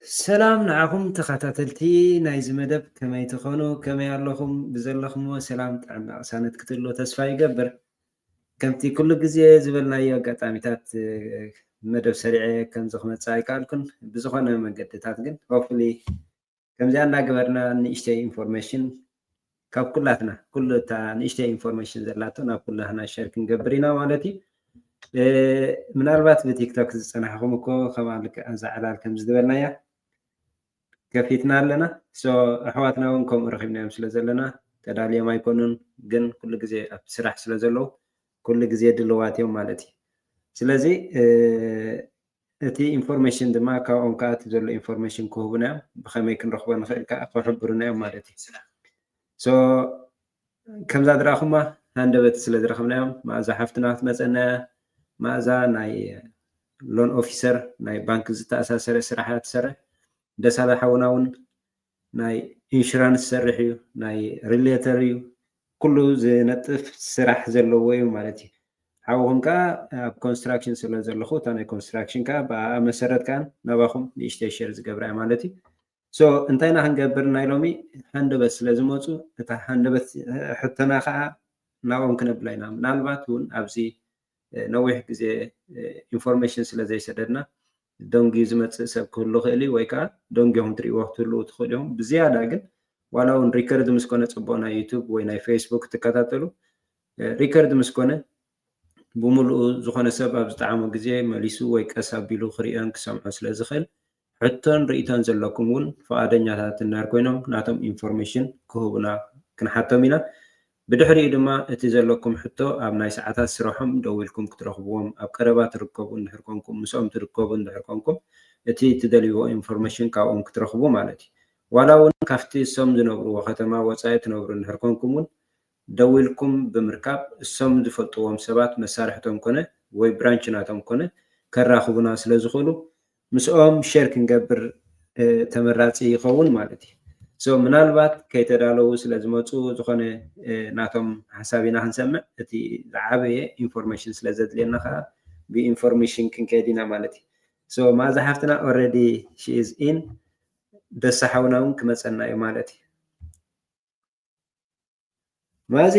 سلام نعكم تخاتلتي نايز مدب كما يتخونو كما ياللخم بزلخمو سلام تعنا سانت كتلو تسفا يقبر كمتي كل جزية زبلنا يو قطاميتات مدب سريعة كم زخمة سايكالكن بزخونا مقدتات جن hopefully كم زيانا قبرنا نشتي information كاب كلاتنا كل تا نشتي information زلاتنا كلها نشاركن قبرنا مالتي ምናልባት በቲክቶክ ዝፀናሕኹም እኮ ከምኣ ልክዕ ኣዛዕላል ከም ዝድበልናያ ከፊትና ኣለና ኣሕዋትና እውን ከምኡ ረኪብናዮም ስለ ዘለና ተዳልዮም ኣይኮኑን ግን ኩሉ ግዜ ኣብ ስራሕ ስለ ዘለዉ ኩሉ ግዜ ድልዋት እዮም ማለት እዩ ስለዚ እቲ ኢንፎርሜሽን ድማ ካብኦም ከዓ እቲ ዘሎ ኢንፎርሜሽን ክህቡና እዮም ብከመይ ክንረክቦ ንክእል ከዓ ክሕብሩና እዮም ማለት እዩ ከምዛ ዝረኣኹማ ሃንደበት ስለ ዝረከብናዮም ማእዛ ሓፍትና ክትመፀና ማእዛ ናይ ሎን ኦፊሰር ናይ ባንክ ዝተኣሳሰረ ስራሕ ትሰርሕ ደሳለ ሓውና እውን ናይ ኢንሹራንስ ሰርሕ እዩ ናይ ሪሌተር እዩ ኩሉ ዝነጥፍ ስራሕ ዘለዎ እዩ ማለት እዩ ሓውኩም ከዓ ኣብ ኮንስትራክሽን ስለ ዘለኹ እታ ናይ ኮንስትራክሽን ከዓ ብኣ መሰረት ከዓ ናባኹም ንእሽተይ ሸር ዝገብራ እያ ማለት እዩ እንታይ ኢና ክንገብር ናይ ሎሚ ሃንደበት ስለ ዝመፁ እታ ሃንደበት ሕቶና ከዓ ናብኦም ክነብላ ኢና ምናልባት እውን ኣብዚ ነዊሕ ግዜ ኢንፎርሜሽን ስለ ዘይሰደድና ደንጊ ዝመፅእ ሰብ ክህሉ ክእል እዩ ወይ ከዓ ደንጊኦም ትሪእዎ ክትህልው ትኽእሉ እዮም ብዝያዳ ግን ዋላ እውን ሪከርድ ምስ ኮነ ፅቡቅ ናይ ዩቱብ ወይ ናይ ፌስቡክ ትከታተሉ ሪከርድ ምስ ኮነ ብምሉኡ ዝኾነ ሰብ ኣብ ዝጠዓሞ ግዜ መሊሱ ወይ ቀስ ኣቢሉ ክሪኦን ክሰምዖ ስለ ዝኽእል ሕቶን ርእቶን ዘለኩም እውን ፈቃደኛታት እናር ኮይኖም ናቶም ኢንፎርሜሽን ክህቡና ክንሓቶም ኢና ብድሕሪኡ ድማ እቲ ዘለኩም ሕቶ ኣብ ናይ ሰዓታት ስራሖም ደው ኢልኩም ክትረኽብዎም ኣብ ቀረባ ትርከቡ እንድሕር ኮንኩም ምስኦም ትርከቡ እንድሕር ኮንኩም እቲ ትደልይዎ ኢንፎርሜሽን ካብኦም ክትረኽቡ ማለት እዩ ዋላ እውን ካብቲ እሶም ዝነብርዎ ከተማ ወፃኢ ትነብሩ እንድሕር ኮንኩም እውን ደው ኢልኩም ብምርካብ እሶም ዝፈልጥዎም ሰባት መሳርሕቶም ኮነ ወይ ብራንች ናቶም ኮነ ከራኽቡና ስለ ዝኽእሉ ምስኦም ሸር ክንገብር ተመራፂ ይኸውን ማለት እዩ ምናልባት ከይተዳለዉ ስለ ዝመፁ ዝኾነ ናቶም ሓሳብ ኢና ክንሰምዕ እቲ ዝዓበየ ኢንፎርሜሽን ስለ ዘድልየና ከዓ ብኢንፎርሜሽን ክንከይድ ኢና ማለት እዩ ማዛ ሓፍትና ኦልሬዲ ሺ ኢዝ ኢን ደሳ ሓውና እውን ክመፀና እዩ ማለት እዩ ማዚ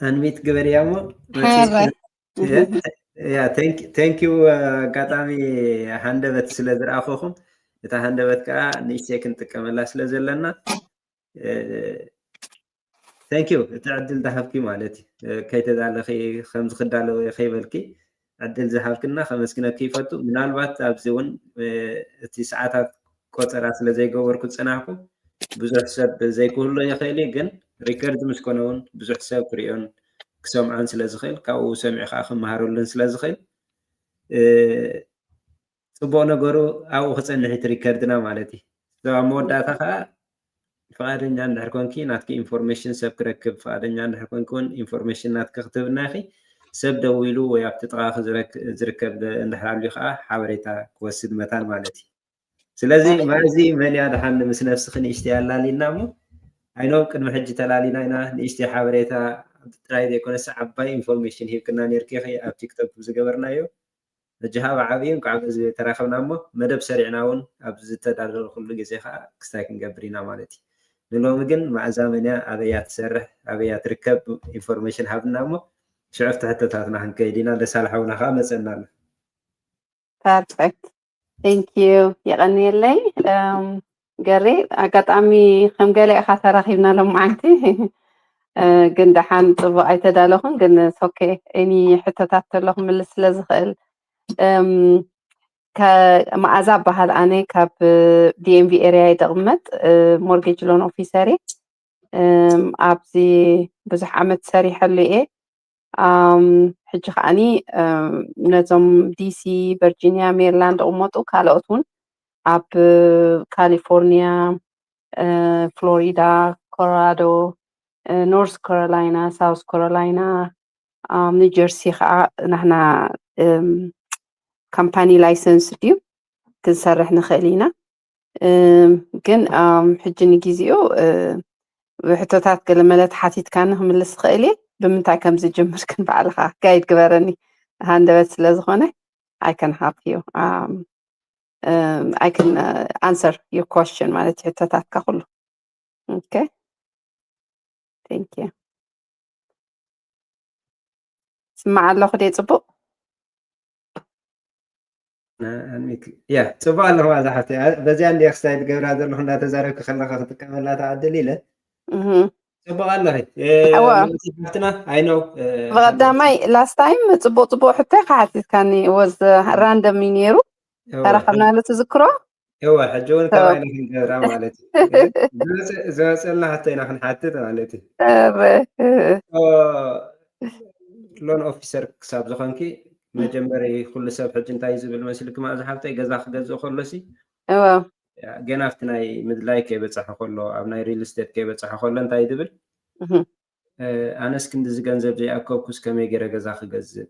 አንሚት ግበርያ ሞ ቴንክ ዩ አጋጣሚ ሃንደበት ስለ ዝረኣኹኹም እታ ሃንደበት ከዓ ንእሽተይ ክንጥቀመላ ስለ ዘለና ቴንክ ዩ እቲ ዕድል ዝሃብኪ ማለት እዩ ከይተዳለኺ ከምዚ ክዳለወ ከይበልኪ ዕድል ዝሃብክና ከመስግነኪ ይፈቱ ምናልባት ኣብዚ እውን እቲ ሰዓታት ቆፀራ ስለ ዘይገበርኩ ዝፀናሕኩ ብዙሕ ሰብ ዘይክህሎ ይኽእል ግን ሪከርድ ምስ ኮነ እውን ብዙሕ ሰብ ክሪኦን ክሰምዖን ስለ ዝኽእል ካብኡ ሰሚዑ ከዓ ክመሃረሉን ስለ ዝኽእል ፅቡቅ ነገሩ ኣብኡ ክፀንሕ እቲ ሪከርድና ማለት እዩ ኣብ መወዳእታ ከዓ ፈቃደኛ እንድሕር ኮንኪ ናትኪ ኢንፎርሜሽን ሰብ ክረክብ ፈቃደኛ እንድሕር ኮንኪ እውን ኢንፎርሜሽን ናትኪ ክትብና ኢኺ ሰብ ደው ኢሉ ወይ ኣብቲ ጥቓ ዝርከብ እንድሕር ኣልዩ ከዓ ሓበሬታ ክወስድ መታን ማለት እዩ ስለዚ ማዚ መን እያ ድሓን ምስ ነፍስኺ ንእሽተይ ኣላሊና እሞ ኣይኖ ቅድሚ ሕጂ ተላሊና ኢና ንእሽተይ ሓበሬታ ጥራይ ዘይኮነስ ዓባይ ኢንፎርሜሽን ሂብክና ነርኪ ኢኺ ኣብ ቲክቶክ ዝገበርናዮ ሕጂ ሃብ ዓብይን ካብ ተራኸብና እሞ መደብ ሰሪዕና እውን ኣብ ዝተዳለወ ኩሉ ግዜ ከዓ ክስታይ ክንገብር ኢና ማለት እዩ ንሎሚ ግን ማእዛ መን እያ ኣበያ ትሰርሕ ኣበያ ትርከብ ኢንፎርሜሽን ሃብና እሞ ሽዑፍቲ ሕቶታትና ክንከይድ ኢና ደሳልሓውና ከዓ መፀና ኣሎ ፐርፌክት ቴንክ ዩ የቀኒየለይ ገሬ ኣጋጣሚ ከም ገለ ኢኻ ተራኺብና ሎመዓንቲ ግን ደሓን ፅቡቅ ኣይተዳለኹን ግን ኦኬ እኒ ሕቶታት ተሎ ክምልስ ስለ ዝኽእል መዓዛ በሃል ኣነ ካብ ዲኤምቪ ኤርያ ይደቕመጥ ሞርጌጅ ሎን ኦፊሰር ኣብዚ ብዙሕ ዓመት ሰሪሐሉ እየ ሕጂ ከዓኒ ነዞም ዲሲ ቨርጂኒያ ሜሪላንድ ቅመጡ ካልኦት እውን ኣብ ካሊፎርኒያ ፍሎሪዳ ኮሎራዶ ኖርስ ካሮላይና ሳውስ ካሮላይና ኒውጀርሲ ከዓ ናሕና ካምፓኒ ላይሰንስ ድዩ ክንሰርሕ ንኽእል ኢና ግን ሕጂ ንግዚኡ ሕቶታት ገለ መለት ሓቲትካኒ ክምልስ ክእል እየ ብምንታይ ከም ዝጅምር ግን ባዕልኻ ጋይድ ግበረኒ ሃንደበት ስለ ዝኾነ I can help you. I can answer your question ማለት ሕቶታትካ ኩሉ okay thank you ስማዕ ኣለኹ ደ ፅቡቅ ያ ፅቡቅ ኣለኹ ኣዛሓፍቲ በዚያ እንዲ ክስታይ ትገብራ ዘለኹ እንዳተዛረብክ ከለካ ክትጥቀመላ ተዓድል ኢለ ፅቡቅ ኣለኺ ሓፍትና ኣይኖ ብቀዳማይ ላስት ታይም ፅቡቅ ሕቶይ ካሓቲትካኒ ወዝ ራንደም እዩ ነይሩ ተረኸብናሉ ትዝክሮ እዋ ሕጂ እውን ከባይና ክንገብራ ማለት እዩ ዝወፅአልና ሕቶ ኢና ክንሓትት ማለት እዩ ሎን ኦፊሰር ክሳብ ዝኾንኪ መጀመሪ ኩሉ ሰብ ሕጂ እንታይ ዝብል መስልክ ማእዝሓፍተይ ገዛ ክገዝእ ከሎሲ ገና ኣብቲ ናይ ምድላይ ከይበፅሐ ከሎ ኣብ ናይ ሪል ስቴት ከይበፅሐ ከሎ እንታይ ዝብል ኣነስ ክንዲ ገንዘብ ዘይኣከብኩስ ከመይ ገይረ ገዛ ክገዝእ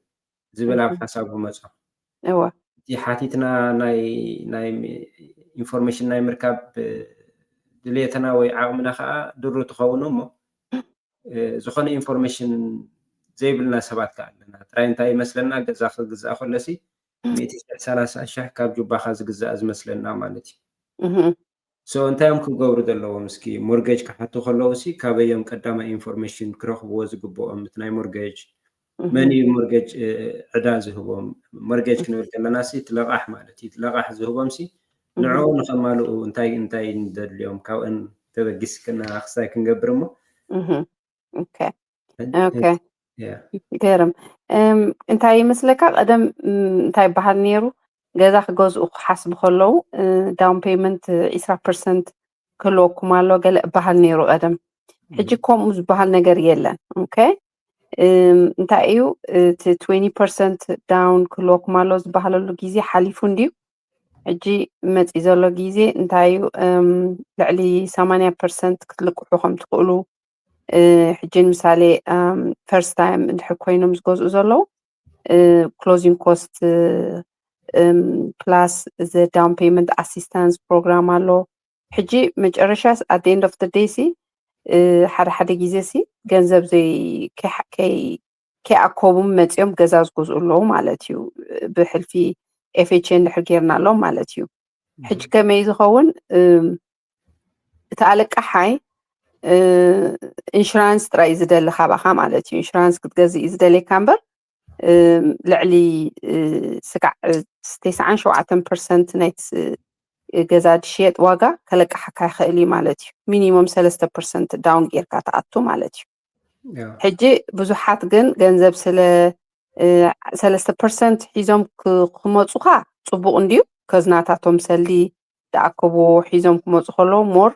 ዝብል ኣብ ሓሳቡ መፅኦ እቲ ሓቲትና ናይ ኢንፎርሜሽን ናይ ምርካብ ድሌትና ወይ ዓቕምና ከዓ ድሩ ትኸውን እሞ ዝኾነ ኢንፎርሜሽን ዘይብልና ሰባት ከዓ ኣለና ጥራይ እንታይ ይመስለና ገዛ ክግዛእ ከሎሲ 130,000 ካብ ጁባኻ ዝግዛእ ዝመስለና ማለት እዩ ሶ እንታይም ክገብሩ ዘለዎም እስኪ ሞርጌጅ ክሓቱ ከለውሲ ካበዮም ቀዳማይ ኢንፎርሜሽን ክረኽብዎ ዝግብኦም እቲ ናይ ሞርጌጅ መን እዩ ሞርጌጅ ዕዳ ዝህቦም ሞርጌጅ ክንብል ከለናሲ ትለቓሕ ማለት እዩ ትለቓሕ ዝህቦምሲ ንዕኡ ንኸማልኡ እንታይ ንደልዮም ካብአን ተበጊስ ክስታይ ክንገብር እሞ ኦኬ ገርም እንታይ ይመስለካ ቀደም እንታይ በሃል ነይሩ ገዛ ክገዝኡ ክሓስቡ ከለዉ ዳውን ፔመንት 20% ክህልወኩም ኣሎ ገለ በሃል ነይሩ ቀደም ሕጂ ከምኡ ዝበሃል ነገር የለን ኦኬ እንታይ እዩ እቲ 20% ዳውን ክህልወኩም ኣሎ ዝበሃለሉ ግዜ ሓሊፉ እንድዩ ሕጂ መፂ ዘሎ ግዜ እንታይ እዩ ልዕሊ 80% ክትልቅሑ ከም ትኽእሉ ሕጂ ምሳሌ ፈርስት ታይም እንድሕር ኮይኖም ዝገዝኡ ዘለዉ ክሎዚንግ ኮስት ፕላስ ዘ ዳውን ፔመንት ኣሲስታንስ ፕሮግራም ኣሎ ሕጂ መጨረሻስ ኣት ኤንድ ኦፍ ደ ዴይ ሲ ሓደ ግዜ ሲ ገንዘብ ዘይ ከይኣከቡም መፂኦም ገዛ ዝገዝኡ ኣለዉ ማለት እዩ ብሕልፊ ኤፍኤችኤ እንድሕር ጌርና ኣሎም ማለት እዩ ሕጂ ከመይ ዝኸውን እቲ ኣለቃሓይ ኢንሹራንስ ጥራይ ዝደሊ ካባኻ ማለት እዩ ኢንሹራንስ ክትገዝእ እዩ ዝደልየካ እምበር ልዕሊ ስጋዕ 97% ናይቲ ገዛ ድሽየጥ ዋጋ ከለቃሓካ ይኽእል እዩ ማለት እዩ ሚኒሞም 3% ዳውን ጌርካ ተኣቱ ማለት እዩ ሕጂ ብዙሓት ግን ገንዘብ ስለ 3% ሒዞም ክመፁኻ ፅቡቕ እንድዩ ከዝናታቶም ሰሊ ተኣከቦ ሒዞም ክመፁ ከለዉ ሞር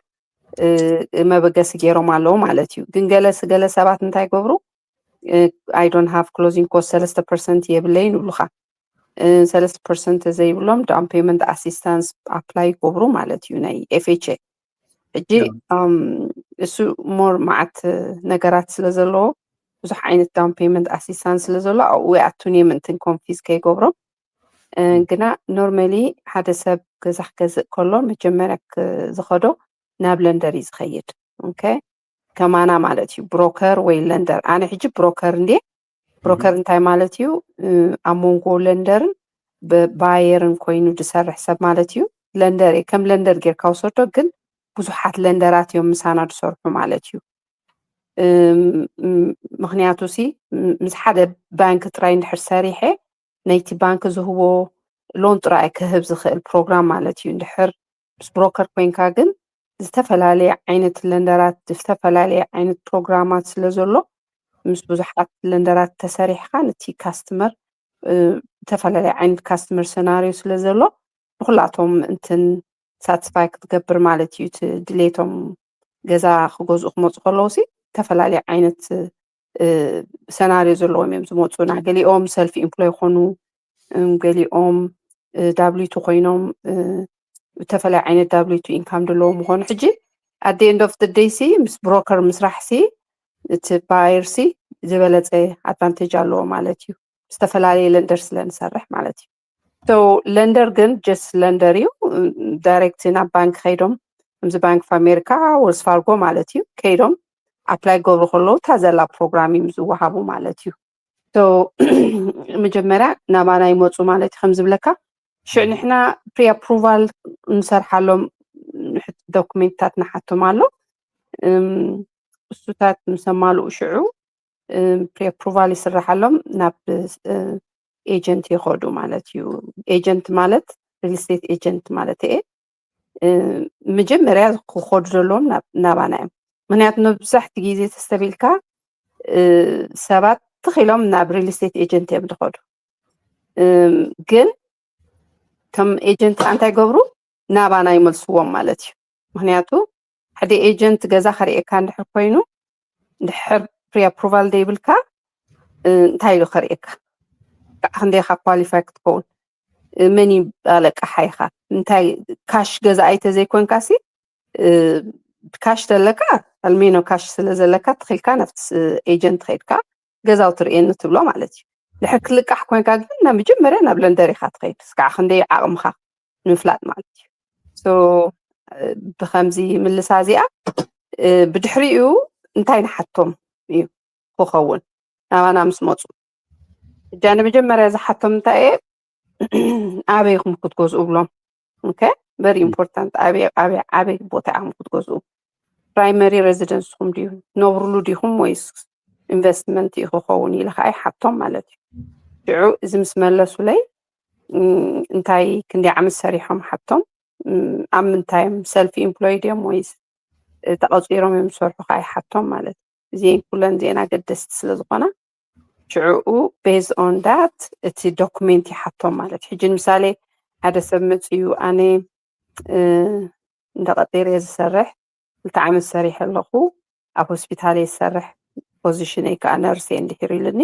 መበገሲ ገይሮም ኣለዉ ማለት እዩ ግን ገለ ሰባት እንታይ ገብሩ I don't have closing cost 3% የብለይን ይብሉኻ 3% ዘይብሎም ዳውን ፔመንት ኣሲስታንስ ኣፕላይ ይገብሩ ማለት እዩ ናይ ኤፍኤችኤ ሕጂ እሱ ሞር መዓት ነገራት ስለ ዘለዎ ብዙሕ ዓይነት ዳውን ፔመንት ኣሲስታንስ ስለ ዘሎ ኣብኡ ኣቱን የምንትን ኮንፊዝ ከይገብሮም ግና ኖርማሊ ሓደ ሰብ ገዛ ክገዝእ ከሎ መጀመርያ ዝኸዶ ናብ ለንደር እዩ ዝኸይድ ኦኬ ከማና ማለት እዩ ብሮከር ወይ ለንደር ኣነ ሕጂ ብሮከር እንዴ ብሮከር እንታይ ማለት እዩ ኣብ መንጎ ለንደርን ባየርን ኮይኑ ዝሰርሕ ሰብ ማለት እዩ ለንደር ከም ለንደር ጌርካ ውሰዶ ግን ብዙሓት ለንደራት እዮም ምሳና ዝሰርሑ ማለት እዩ ምክንያቱ ሲ ምስ ሓደ ባንክ ጥራይ እንድሕር ሰሪሐ ናይቲ ባንክ ዝህቦ ሎን ጥራይ ክህብ ዝኽእል ፕሮግራም ማለት እዩ እንድሕር ምስ ብሮከር ኮይንካ ግን ዝተፈላለየ ዓይነት ለንደራት ዝተፈላለየ ዓይነት ፕሮግራማት ስለ ዘሎ ምስ ብዙሓት ለንደራት ተሰሪሕካ ነቲ ካስተመር ዝተፈላለየ ዓይነት ካስተመር ሰናሪዮ ስለ ዘሎ ንኩላቶም እንትን ሳትስፋይ ክትገብር ማለት እዩ እቲ ድሌቶም ገዛ ክገዝኡ ክመፁ ከለዉ ሲ ዝተፈላለየ ዓይነት ሰናሪዮ ዘለዎም እዮም ዝመፁና ገሊኦም ሰልፊ ኢምፕሎይ ይኾኑ ገሊኦም ዳብሊቱ ኮይኖም ተፈላይ ዓይነት ዳብሊቱ ኢንካም ደለዎም ምኾኑ ሕጂ at the end of the day ሲ ምስ ብሮከር ምስራሕ ሲ እቲ ባየር ሲ ዝበለፀ ኣድቫንቴጅ ኣለዎ ማለት እዩ ዝተፈላለየ ለንደር ስለ ንሰርሕ ማለት እዩ ሶ ለንደር ግን ጀስት ለንደር እዩ ዳይሬክት ናብ ባንክ ከይዶም ከምዚ ባንክ ኦፍ ኣሜሪካ ወልስ ፋርጎ ማለት እዩ ከይዶም ኣፕላይ ገብሩ ከለዉ እታ ዘላ ፕሮግራም እዩ ዝወሃቡ ማለት እዩ so مجمرة نابانا يموتوا مالتي خمس بلكا شو نحنا بري ابروفال نسرحالهم نحط دوكيمنتات نحطو مالو السوتات نسمالو شعو بري ابروفال يسرحالهم ناب ايجنت يخودو مالتيو ايجنت مالت ريل ستيت ايجنت مالتي مجمرة خودو لهم نابانا ምክንያቱ መብዛሕትኡ ግዜ ተስተቢልካ ሰባት ተኺሎም ናብ ሪል ስቴት ኤጀንት እዮም ዝኸዱ ግን ከም ኤጀንት እንታይ ገብሩ ናባና ይመልስዎም ማለት እዩ ምክንያቱ ሓደ ኤጀንት ገዛ ከሪኤካ እንድሕር ኮይኑ እንድሕር ፕሪ ኣፕሩቫል ዘይብልካ እንታይ ኢሉ ከሪኤካ ክንደይካ ኳሊፋይ ክትከውን መን ይባል ኣቕሓ ኢኻ እንታይ ካሽ ገዛኣይ ተዘይኮንካሲ ካሽ ተለካ አልሜኖ ካሽ ስለዘለካ ትኽልካ ነፍስ ኤጀንት ኸይድካ ገዛው ትርእየኒ ትብሎ ማለት እዩ ድሕር ክልቃሕ ኮይንካ ግን ናብ መጀመርያ ናብ ለንደር ኢኻ ትኸይድ እስካዕ ክንደይ ዓቕምካ ንምፍላጥ ማለት እዩ ሶ ብከምዚ ምልሳ እዚኣ ብድሕሪኡ እንታይ ንሓቶም እዩ ክኸውን ናባና ምስ መፁ እጃነ መጀመርያ ዝሓቶም እንታይ እየ ኣበይኩም ክትገዝኡ ብሎም ኦኬ very important ኣበይ ቦታ ኢኹም ክትገዝኡ primary residence ኹም ድዩ ነብሩሉ ዲኹም ወይስ ኢንቨስትመንት ይኸውን ኢለ ከዓ ይሓቶም ማለት እዩ ሽዑ እዚ ምስ መለሱለይ እንታይ ክንደይ ዓመት ሰሪሖም ሓቶም ኣብ ምንታይም ሰልፍ ኢምፕሎይድ እዮም ወይስ ተቐፂሮም እዮም ዝሰርሑ ከዓ ይሓቶም ማለት እዩ እዚአን ኩለን ዜና ገደስቲ ስለ ዝኾና ሽዑኡ ቤዝ ኦን ዳት እቲ ዶክሜንት ይሓቶም ማለት እዩ ሕጂ ምሳሌ ሓደ ሰብ መፅዩ ኣነ እንደቐጢረ ዝሰርሕ ክልተ ዓመት ሰሪሐ ኣለኹ ኣብ ሆስፒታል ዝሰርሕ ፖዚሽን ከዓ ነርስ እንድሕር ኢሉኒ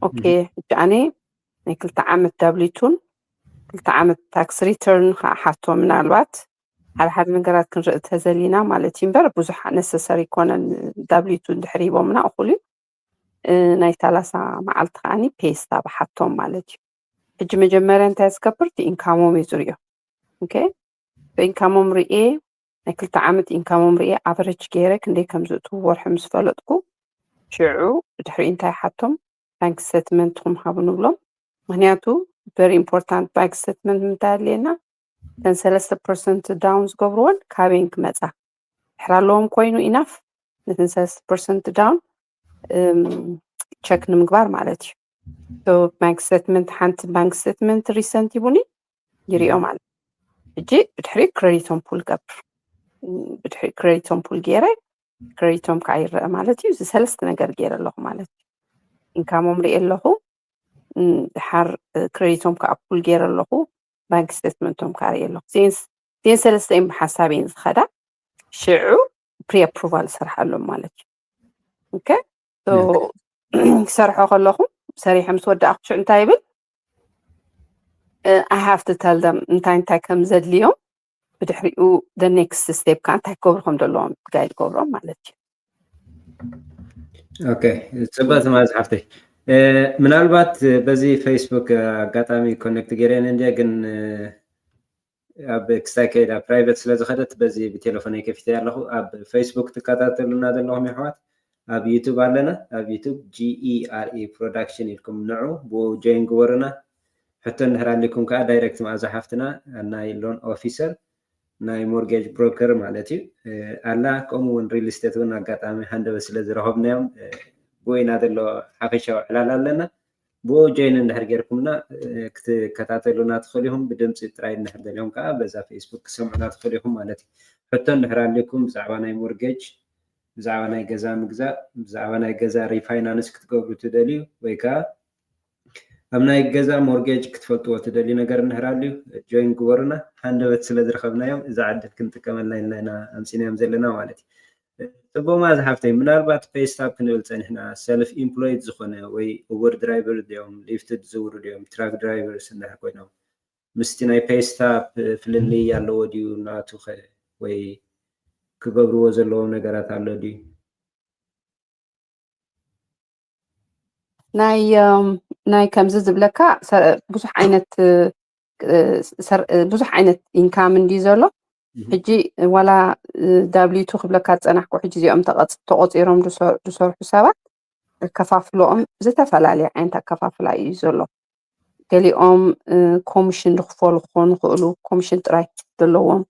ኦኬ ሕጂ ኣነ ናይ ክልተ ዓመት ዳብሊቱን ክልተ ዓመት ታክስ ሪተርን ከዓ ሓቶ ምናልባት ሓደ ነገራት ክንርኢ ተዘሊና ማለት እዩ እምበር ብዙሕ ነሰሰሪ ኮነን ዳብሊቱ እንድሕር ሂቦምና እኹል ናይ 30 መዓልቲ ከዓኒ ፔስታ ብሓቶም ማለት እዩ ሕጂ መጀመርያ እንታይ ዝገብር እቲ ኢንካሞም ይዝርዮ ኦኬ ኢንካሞም ርኤ ናይ ክልተ ዓመት ኢንካሞም ርኤ ኣቨሬጅ ገይረ ክንደይ ከም ዝእትዉ ወርሒ ምስ ፈለጥኩ ሽዑ ብድሕሪ እንታይ ሓቶም ባንክ ስቴትመንትኩም ሃቡ ንብሎም ምክንያቱ very important ባንክ ስቴትመንት ምንታይ ኣለና ተን 3% ዳውን ዝገብርዎን ካበይን ክመፃ ድሕሪ ኣለዎም ኮይኑ ኢናፍ ነተን 3% ዳውን ቸክ ንምግባር ማለት እዩ ሶ ባንክ ስቴትመንት ሓንቲ ባንክ ስቴትመንት ሪሰንት ይቡኒ ይሪኦ ማለት ሕጂ ብድሕሪ ክሬዲቶም ፑል ገብር ብድሕሪ ክሬዲቶም ፑል ገይረ ክሬዲቶም ከዓ ይረአ ማለት እዩ እዚ ሰለስተ ነገር ገይረ ኣለኹ ማለት እዩ ኢንካሞም ርኤ ኣለኹ ድሓር ክሬዲቶም ከዓ ፑል ገይረ ኣለኹ ባንክ ስቴትመንቶም ከዓ ርኤ ኣለኹ ዜን ሰለስተ እዮም ብሓሳበን ዝኸዳ ሽዑ ፕሪ ኣፕሩቫል ሰርሓሎም ማለት እዩ ኦኬ ሶ ክሰርሖ ከለኹ ሰሪሐ ምስ ወዳእኹ ሽዑ እንታይ ይብል I have to tell them እንታይ ከም ዘድልዮም ብድሕሪኡ the next step ከዓ እንታይ ክገብሩ ከም ዘለዎም ጋይድ ክገብሮም ማለት እዩ ኦኬ ፅቡቅ ማዝሓፍተይ ምናልባት በዚ ፌስቡክ አጋጣሚ ኮኔክት ገይረን እንደ ግን ኣብ ክስታይ ከይዳ ፕራይቬት ስለዝኸደት በዚ ብቴሌፎን ከፊተ ያለኹ ኣብ ፌስቡክ ትከታተሉና ዘለኹም ይሕዋት ኣብ ዩቱብ ኣለና ኣብ ዩቱብ GERE ፕሮዳክሽን ኢልኩም ንዑ ብኡ ጆይን ግበሩና ሕቶ እንድሕር ኣለኩም ከዓ ዳይሬክት ማእዛሓፍትና ናይ ሎን ኦፊሰር ናይ ሞርጌጅ ብሮከር ማለት እዩ ኣላ ከምኡውን ሪል ስቴት እውን ኣጋጣሚ ሃንደበ ስለ ዝረኸብናዮም ብወይና ዘሎ ሓፈሻዊ ዕላል ኣለና ብኡ ጆይን እንድሕር ጌርኩምና ክትከታተሉና ትኽእሉ ኢኹም ብድምፂ ጥራይ እንድሕር ደልዮም ከዓ በዛ ፌስቡክ ክሰምዑና ትኽእሉ ኢኹም ማለት እዩ ሕቶ እንድሕር ኣለኩም ብዛዕባ ናይ ሞርጌጅ ብዛዕባ ናይ ገዛ ምግዛእ ብዛዕባ ናይ ገዛ ሪፋይናንስ ክትገብሩ ትደልዩ ወይ ከዓ ኣብ ናይ ገዛ ሞርጌጅ ክትፈልጥዎ ትደልዩ ነገር እንድሕር ኣልዩ ጆይን ግበሩና ሃንደበት ስለ ዝረኸብናዮም እዛ ዓድል ክንጥቀመላ ኢልና ኣምፂናዮም ዘለና ማለት እዩ ፅቡቅ ማዝሓፍተይ ምናልባት ፔስታፕ ክንብል ፀኒሕና ሰልፍ ኢምፕሎይድ ዝኾነ ወይ ኡበር ድራይቨር ድዮም ሊፍትድ ዝውሩ ድዮም ትራክ ድራይቨርስ እንድሕር ኮይኖም ምስቲ ናይ ፔስታፕ ፍልልይ ኣለዎ ድዩ ናቱ ወይ ክገብርዎ ዘለዎም ነገራት ኣሎ ድዩ ናይ ከምዚ ዝብለካ ብዙሕ ዓይነት ኢንካም እንዲ ዘሎ ሕጂ ዋላ ዳብሊቱ ክብለካ ዝፀናሕኩ ሕጂ እዚኦም ተቆፂሮም ዝሰርሑ ሰባት ከፋፍሎኦም ዝተፈላለየ ዓይነት ኣከፋፍላ እዩ ዘሎ ገሊኦም ኮሚሽን ዝኽፈሉ ክኾኑ ይኽእሉ ኮሚሽን ጥራይ ዘለዎም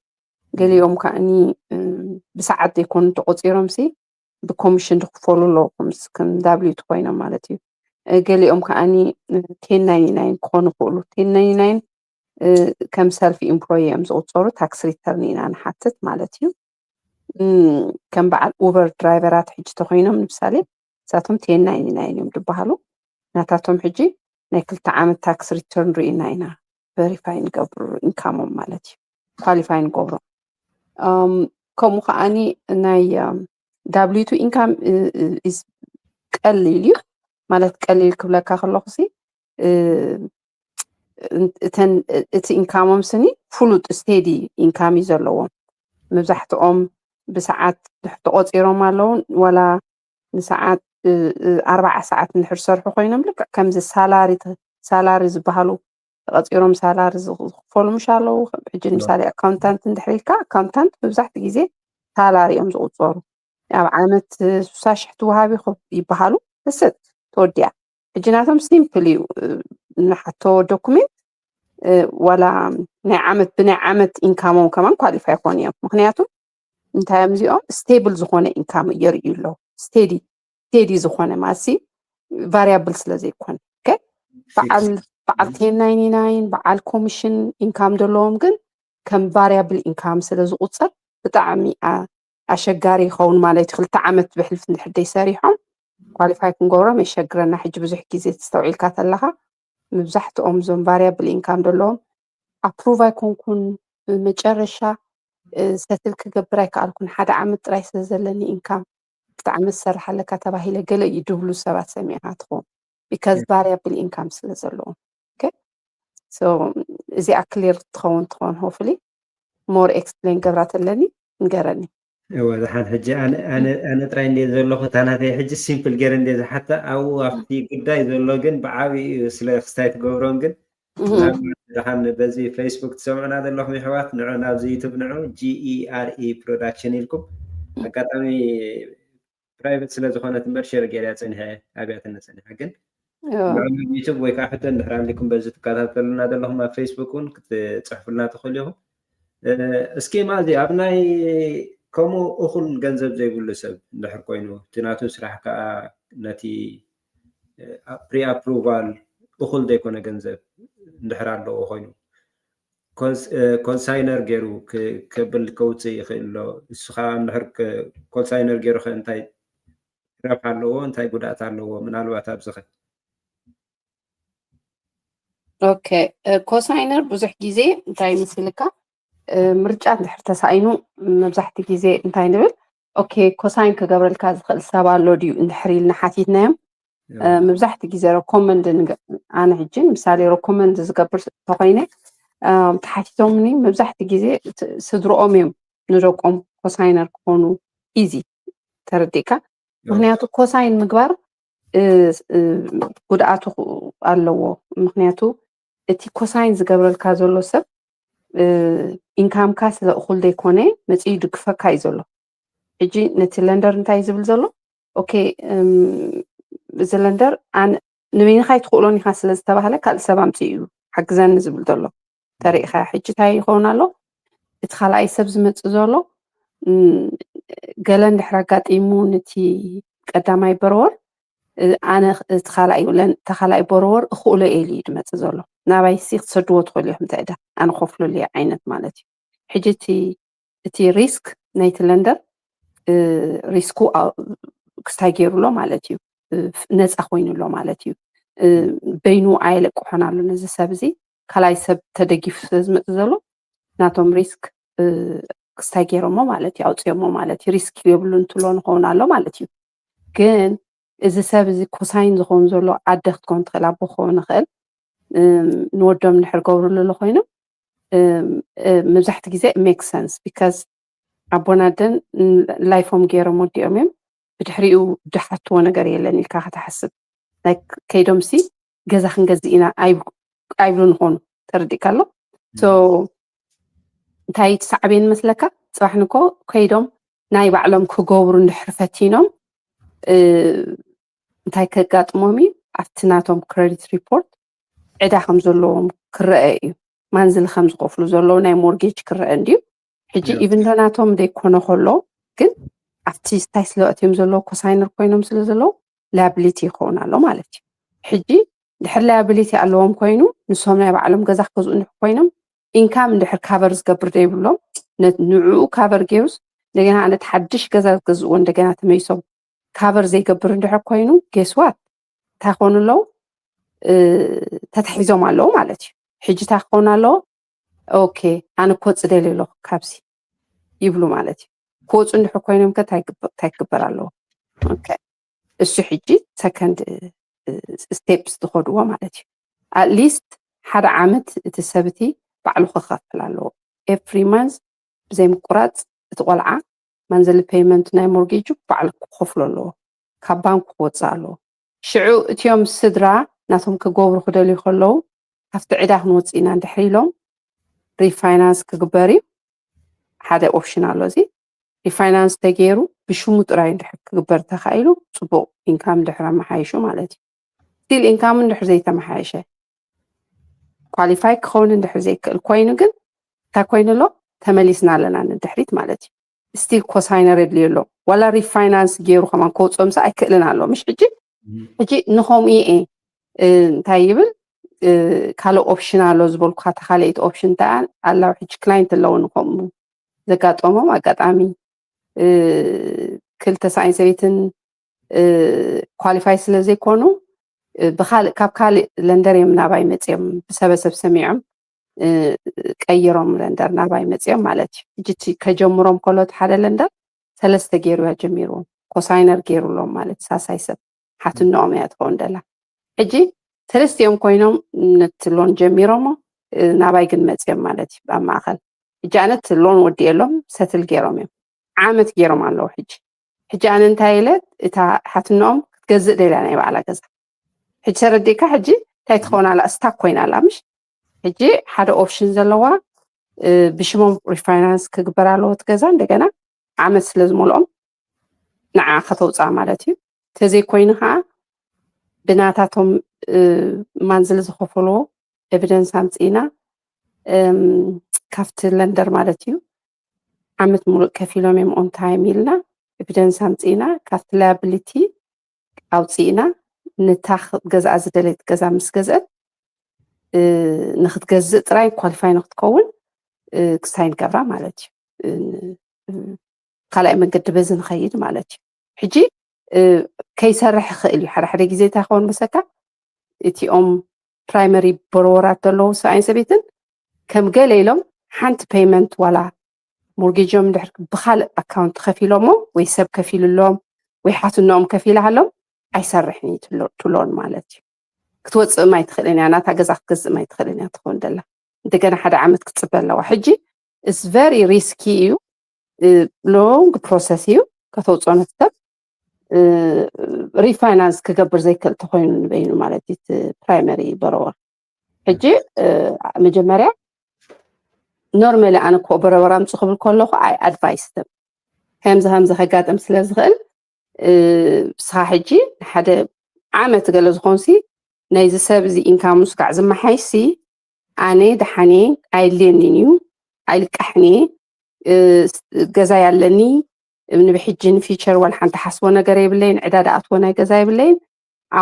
ገሊኦም ከዓኒ ብሰዓት ዘይኮኑ ተቆፂሮም ሲ ብኮሚሽን ዝኽፈሉ ኣለዉ ከም ዳብሊቱ ኮይኖም ማለት እዩ ገሊኦም ከዓኒ 1099 ክኾኑ ይኽእሉ 1099 ከም ሰልፊ ኢምፕሎይ እዮም ዝቁፀሩ ታክስ ሪተርን ኢና ንሓትት ማለት እዩ ከም በዓል ኡበር ድራይቨራት ሕጂ ተኮይኖም ንምሳሌ ንሳቶም 1099 እዮም ዝበሃሉ ናታቶም ሕጂ ናይ 2 ዓመት ታክስ ሪተርን ርኢና ኢና ቨሪፋይ ንገብሩ ኢንካሞም ማለት እዩ ኳሊፋይ ንገብሮ ከምኡ ከዓኒ ናይ ዳብሊቱ ኢንካም ቀሊል እዩ ማለት ቀሊል ክብለካ ከለኹ ሲ እቲ ኢንካሞም ስኒ ፍሉጥ ስቴዲ ኢንካም እዩ ዘለዎም መብዛሕትኦም ብሰዓት ተቆፂሮም ኣለዉ ወላ ንሰዓት 40 ሰዓት እንድሕር ዝሰርሑ ኮይኖም ልክዕ ከምዚ ሳላሪ ዝበሃሉ ተቐፂሮም ሳላሪ ዝኽፈሉ ምሽ ኣለዉ ሕጂ ንምሳሌ ኣካውንታንት እንድሕር ኢልካ ኣካውንታንት መብዛሕትኡ ግዜ ሳላሪ እዮም ዝቁፀሩ ኣብ ዓመት 60,000 ትወሃብ ይበሃሉ እስጥ ተወዲያ ሕጂ ናቶም ሲምፕል እዩ ንሓቶ ዶኩሜንት ወላ ናይ ዓመት ብናይ ዓመት ኢንካሞም ከማን ኳሊፋይ ኮኑ እዮም ምክንያቱ እንታይ እዮም እዚኦም ስቴብል ዝኾነ ኢንካም የርእዩ ኣለዉ ስቴዲ ዝኾነ ማሲ ቫሪያብል ስለ ዘይኮነ በዓል 1099 በዓል ኮሚሽን ኢንካም ዘለዎም ግን ከም ቫሪያብል ኢንካም ስለ ዝቁፀር ብጣዕሚ ኣሸጋሪ ይኸውን ማለት እዩ 2 ዓመት ብሕልፊ እንድሕር ሰሪሖም ኳሊፋይ ክንገብሮም የሸግረና ሕጂ ብዙሕ ግዜ ተስተውዒልካ ተለኻ መብዛሕትኦም ዞም ቫሪያብል ኢንካም ዘለዎም ኣፕሩቭ ኣይኮንኩን ብመጨረሻ ሰትል ክገብር ኣይከኣልኩን 1 ዓመት ጥራይ ስለ ዘለኒ ኢንካም 2 ዓመት ዝሰርሕ ኣለካ ተባሂለ ገለ ይድብሉ ሰባት ሰሚዕካ ትኾን ቢካዝ ቫሪያብል ኢንካም ስለ ዘለዎም ሶ እዚኣ ክሊር ትኸውን ሆፍሊ ሞር ኤክስፕሌን ገብራት ኣለኒ ንገረኒ ወዛሓን ሕጂ ኣነ ጥራይ እንደ ዘለኹ ታናተይ ሕጂ ሲምፕል ገይረ እንደ ዝሓተ ኣብኡ ኣብቲ ጉዳይ ዘሎ ግን ብዓብዪ ስለ ክስታይ ትገብሮም ግን ድሓን በዚ ፌስቡክ ትሰምዑና ዘለኹም ኣሕዋት ንዑ ናብዚ ዩቱብ ንዑ GERE ፕሮዳክሽን ኢልኩም ኣጋጣሚ ፕራይቬት ስለ ዝኾነት እምበር ሸር ገይረ ፀኒሐ ኣብያተነ ፀኒሐ ግን ንዑ ዩቱብ ወይ ከዓ ሕቶ እንድሕር ኣሊኩም በዚ ትከታተሉና ዘለኹም ኣብ ፌስቡክ እውን ክትፅሕፉልና ትኽእሉ ኢኹም እስኬማ እዚ ኣብ ናይ ከምኡ እኹል ገንዘብ ዘይብሉ ሰብ እንድሕር ኮይኑ እቲ ናቱ ስራሕ ከዓ ነቲ ፕሪ ኣፕሩቫል እኹል ዘይኮነ ገንዘብ እንድሕር ኣለዎ ኮይኑ ኮንሳይነር ገይሩ ከብል ከውፅእ ይኽእል ሎ እሱ ከዓ እንድሕር ኮንሳይነር ገይሩ ኸ እንታይ ረብሓ ኣለዎ እንታይ ጉድኣት ኣለዎ ምናልባት ኣብዚ ኸ ኦኬ ኮንሳይነር ብዙሕ ግዜ እንታይ ምስልካ ምርጫ እንድሕር ተሳኢኑ መብዛሕትኡ ግዜ እንታይ ንብል ኦኬ ኮሳይን ክገብረልካ ዝኽእል ሰብ ኣሎ ድዩ እንድሕር ኢልና ሓቲትናዮም መብዛሕትኡ ግዜ ረኮመንድ ኣነ ሕጂ ምሳሌ ረኮመንድ ዝገብር ተኮይነ ተሓቲቶምኒ መብዛሕትኡ ግዜ ስድሮኦም እዮም ንደቆም ኮሳይነር ክኾኑ ኢዚ ተረዲእካ ምክንያቱ ኮሳይን ምግባር ጉድኣቱ ኣለዎ ምክንያቱ እቲ ኮሳይን ዝገብረልካ ዘሎ ሰብ ኢንካምካ ስለ እኹል ዘይኮነ መፂኡ ድግፈካ እዩ ዘሎ ሕጂ ነቲ ለንደር እንታይ ዝብል ዘሎ ኦኬ እዚ ለንደር ንበይንካ ይትኽእሎን ኢኻ ስለ ዝተባሃለ ካልእ ሰብ ኣምፂኡ እዩ ሓግዘኒ ዝብል ዘሎ ተሪእኻ ሕጂ እንታይ ይኸውን ኣሎ እቲ ካልኣይ ሰብ ዝመፅእ ዘሎ ገለ እንድሕር ኣጋጢሙ ነቲ ቀዳማይ በረወር ኣነ እቲ ካልኣይ በረወር እኽእሎ ኤሊ እዩ ድመፅእ ዘሎ ናባይ ሲ ክትሰድዎ ትኽእሉ ኢኹም እንታይ ዳ ኣነ ከፍሉሉ ዓይነት ማለት እዩ ሕጂ እቲ ሪስክ ናይቲ ለንደር ሪስኩ ክስታይ ገይሩሎ ማለት እዩ ነፃ ኮይኑሎ ማለት እዩ በይኑ ኣይለቅሖን ኣሎ ነዚ ሰብ እዚ ካልኣይ ሰብ ተደጊፉ ስለዝመፅእ ዘሎ ናቶም ሪስክ ክስታይ ገይሮሞ ማለት እዩ ኣውፅዮሞ ማለት እዩ ሪስክ የብሉ እንትሎ ንኸውን ኣሎ ማለት እዩ ግን እዚ ሰብ እዚ ኮሳይን ዝኸውን ዘሎ ዓደ ክትኮን ትኽእል ኣቦ ክኸውን ይኽእል ንወዶም ንድሕር ገብሩሉ ኣሎ ኮይኖም መብዛሕትኡ ግዜ ሜክ ሰንስ ቢካዝ ኣቦን ኣደን ላይፎም ገይሮም ወዲኦም እዮም ብድሕሪኡ ድሓትዎ ነገር የለን ኢልካ ክትሓስብ ከይዶም ሲ ገዛ ክንገዝእ ኢና ኣይብሉ ንኾኑ ተረዲእካ ኣሎ እንታይ ትሳዕብየን መስለካ ፅባሕ ንኮ ከይዶም ናይ ባዕሎም ክገብሩ እንድሕር ፈቲኖም እንታይ ከጋጥሞም እዩ ኣብቲ ናቶም ክሬዲት ሪፖርት ዕዳ ከም ዘለዎም ክርአ እዩ ማንዝል ከም ዝከፍሉ ዘለዉ ናይ ሞርጌጅ ክርአ እንድዩ ሕጂ ኢቭን ዶ ናቶም ዘይኮነ ከሎ ግን ኣብቲ ስታይ ስለኣትዮም ዘለዉ ኮሳይነር ኮይኖም ስለ ዘለዉ ላያቢሊቲ ይኸውን ኣሎ ማለት እዩ ሕጂ ድሕር ላያቢሊቲ ኣለዎም ኮይኑ ንሶም ናይ ባዕሎም ገዛ ክገዝኡ እንድሕር ኮይኖም ኢንካም እንድሕር ካቨር ዝገብር ዘይብሎም ንዕኡ ካቨር ገይሩስ እንደገና ኣነት ሓድሽ ገዛ ዝገዝእዎ እንደገና ተመይሶም ካቨር ዘይገብር እንድሕር ኮይኑ ጌስዋት እንታይ ክኾኑ ኣለዉ ተታሒዞም ኣለዉ ማለት እዩ ሕጂ እንታይ ክኸውን ኣለዎ ኦኬ ኣነ ክወፅእ ደልየ ኣለኹ ካብዚ ይብሉ ማለት እዩ ክወፁ እንድሕር ኮይኖም ከ እንታይ ክግበር ኣለዎ እሱ ሕጂ ሰከንድ ስቴፕስ ዝኸድዎ ማለት እዩ ኣትሊስት ሓደ ዓመት እቲ ሰብቲ ባዕሉ ክኸፍል ኣለዎ ኤቭሪ ማንዝ ብዘይምቁራፅ እቲ ቆልዓ ማንዘሊ ፔይመንት ናይ ሞርጌጁ ባዕሉ ክኸፍሉ ኣለዎ ካብ ባንክ ክወፅእ ኣለዎ ሽዑ እትዮም ስድራ ናቶም ክገብሩ ክደልዩ ከለዉ ካብቲ ዕዳ ክንወፅእ ኢና እንድሕር ኢሎም ሪፋይናንስ ክግበር እዩ ሓደ ኦፕሽን ኣሎ እዚ ሪፋይናንስ ተገይሩ ብሽሙ ጥራይ እንድሕር ክግበር ተኻኢሉ ፅቡቅ ኢንካም እንድሕር ኣመሓይሹ ማለት እዩ ስቲል ኢንካም እንድሕር ዘይተመሓየሸ ኳሊፋይ ክኸውን እንድሕር ዘይክእል ኮይኑ ግን እንታይ ኮይኑ ኣሎ ተመሊስና ኣለና ንድሕሪት ማለት እዩ ስቲል ኮሳይነር የድልዩ ኣሎ ዋላ ሪፋይናንስ ገይሩ ከማን ከውፅኦምሳ ኣይክእልን ኣሎ ምሽ ሕጂ ንኸምኡ እየ እንታይ ይብል ካልእ ኦፕሽን ኣሎ ዝበልኩ ተካልአይቲ ኦፕሽን እንታይ ኣላው ሕጂ ክላይንት ኣለዎ ንከምኡ ዘጋጠሞም ኣጋጣሚ ክልተ ሰብኣይን ሰበይትን ኳሊፋይ ስለ ዘይኮኑ ካብ ካልእ ለንደር እዮም ናባይ መፅኦም ብሰበሰብ ሰሚዖም ቀይሮም ለንደር ናባይ መፅኦም ማለት እዩ ሕጂ ከጀምሮም ከሎት ሓደ ለንደር 3 ገይሩ እያ ጀሚርዎም ኮሳይነር ገይሩሎም ማለት ሳሳይ ሰብ ሓትኖኦም እያ ትኸውን ደላ ሕጂ 3 እዮም ኮይኖም ነቲ ሎን ጀሚሮሞ ናባይ ግን መፅኦም ማለት እዩ ኣብ ማእኸል ሕጂ ኣነት ሎን ወዲኤሎም ሰትል ገይሮም እዮም ዓመት ገይሮም ኣለዉ ሕጂ ኣነ እንታይ ኢለት እታ ሓትኖኦም ክትገዝእ ደልያ ናይ ባዕላ ገዛ ሕጂ ተረዲእካ ሕጂ እንታይ ትኸውን ኣላ ስታክ ኮይና ኣላ ምሽ ሕጂ ሓደ ኦፕሽን ዘለዋ ብሽሞም ሪፋይናንስ ክግበር ኣለዎ ትገዛ እንደገና ዓመት ስለ ዝመልኦም ንዓ ከተውፅኣ ማለት እዩ ተዘይኮይኑ ከዓ ብናታቶም ማንዝል ዝኸፈልዎ ኤቪደንስ ኣምፂና ካብቲ ለንደር ማለት እዩ ዓመት ሙሉእ ከፍ ኢሎም እዮም ኦን ታይም ኢልና ኤቪደንስ ኣምፂና ካብቲ ላያቢሊቲ ኣውፂእና ነታ ገዛእ ዝደለየት ገዛ ምስ ገዝአት ንክትገዝእ ጥራይ ኳሊፋይ ንክትከውን ክሳይን ገብራ ማለት እዩ ካልኣይ መንገዲ በዚ ንኸይድ ማለት እዩ ሕጂ ከይሰርሕ ይኽእል እዩ ሓደ ግዜ እንታይ ክኸውን መሰካ እቲኦም ፕራይመሪ ቦሮወራት ዘለዉ ሰብኣይን ሰበይትን ከም ገለ ኢሎም ሓንቲ ፔይመንት ዋላ ሞርጌጆም እንድሕር ብካልእ ኣካውንት ከፊሎሞ ወይ ሰብ ከፊሉሎም ወይ ሓትኖኦም ከፊልሃሎም ኣይሰርሕን እዩ ትሎን ማለት እዩ ክትወፅእ ማይ ትኽእልን እያ ናታ ገዛ ክትገዝእ ማይ ትኽእልን እያ ትኸውን ደላ እንደገና ሓደ ዓመት ክትፅበ ኣለዋ ሕጂ እስ ቨሪ ሪስኪ እዩ ሎንግ ፕሮሰስ እዩ ከተውፅኦ ነትሰብ ሪፋይናንስ ክገብር ዘይክእል ተኮይኑ ንበይኑ ማለት እዩ ፕራይመሪ በረወር ሕጂ መጀመርያ ኖርማሊ ኣነ ኮ በረወር ኣምፁ ክብል ከለኹ ኣይ ኣድቫይስ them ከምዚ ከጋጥም ስለ ዝኽእል ስኻ ሕጂ ሓደ ዓመት ገለ ዝኾንሲ ናይዚ ሰብ እዚ ኢንካም ምስካዕ ዝመሓይሲ ኣነ ድሓኔ ኣይድልየኒን እዩ ኣይልቃሕኒ ገዛ ያለኒ ንብሕጂ ንፊቸር ዋላ ሓንቲ ሓስቦ ነገር የብለይን ዕዳ ዳኣትዎ ናይ ገዛ የብለይን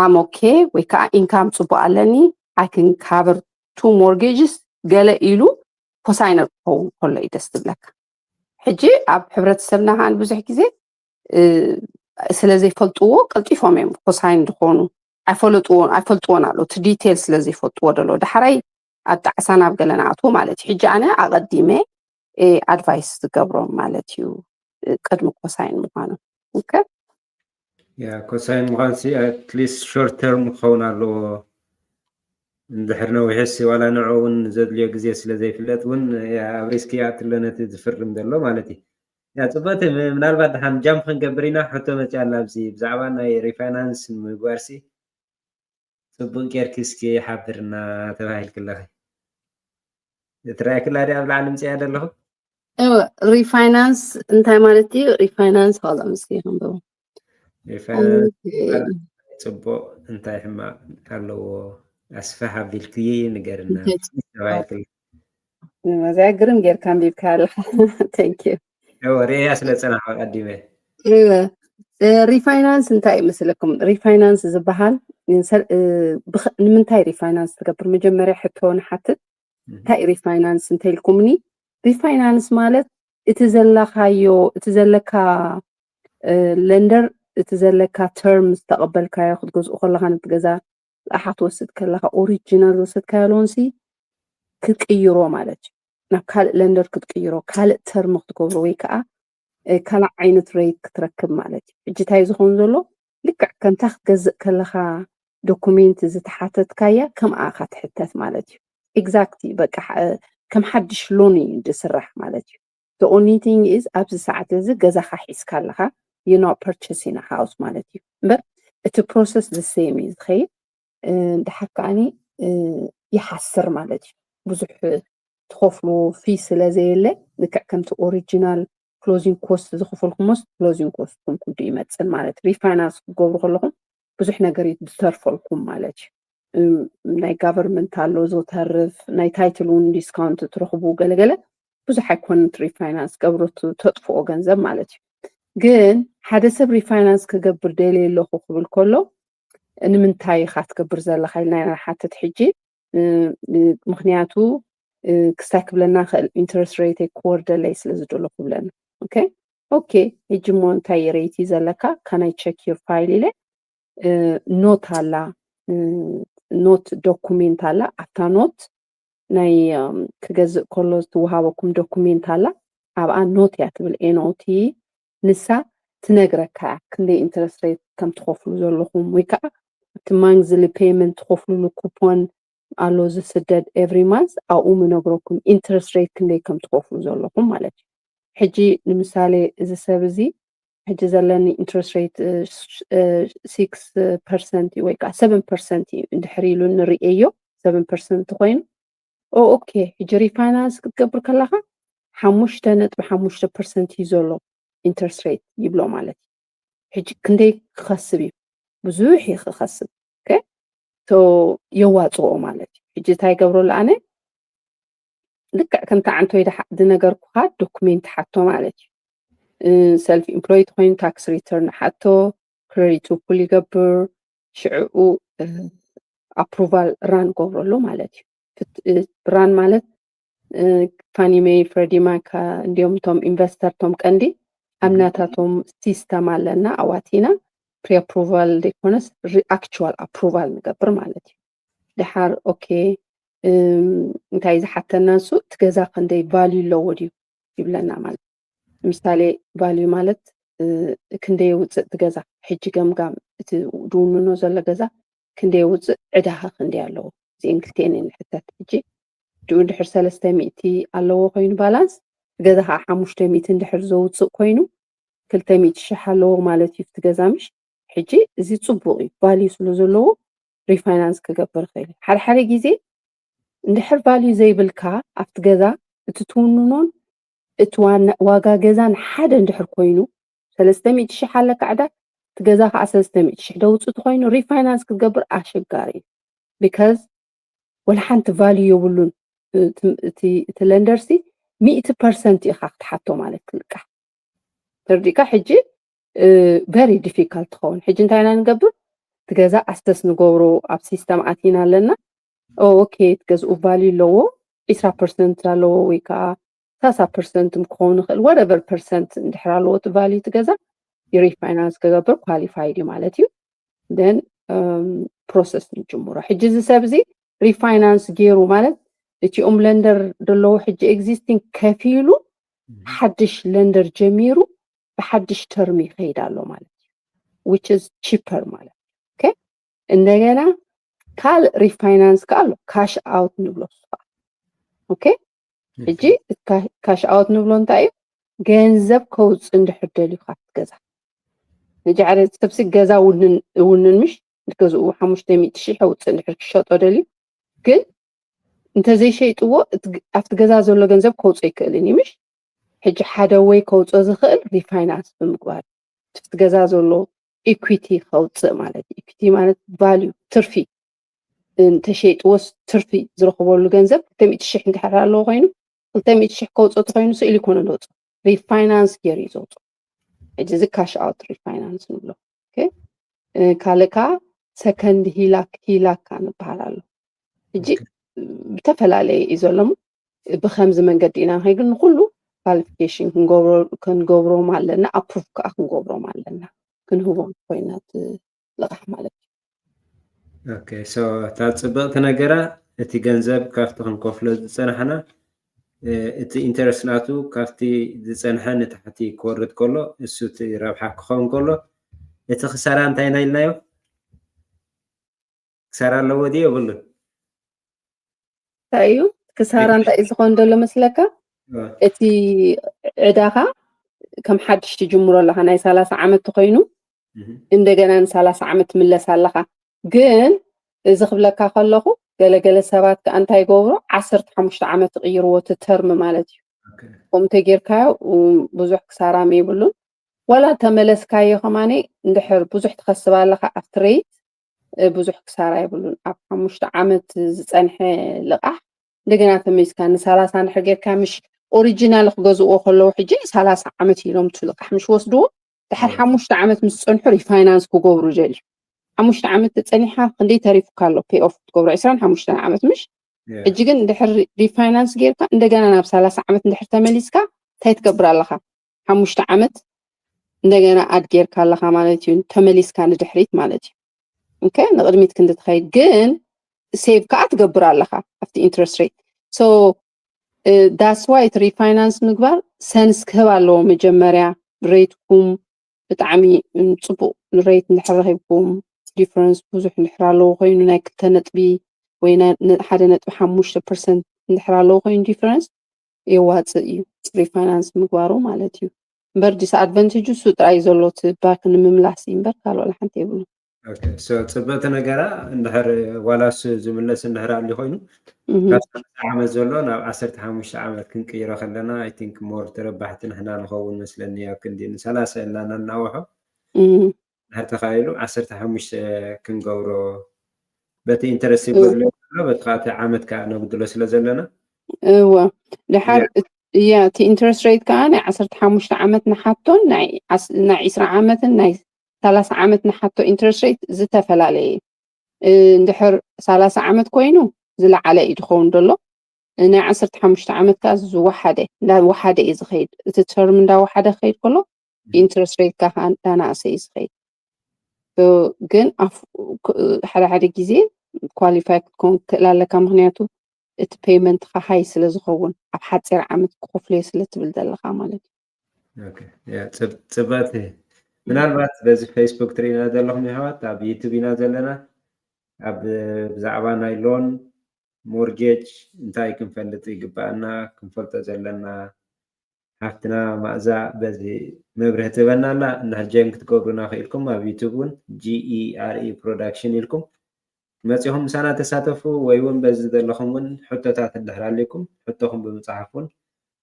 ኣም ኦኬ ወይ ከዓ ኢንካም ፅቡቅ ኣለኒ ኣይ ክን ካቨር ቱ ሞርጌጅስ ገለ ኢሉ ኮሳይነር ክኸውን ከሎ እዩ ደስ ትብለካ ሕጂ ኣብ ሕብረተሰብና ከዓ ብዙሕ ግዜ ስለዘይፈልጥዎ ቀልጢፎም እዮም ኮሳይን ዝኾኑ ኣይፈልጥዎን ኣሎ እቲ ዲቴል ስለዘይፈልጥዎ ደሎ ዳሕራይ ኣብ ጣዕሳ ናብ ገለ ንኣትዎ ማለት እዩ ሕጂ ኣነ ኣቐዲመ ኣድቫይስ ዝገብሮም ማለት እዩ ቅድሚ ኮሳይን ምዃኑ ኮሳይን ምዃን ኣትሊስት ሾርት ተርም ክኸውን ኣለዎ እንድሕር ነዊሕሲ ዋላ ንዑ እውን ዘድልዮ ግዜ ስለዘይፍለጥ እውን ኣብ ሪስኪ ኣትሎ ነቲ ዝፍርም ዘሎ ማለት እዩ ፅቡቅ ምናልባት ድሓን ጃም ክንገብር ኢና ሕቶ መፅኣ ኣላ ኣብዚ ብዛዕባ ናይ ሪፋይናንስ ምግባርሲ ፅቡቅ ጌርኪ እስኪ ሓብርና ተባሂልክ ኣለኸ ትረኣየክላ ዲ ኣብ ላዕሊ ምፅያ ዘለኹ ሪፋይናንስ እንታይ ማለት እዩ ሪፋይናንስ ካላ ምስኪ ክንብቦ ጽቡቕ እንታይ ሕማቕ ኣለዎ ኣስፋሕ ኣቢልክዬ ንገርና ተባሂል መዛግርም ጌርካ ኣንቢብካ ኣለካ ቴንክ ዩ ሪእያ ስለ ፀናሕካ ቀዲመ ሪፋይናንስ እንታይ ይመስለኩም ሪፋይናንስ ዝበሃል ንምንታይ ሪፋይናንስ ትገብር መጀመርያ ሕቶ ንሓትት እንታይ ሪፋይናንስ እንተኢልኩምኒ ሪፋይናንስ ማለት እቲ ዘለካዮ እቲ ዘለካ ለንደር እቲ ዘለካ ተርም ዝተቐበልካዮ ክትገዝኡ ከለካ ነቲ ገዛ ኣሓ ትወስድ ከለካ ኦሪጂናል ዝወሰድካዮ ሎንሲ ክትቅይሮ ማለት እዩ ናብ ካልእ ለንደር ክትቅይሮ ካልእ ተርም ክትገብሮ ወይ ከዓ ካልእ ዓይነት ሬት ክትረክብ ማለት እዩ ሕጂ እንታይ ዝኸውን ዘሎ ልክዕ ከምታ ክትገዝእ ከለካ ዶኩሜንት ዝተሓተትካያ ከምኣኻ ትሕተት ማለት እዩ ኤግዛክትሊ በቃ ከም ሓድሽ ሎን እዩ ዝስራሕ ማለት እዩ the only thing is ኣብዚ ሰዓት እዚ ገዛኻ ሒዝካ ኣለካ you're not purchasing a house ማለት እዩ እምበር እቲ ፕሮሰስ the same እዩ ዝኸይድ ድሓር ከዓኒ ይሓስር ማለት እዩ ብዙሕ ትኸፍሉ ፊ ስለዘየለ ልክዕ ከምቲ ኦሪጂናል ክሎዚንግ ኮስት ዝኽፈልኩሞስ ክሎዚንግ ኮስትኩም ኩሉ ይመፅን ማለት ሪፋይናንስ ክገብሩ ከለኹም ብዙሕ ነገር ዝተርፈልኩም ማለት እዩ ናይ ጋቨርንመንት ኣሎ ዝተርፍ ናይ ታይትል እውን ዲስካውንት ትረኽቡ ገለገለ ብዙሕ ኣይኮነን ሪፋይናንስ ገብሮ ተጥፍኦ ገንዘብ ማለት እዩ ግን ሓደ ሰብ ሪፋይናንስ ክገብር ደልየ ኣለኹ ክብል ከሎ ንምንታይ ኢኻ ትገብር ዘለካ ኢልና ሓትት ሕጂ ምክንያቱ ክሳይ ክብለና ክእል ኢንተረስት ሬት ክወርደለይ ስለ ዝደሎ ክብለና ኦኬ ሕጂ ሞ እንታይ ሬት ዘለካ ካናይ ቸክ ዩር ፋይል ኢለ ኖት ኣላ ኖት ዶኩሜንት ኣላ ኣብታ ኖት ናይ ክገዝእ ከሎ ዝወሃበኩም ዶኩሜንት ኣላ ኣብኣ ኖት እያ ትብል ኤንኦቲ ንሳ ትነግረካ ክንደይ ኢንተረስት ሬት ከም ትኸፍሉ ዘለኹም ወይ ከዓ እቲ ማንዝሊ ፔመንት ትኸፍሉሉ ኩፖን ኣሎ ዝስደድ ኤቭሪ ማንስ ኣብኡ ምነግረኩም ኢንተረስት ሬት ክንደይ ከም ትኸፍሉ ዘለኹም ማለት እዩ ሕጂ ንምሳሌ እዚ ሰብ እዚ ሕጂ ዘለኒ ኢንተረስት ሬት 6% ወይ ከዓ 7% እዩ እንድሕር ኢሉ ንሪእዮ 7% ኮይኑ ኦኬ ሕጂ ሪፋይናንስ ክትገብር ከለካ 5.5% እዩ ዘሎ ኢንተረስት ሬት ይብሎ ማለት እዩ ሕጂ ክንደይ ክኸስብ እዩ ብዙሕ እዩ ክኸስብ ቶ የዋፅኦ ማለት እዩ ሕጂ እንታይ ገብረሉ ኣነ ልክዕ ከምታ ዓንተ ወይ ዝነገርኩካ ዶኩሜንት ሓቶ ማለት እዩ ሰልፍ ኢምፕሎይድ ኮይኑ ታክስ ሪተርን ሓቶ ክሬዲት ውኩል ይገብር ሽዕኡ ኣፕሩቫል ራን ገብረሉ ማለት እዩ ራን ማለት ፋኒሜይ ፍሬዲማክ እንዲኦም ቶም ኢንቨስተር ቶም ቀንዲ ኣምናታቶም ሲስተም ኣለና ኣዋቲና ፕሪ ኣፕሩቫል ዘይኮነስ ኣክቹዋል ኣፕሩቫል ንገብር ማለት እዩ ድሓር ኦኬ እንታይ ዝሓተና ንሱ እቲ ገዛ ክንደይ ቫልዩ ኣለዎ ድዩ ይብለና ማለት ምሳሌ ቫልዩ ማለት ክንደይ የውፅእ እቲ ገዛ ሕጂ ገምጋም እቲ ድውንኖ ዘሎ ገዛ ክንደይ የውፅእ ዕዳኻ ክንደይ ኣለዎ እዚአን ክልቲአን ንሕተት ሕጂ ድኡ እንድሕር 300 ኣለዎ ኮይኑ ባላንስ ገዛ ከዓ 500 እንድሕር ዘውፅእ ኮይኑ 200,000 ኣለዎ ማለት እዩ እቲ ገዛ ምሽ ሕጂ እዚ ፅቡቅ እዩ ቫልዩ ስለ ዘለዎ ሪፋይናንስ ክገብር ክእል ሓደ ግዜ እንድሕር ቫልዩ ዘይብልካ ኣብቲ ገዛ እቲ ትውንኖን እቲ ዋጋ ገዛን ሓደ እንድሕር ኮይኑ 300,000 ኣለካ ዕዳ እቲ ገዛ ከዓ 300,000 ደውፅእ ኮይኑ ሪፋይናንስ ክትገብር ኣሸጋሪ እዩ ቢካዝ ወላ ሓንቲ ቫልዩ የብሉን እቲ ለንደርሲ 100% ኢኻ ክትሓቶ ማለት ትልቃሕ ተርዲካ ሕጂ ቨሪ ዲፊካልት ትኸውን ሕጂ እንታይ ኢና ንገብር እቲ ገዛ ኣስተስ ንገብሮ ኣብ ሲስተም ኣቲና ኣለና ኦኬ ትገዝኡ ቫልዩ ኣለዎ 20% ኣለዎ ወይ ከዓ 30% ክኸውን ይኽእል whatever percent እንድሕር ኣለዎ እቲ ቫልዩ እቲ ገዛ ሪፋይናንስ ክገብር ኳሊፋይድ እዩ ማለት እዩ then ፕሮሰስ ንጅምሮ ሕጂ እዚ ሰብ እዚ ሪፋይናንስ ገይሩ ማለት እቲኦም ለንደር ደለዎ ሕጂ ኤግዚስቲንግ ከፊሉ ሓድሽ ለንደር ጀሚሩ ብሓድሽ ተርሚ ይኸይድ ኣሎ ማለት እዩ which is cheaper ማለት ኦኬ እንደገና ካል ሪፋይናንስ ካሎ ካሽ አውት ንብሎ ኦኬ ሕጂ ካሽ አውት ንብሎ እንታይ እዩ ገንዘብ ከውፅእ እንድሕር ደልዩካ ትገዛ ሕጂ ሓደ ሰብሲ ገዛ ውንን ምሽ ንገዝኡ 500,000 ከውፅእ እንድሕር ክሸጦ ደልዩ ግን እንተዘይሸይጥዎ ኣብቲ ገዛ ዘሎ ገንዘብ ከውፅእ ይክእልን እዩ ምሽ ሕጂ ሓደ ወይ ከውፅእ ዝኽእል ሪፋይናንስ ብምግባር እቲ ገዛ ዘሎ ኢኩዊቲ ከውፅእ ማለት እዩ ኢኩዊቲ ማለት ቫልዩ ትርፊ እንተሸይጥዎስ ትርፊ ዝረኽበሉ ገንዘብ 200,000 እንድሕር ኣለዎ ኮይኑ 200,000 ከውፅእ ተኮይኑ ስኢሉ ይኮነ ዝወፅእ ሪፋይናንስ ገይሩ እዩ ዘውፅእ ሕጂ እዚ ካሽ ኣውት ሪፋይናንስ ንብሎ ካልእ ከዓ ሰከንድ ሂላክ ንበሃል ኣሎ ሕጂ ብተፈላለየ እዩ ዘሎ ብከምዚ መንገዲ ኢና ንኸይድ ንኩሉ ኳሊፊኬሽን ክንገብሮም ኣለና ኣፕሩቭ ከዓ ክንገብሮም ኣለና ክንህቦም ኮይናት ልቓሕ ማለት እዩ ኦኬ ሶ እታ ፅብቕቲ ነገራ እቲ ገንዘብ ካብቲ ክንከፍሎ ዝፀናሕና እቲ ኢንተረስት ናቱ ካብቲ ዝፀንሐ ንታሕቲ ክወርድ ከሎ እሱ እቲ ረብሓ ክኸውን ከሎ እቲ ክሳራ እንታይ ኢና ኢልናዮ ክሳራ ኣለዎ ድዩ የብሉን እንታይ እዩ ክሳራ እንታይ እዩ ዝኸውን ዘሎ መስለካ እቲ ዕዳኻ ከም ሓድሽ ትጅምሮ ኣለኻ ናይ 30 ዓመት ተኮይኑ እንደገና ን30 ዓመት ትምለስ ኣለኻ ግን እዚ ክብለካ ከለኹ ገለገለ ሰባት ከዓ እንታይ ይገብሮ 15 ዓመት ይቕይርዎ እቲ ተርም ማለት እዩ ከምኡ ተጌርካዮ ብዙሕ ክሳራ የብሉን ወላ ተመለስካዮ ኸማኒ እንድሕር ብዙሕ ትኸስብ ኣለኻ ኣብቲ ሬት ብዙሕ ክሳራ የብሉን ኣብ 5 ዓመት ዝፀንሐ ልቓሕ እንደገና ተመይስካ ን30 እንድሕር ጌርካ ምሽ ኦሪጂናል ክገዝእዎ ከለዉ ሕጂ 30 ዓመት ኢሎም እቲ ልቓሕ ምሽ ወስድዎ ድሕር 5 ዓመት ምስ ፀንሑ ሪፋይናንስ ክገብሩ ጀልዩ 5 ዓመት ተፀኒሕካ ክንደይ ተሪፉካ ኣሎ ፔይ ኦፍ ትገብሮ 25 ዓመት ምሽ ሕጂ ግን ድሕር ሪፋይናንስ ጌርካ እንደገና ናብ 30 ዓመት እንድሕር ተመሊስካ እንታይ ትገብር ኣለኻ 5 ዓመት እንደገና ኣድ ጌርካ ኣለኻ ማለት እዩ ተመሊስካ ንድሕሪት ማለት እዩ ኦኬ ንቅድሚት ክንዲ ትኸይድ ግን ሴቭ ከዓ ትገብር ኣለኻ ኣብቲ ኢንትረስት ሬት ሶ ዳትስ ዋይ እቲ ሪፋይናንስ ምግባር ሰንስ ክህብ ኣለዎ መጀመርያ ሬትኩም ብጣዕሚ ፅቡቅ ሬት እንድሕር ረኺብኩም ዲፈረንስ ብዙሕ እንድሕር ኣለዎ ኮይኑ ናይ 2 ነጥቢ ወይ 1.5% እንድሕር ኣለዎ ኮይኑ ዲፈረንስ የዋፅእ እዩ ሪፋይናንስ ምግባሩ ማለት እዩ እምበር ዲስኣድቫንቴጁ እሱ ጥራይ ዘሎ እቲ ባክ ንምምላስ እዩ እምበር ካልእ ሓንቲ የብሉን ኦኬ ሶ ፅብቕቲ ነገራ እንድሕር ዋላስ ዝምለስ እንድሕር ኣልዩ ኮይኑ ካብ 30 ዓመት ዘሎ ናብ 15 ዓመት ክንቅይሮ ከለና ኣይ ቲንክ ሞር ተረባሕቲ ንሕና ንኸውን መስለኒ ኣብ ክንዲ ን30 ኢልና እናውሖ ድሕር ተኻኢሉ 15 ክንገብሮ በቲ ኢንተረስት ይበድሎ በቲ ካቲ ዓመት ከዓ ነጉድሎ ስለ ዘለና እወ ድሓር እያ እቲ ኢንተረስት ሬት ከዓ ናይ 15 ዓመት ንሓቶን ናይ 20 ዓመትን ናይ 30 ዓመት ንሓቶ ኢንተረስት ሬት ዝተፈላለየ እንድሕር 30 ዓመት ኮይኑ ዝለዓለ እዩ ዝኸውን ዘሎ ናይ 15 ዓመት ከዓ ዝወሓደ እዩ ዝኸይድ እቲ ተርም እንዳወሓደ ክኸይድ ከሎ ኢንተረስት ሬት ከዓ እንዳናእሰ እዩ ዝኸይድ ግን ሓደ ሓደ ግዜ ኳሊፋይ ክትኮን ክእል ኣለካ ምክንያቱ እቲ ፔይመንትካ ሃይ ስለ ዝኸውን ኣብ ሓፂር ዓመት ክኸፍልዮ ስለ ትብል ዘለካ ማለት እዩ ኦኬ ያ ፅብቕቲ ምናልባት በዚ ፌስቡክ ትሪእና ዘለኹም ኣሕዋት ኣብ ዩቱብ ኢና ዘለና ኣብ ብዛዕባ ናይ ሎን ሞርጌጅ እንታይ ክንፈልጥ ይግባአና ክንፈልጦ ዘለና ሃፍትና ማእዛእ በዚ መብርህ ትበና ኣላ እናጀን ክትገብሩና ክኢልኩም ኣብ ዩቱብ እውን GERE ፕሮዳክሽን ኢልኩም መፂኹም ምሳና ተሳተፉ ወይ እውን በዚ ዘለኹም እውን ሕቶታት እንድሕር ኣለኩም ሕቶኹም ብምፅሓፍ እውን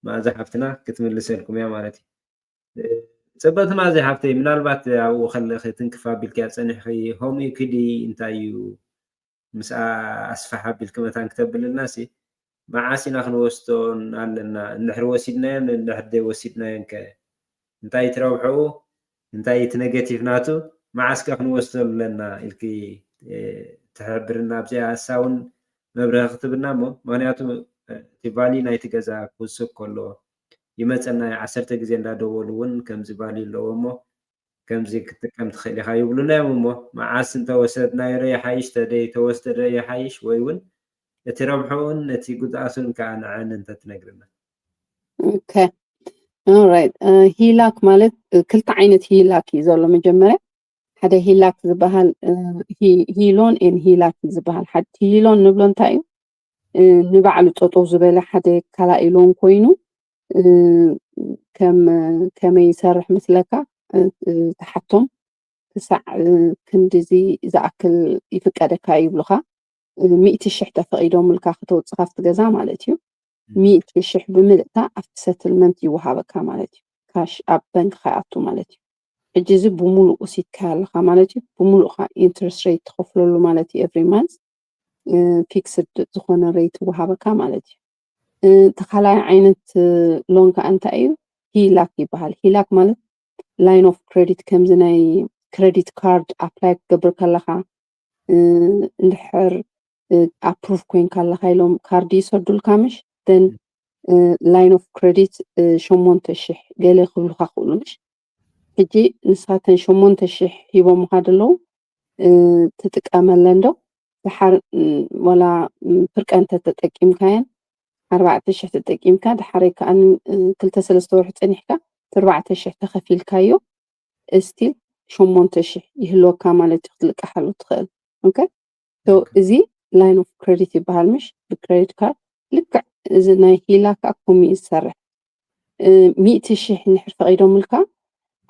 ማእዛ ሃፍትና ክትምልሰልኩም እያ ማለት እዩ ፅብቕቲ ማእዛ ሃፍተይ ምናልባት ኣብኡ ከለኺ ትንክፍ ኣቢልካ ፀኒሕኺ ሆም ኢኩዊቲ እንታይ እዩ ምስ ኣስፋሕ ኣቢልክ መታን ክተብልና ሲ መዓስ ኢና ክንወስዶ ኣለና እንድሕር ወሲድናዮን እንድሕር ዘይወሲድናዮን ከ እንታይ ትረብሕኡ እንታይ እቲ ኔጌቲቭ ናቱ መዓስ ከ ክንወስዶ ኣለና ኢልኪ ትሕብርና ብዚኣ ሃሳብ እውን መብርሂ ክትብና እሞ ምክንያቱ እቲ ቫልዩ ናይቲ ገዛ ክውስኽ ከሎ ይመፀና 10 ግዜ እንዳደወሉ እውን ከምዚ ቫልዩ ኣለዎ እሞ ከምዚ ክትጥቀም ትኽእል ኢኻ ይብሉና እዮም እሞ መዓስ እንተወሰድናዮ ዶ ይሓይሽ ተወስደ ዶ ይሓይሽ ወይ እውን እቲ ረብሑን እቲ ጉድኣቱን ከዓ ንዓን እንተትነግርና ኦኬ ኦልራይት ሂላክ ማለት ክልተ ዓይነት ሂላክ እዩ ዘሎ መጀመርያ ሓደ ሂላክ ዝበሃል ሂሎን ኤን ሂላክ ዝበሃል ሓደ ሂሎን ንብሎ እንታይ እዩ ንባዕሉ ጠጠው ዝበለ ሓደ ካልኣይ ሎን ኮይኑ ከመይ ይሰርሕ ምስለካ ተሓቶም ክሳዕ ክንዲዚ ዝኣክል ይፍቀደካ ይብሉካ 100,000 ተፈቒዶምልካ ክትወፅእ ካብቲ ገዛ ማለት እዩ 100,000 ብምልእታ ኣብቲ ሰትልመንት ይወሃበካ ማለት እዩ ካሽ ኣብ ባንክ ከይኣቱ ማለት እዩ ሕጂ እዚ ብሙሉእ ወሲድካ ኣለካ ማለት እዩ ብሙሉእ ካ ኢንትረስት ሬት ትኸፍለሉ ማለት እዩ ኤቭሪ ማንት ፊክስድ ዝኾነ ሬት ወሃበካ ማለት እዩ ተኻላይ ዓይነት ሎን ከዓ እንታይ እዩ ሂላክ ይበሃል ሂላክ ማለት ላይን ኦፍ ክሬዲት ከምዚ ናይ ክሬዲት ካርድ ኣፕላይ ክገብር ከለካ እንድሕር ኣፕሩቭ ኮይንካ ኣለካ ኢሎም ካርዲ ይሰርዱልካ ምሽ ደን ላይን ኦፍ ክሬዲት 8,000 ገለ ክብሉካ ክእሉ ምሽ ሕጂ ንስኻተን 8,000 ሂቦምካ ደለዉ ትጥቀመለን ዶ ድሓር ወላ ፍርቀ እንተተጠቂምካየን 4,000 ተጠቂምካ ድሓረይ ከዓ 2-3 ወርሒ ፀኒሕካ 4,000 ተኸፊልካዮ እስቲል 8,000 ይህልወካ ማለት እዩ ክትልቃሓሉ ትኽእል ኦኬ እዚ ላይን ኦፍ ክሬዲት ይበሃል ምሽ ብክሬዲት ካርድ ልክዕ እዚ ናይ ሂላክ ከምኡ ዝሰርሕ 100,000 እንድሕር ፈቒዶምልካ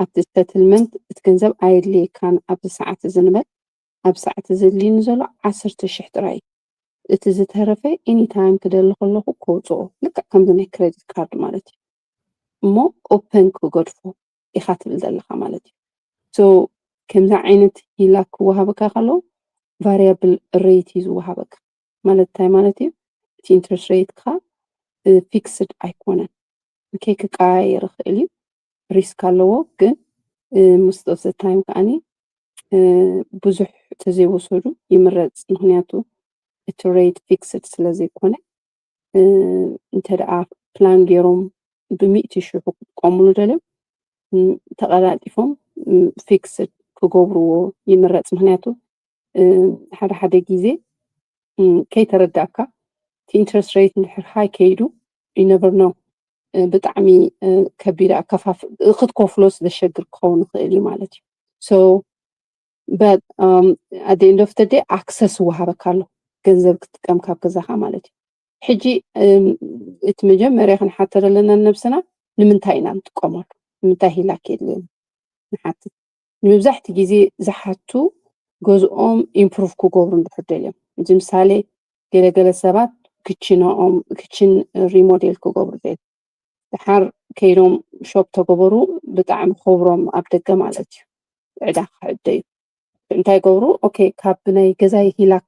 ኣብቲ ሰትልመንት እቲ ገንዘብ ኣየድልየካን ኣብዚ ሰዓት እዚ ንበል ኣብ ሰዓት ዘድልዩኒ ዘሎ 10,000 ጥራይ እቲ ዝተረፈ ኤኒታይም ክደሊ ከለኹ ከውፅኦ ልክዕ ከምዚ ናይ ክሬዲት ካርድ ማለት እዩ እሞ ኦፕን ክገድፎ ኢኻ ትብል ዘለካ ማለት እዩ ሶ ከምዚ ዓይነት ሂላክ ክወሃበካ ከሎ ቫርያብል ሬት እዩ ዝወሃበካ ማለት እንታይ ማለት እዩ እቲ ኢንትረስት ሬትካ ፊክስድ ኣይኮነን ክቀያየር ይኽእል እዩ ሪስክ ኣለዎ ግን most of the time ከዓኒ ብዙሕ ተዘይወሰዱ ይምረፅ ምክንያቱ እቲ ሬት ፊክስድ ስለዘይኮነ እንተደኣ ፕላን ገይሮም ብ100,000 ክጥቀምሉ ደልዮም ተቐላጢፎም ፊክስድ ክገብርዎ ይምረፅ ምክንያቱ ሓደ ሓደ ግዜ ከይተረዳእካ እቲ ኢንትረስት ሬት እንድሕር ሃይ ከይዱ ይነበር ነው ብጣዕሚ ከቢድ ክትከፍሎ ስለዘሸግር ክኸውን ይኽእል እዩ ማለት እዩ ሶ but at the end of the day access ወሃበካ ኣሎ ገንዘብ ክትጥቀም ካብ ገዛኻ ማለት እዩ ሕጂ እቲ መጀመርያ ክንሓተር ኣለና ነብስና ንምንታይ ኢና ንጥቀመሉ ንምንታይ ሂላክ የድልየና ንሓትት ንምብዛሕቲ ግዜ ዝሓቱ ገዝኦም ኢምፕሩቭ ክገብሩ እንድሕር ደልዮም እዚ ምሳሌ ገለገለ ሰባት ክችን ሪሞዴል ክገብሩ ደልዮም ድሓር ከይዶም ሾፕ ተገበሩ ብጣዕሚ ከብሮም ኣብ ደገ ማለት እዩ ዕዳ ክዕደዩ እንታይ ገብሩ ኦኬ ካብ ናይ ገዛይ ሂላክ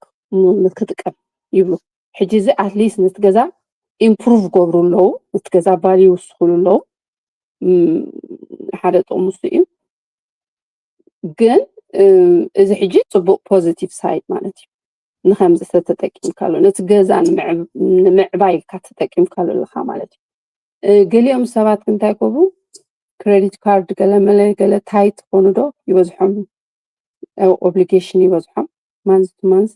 ንክጥቀም ይብሉ ሕጂ እዚ ኣትሊስት ነቲ ገዛ ኢምፕሩቭ ገብሩ ኣለዉ ነቲ ገዛ ቫልዩ ይውስኽሉ ኣለዉ ሓደ ጥቕሙ እሱ እዩ ግን እዚ ሕጂ ፅቡቅ ፖዚቲቭ ሳይድ ማለት እዩ ንከምዚ ተጠቂምካሉ ነቲ ገዛ ንምዕባይ ኢልካ ተጠቂምካሉ ኣለካ ማለት እዩ ገሊኦም ሰባት እንታይ ገብሩ ክሬዲት ካርድ ገለመለ ገለ ታይት ኮኑ ዶ ይበዝሖም ኦብሊጌሽን ይበዝሖም ማንዝ ቱ ማንዝ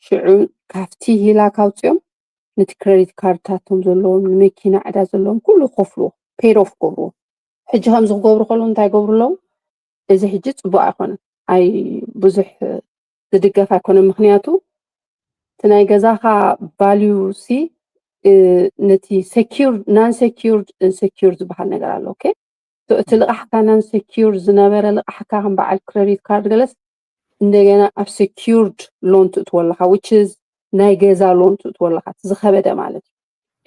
ሽዑ ካብቲ ሂላክ ኣውፅኦም ነቲ ክሬዲት ካርድታቶም ዘለዎም ንመኪና ዕዳ ዘለዎም ኩሉ ከፍልዎ ፔድ ኦፍ ገብርዎ ሕጂ ከምዚ ክገብሩ ከለዉ እንታይ ገብሩ ኣለዉ እዚ ሕጂ ፅቡቅ ኣይኮነን ኣይ ብዙሕ ዝድገፍ ኣይኮነን ምክንያቱ እቲ ናይ ገዛኻ ቫልዩ ሲ ነቲ ሴኪርድ ናን ሴኪርድ ኢንሴኪርድ ዝበሃል ነገር ኣሎ ኦኬ እቲ ልቃሕካ ናን ሴኪርድ ዝነበረ ልቃሕካ ከም በዓል ክሬዲት ካርድ ገለስ እንደገና ኣብ ሴኪርድ ሎን ትእትዎ ኣለካ which is ናይ ገዛ ሎን ትእትዎ ኣለካ ዝኸበደ ማለት እዩ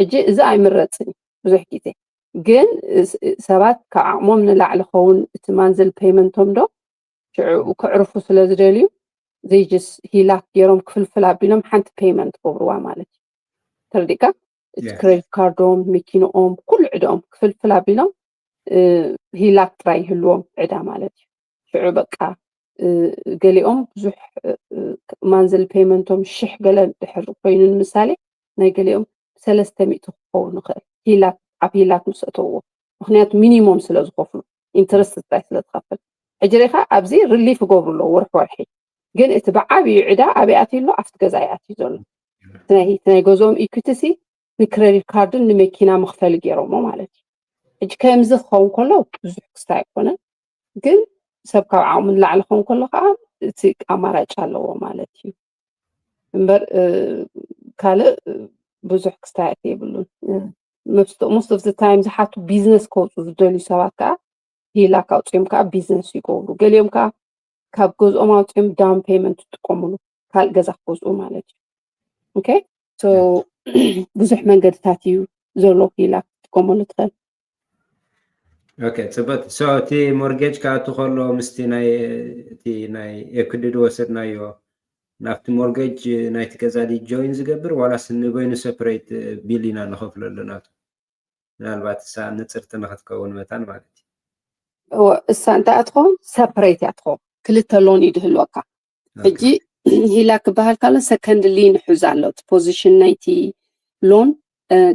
ሕጂ እዚ ኣይምረፅን ብዙሕ ግዜ ግን ሰባት ካብ ዓቕሞም ንላዕሊ ኸውን እቲ ማንዝል ፔይመንቶም ዶ ሽዑ ክዕርፉ ስለ ዝደልዩ ዘይጅስ ሂላክ ገይሮም ክፍልፍል ኣቢሎም ሓንቲ ፔይመንት ገብርዋ ማለት እዩ ተረዲእካ እቲ ክሬዲት ካርዶም መኪንኦም ኩሉ ዕድኦም ክፍልፍል ኣቢሎም ሂላክ ጥራይ ይህልዎም ዕዳ ማለት እዩ ሽዑ በቃ ገሊኦም ብዙሕ ማንዝል ፔይመንቶም 1,000 ገለ ድሕር ኮይኑ ንምሳሌ ናይ ገሊኦም 300 ክኸውን ይኽእል ሂላክ ኣብ ሂላክ ምስእተውዎ ምክንያቱ ሚኒሞም ስለ ዝከፍሉ ኢንትረስት ጥራይ ስለ ዝኸፍል ሕጂ ሪኢኻ ኣብዚ ሪሊፍ ገብሩ ኣለዉ ወርሒ ወርሒ ግን እቲ ብዓብዩ ዕዳ ኣበይ ኣትዩ ኣሎ ኣብቲ ገዛ ኣትዩ ዘሎ ናይ ገዝኦም ኢኩዊቲ ንክሬዲት ካርድን ንመኪና መክፈሊ ገይሮሞ ማለት እዩ ሕጂ ከምዚ ክኸውን ከሎ ብዙሕ ክስታ ኣይኮነን ግን ሰብ ካብ ዓቕሙ ንላዕሊ ክኸውን ከሎ ከዓ እቲ ኣማራጭ ኣለዎ ማለት እዩ እምበር ካልእ ብዙሕ ክስታያት የብሉን most of the time ዝሓቱ ቢዝነስ ከውፁ ዝደልዩ ሰባት ከዓ ሂላክ ኣውፅኦም ከዓ ቢዝነስ ይገብሩ ገሊኦም ከዓ ካብ ገዝኦም ኣውፅኦም ዳውን ፔይመንት ይጥቀምሉ ካልእ ገዛ ክገዝኡ ማለት እዩ ኦኬ ሶ ብዙሕ መንገድታት እዩ ዘሎ ሂላክ ትጥቀመሉ ትኽእል اوكي صبت سو تي مورجيج كاتو خلو مستي ناي تي ناي اكدد وسدنايو نافت مورجيج ناي تكزادي جوين زقبر ولا سنبين سيبريت بيلينا نخفل لناتو ምናልባት እሳ ንፅርቲ ንክትከውን መታን ማለት እዩ እሳ እንታይ ኣትኾን ሰፐሬት እያ ትኾን ክልተ ሎን ይድህልወካ ሕጂ ሂላ ክበሃል ካሎ ሰከንድ ሊን ሕዝ ኣሎ እቲ ፖዚሽን ናይቲ ሎን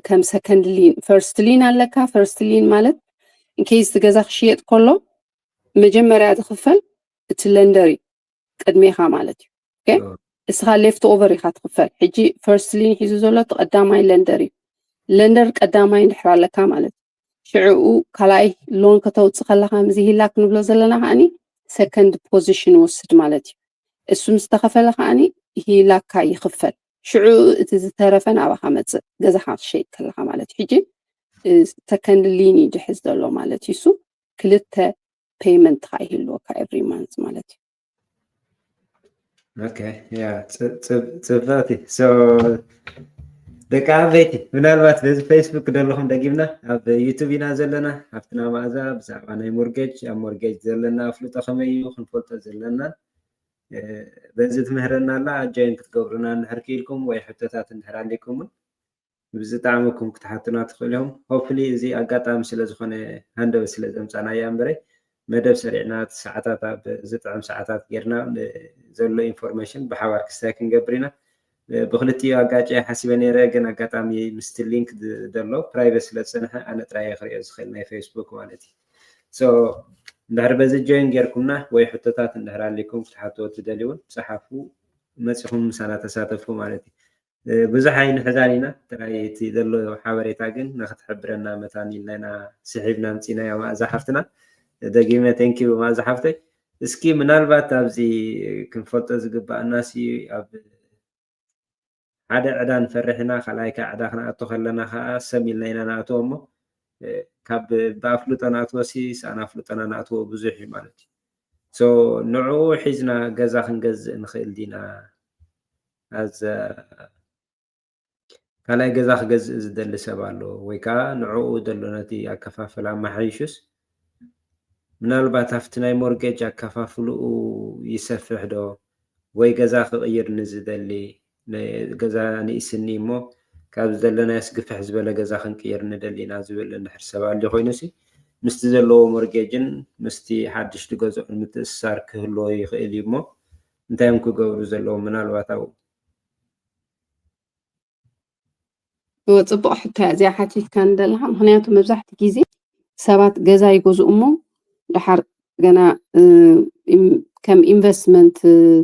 ከም ሰከንድ ሊን ፈርስት ሊን ኣለካ ፈርስት ሊን ማለት ኢንኬዝ እቲ ገዛ ክሽየጥ ከሎ መጀመርያ ዝኽፈል እቲ ለንደር እዩ ቅድሜኻ ማለት እዩ እስኻ ሌፍት ኦቨር ኢኻ ትኽፈል ሕጂ ፈርስት ሊን ሒዙ ዘሎ እቲ ቀዳማይ ለንደር እዩ ለንደር ቀዳማይ እንድሕር ኣለካ ማለት ሽዑኡ ካልኣይ ሎን ከተውፅእ ከለካ ምዚ ሂላ ክንብሎ ዘለና ከዓኒ ሰከንድ ፖዚሽን ወስድ ማለት እዩ እሱ ምስ ተኸፈለ ከዓኒ ሂላካ ይኽፈል ሽዑኡ እቲ ዝተረፈ ናባኻ መፅእ ገዛኻ ክሸይጥ ከለካ ማለት እዩ ሕጂ ሰከንድ ሊን ይድሕዝ ዘሎ ማለት እዩ እሱ ክልተ ፔይመንት ካ ይህልወካ ኤቭሪ ማንት ማለት እዩ ኦኬ ያ ፅብቕቲ ሶ ደቂ ዓበይቲ ምናልባት በዚ ፌስቡክ ደለኹም ደጊምና ኣብ ዩቱብ ኢና ዘለና ኣብትና ማእዛ ብዛዕባ ናይ ሞርጌጅ ኣብ ሞርጌጅ ዘለና ኣፍልጦ ከመይ እዩ ክንፈልጦ ዘለና በዚ ትምህረና ኣላ ጆይን ክትገብሩና እንድሕር ክኢልኩም ወይ ሕቶታት እንድሕር ኣለይኩም ብዝጣዕምኩም ክትሓቱና ትኽእሉ ኢኹም ሆፕሊ እዚ ኣጋጣሚ ስለ ዝኾነ ሃንደብ ስለ ዘምፃናያ እምበረ መደብ ሰሪዕና ሰዓታት ኣብ ዝጥዕም ሰዓታት ጌርና ዘሎ ኢንፎርሜሽን ብሓባር ክስታይ ክንገብር ኢና ብክልቲኡ ኣጋጭ ሓሲበ ነይረ ግን ኣጋጣሚ ምስቲ ሊንክ ዘሎ ፕራይቬት ስለ ዝፀንሐ ኣነ ጥራይ ክሪኦ ዝኽእል ናይ ፌስቡክ ማለት እዩ ሶ እንድሕር በዚ ጆይን ጌርኩምና ወይ ሕቶታት እንድሕር ኣለይኩም ክትሓትዎ ትደልዩን ፅሓፉ መፂኹም ምሳና ተሳተፉ ማለት እዩ ብዙሕ ኣይንሕዛን ኢና ጥራይ እቲ ዘሎ ሓበሬታ ግን ንክትሕብረና መታን ኢልና ስሒብና ምፂናዮ ማእዛ ሓፍትና ደጊመ ቴንኪዩ ማእዛ ሓፍተይ እስኪ ምናልባት ኣብዚ ክንፈልጦ ዝግባአናሲ ኣብ ሓደ ዕዳ ንፈርሕ ኢና ካልኣይ ከዓ ዕዳ ክነኣቶ ከለና ከዓ ሰብ ኢልና ኢና ንኣትዎ እሞ ካብ ብኣፍልጦ ንኣትዎሲ ሳና ኣፍልጦና ንኣትዎ ብዙሕ እዩ ማለት እዩ ሶ ንዕኡ ሒዝና ገዛ ክንገዝእ ንኽእል ዲና ኣዝ ካልኣይ ገዛ ክገዝእ ዝደሊ ሰብ ኣሎ ወይ ከዓ ንዕኡ ደሎ ነቲ ኣከፋፍላ ኣማሓይሹስ ምናልባት ኣብቲ ናይ ሞርጌጅ ኣከፋፍልኡ ይሰፍሕ ዶ ወይ ገዛ ክቕይር ንዝደሊ ገዛ ንእስኒ እሞ ካብ ዘለና ያስግፍሕ ዝበለ ገዛ ክንቅየር ንደሊና ዝብል እንድሕር ሰብ ኣሎ ኮይኑሲ ምስቲ ዘለዎ ሞርጌጅን ምስቲ ሓድሽ ዝገዝኡን ምትእስሳር ክህልዎ ይኽእል እዩ እሞ እንታይ እዮም ክገብሩ ዘለዎም ምናልባት ኣብኡ ፅቡቅ ሕቶ እዚኣ ሓቲትካ ንደለካ ምክንያቱ መብዛሕቲ ግዜ ሰባት ገዛ ይገዝኡ እሞ ድሓር ገና ከም ኢንቨስትመንት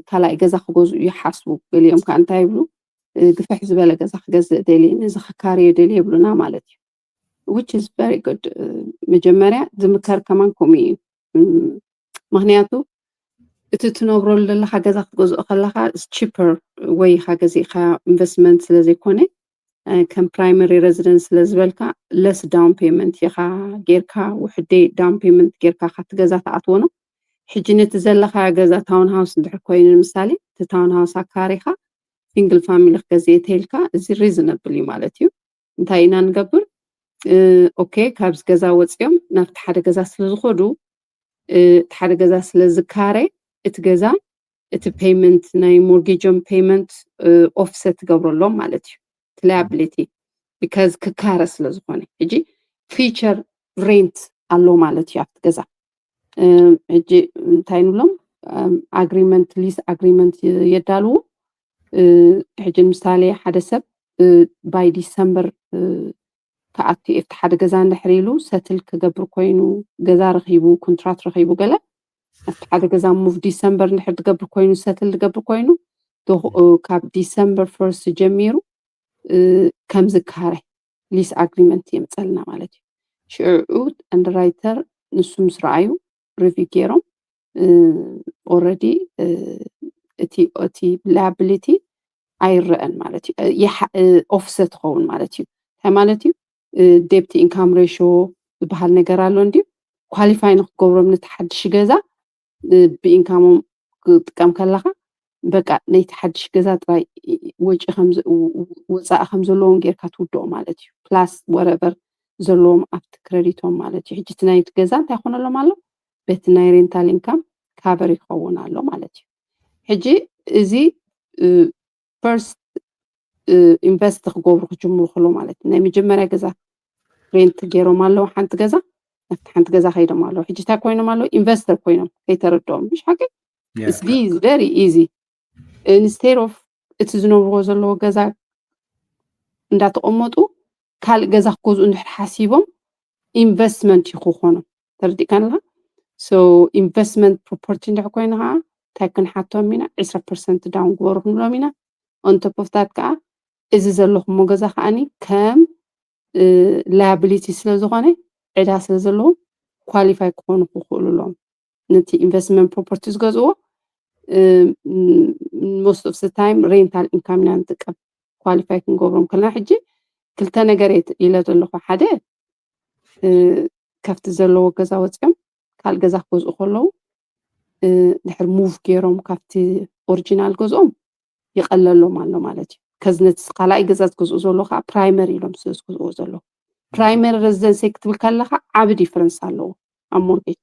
ካልኣይ ገዛ ክገዝኡ ይሓስቡ ገሊኦም ከዓ እንታይ ይብሉ ግፍሕ ዝበለ ገዛ ክገዝእ ደልየ ነዚ ክካርዮ ደልየ ይብሉና ማለት እዩ which is very good መጀመርያ ዝምከር ከማን ከምኡ እዩ ምክንያቱ እቲ ትነብረሉ ዘለካ ገዛ ክትገዝኦ ከለካ ቺፐር ወይ ኢኻ ገዚእካ ኢንቨስትመንት ስለዘይኮነ ከም ፕራይመሪ ሬዚደንስ ስለዝበልካ ለስ ዳውን ፔመንት ኢኻ ጌርካ ውሕደይ ዳውን ፔመንት ጌርካ ካቲ ገዛ ተኣትዎ ነው ሕጂ ነቲ ዘለካ ገዛ ታውን ሃውስ እንድሕር ኮይኑ ምሳሌ እቲ ታውን ሃውስ ኣካሪኻ ሲንግል ፋሚሊ ክገዝእ ተይልካ እዚ ሪዝነብል እዩ ማለት እዩ እንታይ ኢና ንገብር ኦኬ ካብዚ ገዛ ወፂኦም ናብቲ ሓደ ገዛ ስለዝኸዱ እቲ ሓደ ገዛ ስለዝካረ እቲ ገዛ እቲ ፔመንት ናይ ሞርጌጆም ፔመንት ኦፍሰት ገብረሎም ማለት እዩ ላያቢሊቲ ቢካዝ ክካረ ስለዝኾነ ሕጂ ፊቸር ሬንት ኣሎ ማለት እዩ ኣብቲ ገዛ ሕጂ እንታይ ንብሎም ኣግሪመንት ሊስ ኣግሪመንት የዳልዎ ሕጂ ምሳሌ ሓደ ሰብ ባይ ዲሰምበር ከኣቱ እቲ ሓደ ገዛ እንድሕር ኢሉ ሰትል ክገብር ኮይኑ ገዛ ረኺቡ ኮንትራት ረኺቡ ገለ እቲ ሓደ ገዛ ሙቭ ዲሰምበር እንድሕር ትገብር ኮይኑ ሰትል ትገብር ኮይኑ ካብ ዲሰምበር ፈርስት ጀሚሩ ከም ዝካረ ሊስ ኣግሪመንት የምፀልና ማለት እዩ ሽዑ አንደራይተር ንሱ ምስ ረኣዩ ሪቪው ገይሮም ኦልሬዲ እቲ ላያቢሊቲ ኣይረአን ማለት እዩ ኦፍሰት ክኸውን ማለት እዩ እንታይ ማለት እዩ ዴፕቲ ኢንካም ሬሾ ዝበሃል ነገር ኣሎ እንድዩ ኳሊፋይ ንክገብሮም ነቲ ሓድሽ ገዛ ብኢንካሞም ክጥቀም ከለካ በቃ ነይቲ ሓድሽ ገዛ ጥራይ ወጪ ወፃኢ ከም ዘለዎም ጌርካ ትውድኦ ማለት እዩ ፕላስ ወረቨር ዘለዎም ኣብቲ ክሬዲቶም ማለት እዩ ሕጂ እቲ ናይቲ ገዛ እንታይ ይኾነሎም ኣሎ በቲ ናይ ሬንታል ኢንካም ካቨር ይኸውን ኣሎ ማለት እዩ ሕጂ እዚ ፈርስት ኢንቨስት ክገብሩ ክጅምሩ ከሎ ማለት እዩ ናይ መጀመርያ ገዛ ሬንት ገይሮም ኣለዉ ሓንቲ ገዛ ናብቲ ሓንቲ ገዛ ከይዶም ኣለዉ ሕጂ እንታይ ኮይኖም ኣለዉ ኢንቨስተር ኮይኖም ከይተረድኦም ምሽ ሓቂ It's very easy. Instead of እቲ ዝነብርዎ ዘለዎ ገዛ እንዳተቐመጡ ካልእ ገዛ ክገዝኡ እንድሕር ሓሲቦም ኢንቨስትመንት ይክኾኑ ተረዲእካንላ ሶ ኢንቨስትመንት ፕሮፐርቲ እንድሕር ኮይኑ ከዓ እንታይ ክንሓቶም ኢና 20% ዳውን ግበሩ ክንብሎም ኢና on top of that ከዓ እዚ ዘለኹሞ ገዛ ከዓኒ ከም ላያቢሊቲ ስለ ዝኾነ ዕዳ ስለ ዘለዎ ኳሊፋይ ክኾኑ ክኽእሉሎም ነቲ ኢንቨስትመንት ፕሮፐርቲ ዝገዝዎ most of the time rental income ኢና ንጥቀም ኳሊፋይ ክንገብሮም ከለና ሕጂ ክልተ ነገር ኢለ ዘለኹ ሓደ ካብቲ ዘለዎ ገዛ ወፂኦም ካልእ ገዛ ክገዝኡ ከለዉ ድሕር ሙቭ ገይሮም ካብቲ ኦሪጂናል ገዝኦም ይቐለሎም ኣሎ ማለት እዩ ከዚ ነቲ ካልኣይ ገዛ ዝገዝኡ ዘለዉ ከዓ ፕራይመሪ ኢሎም ስለ ዝገዝእዎ ዘለዉ ፕራይመሪ ሬዚደንሲ ክትብል ከለካ ዓብ ዲፍረንስ ኣለዎ ኣብ ሞርጌጅ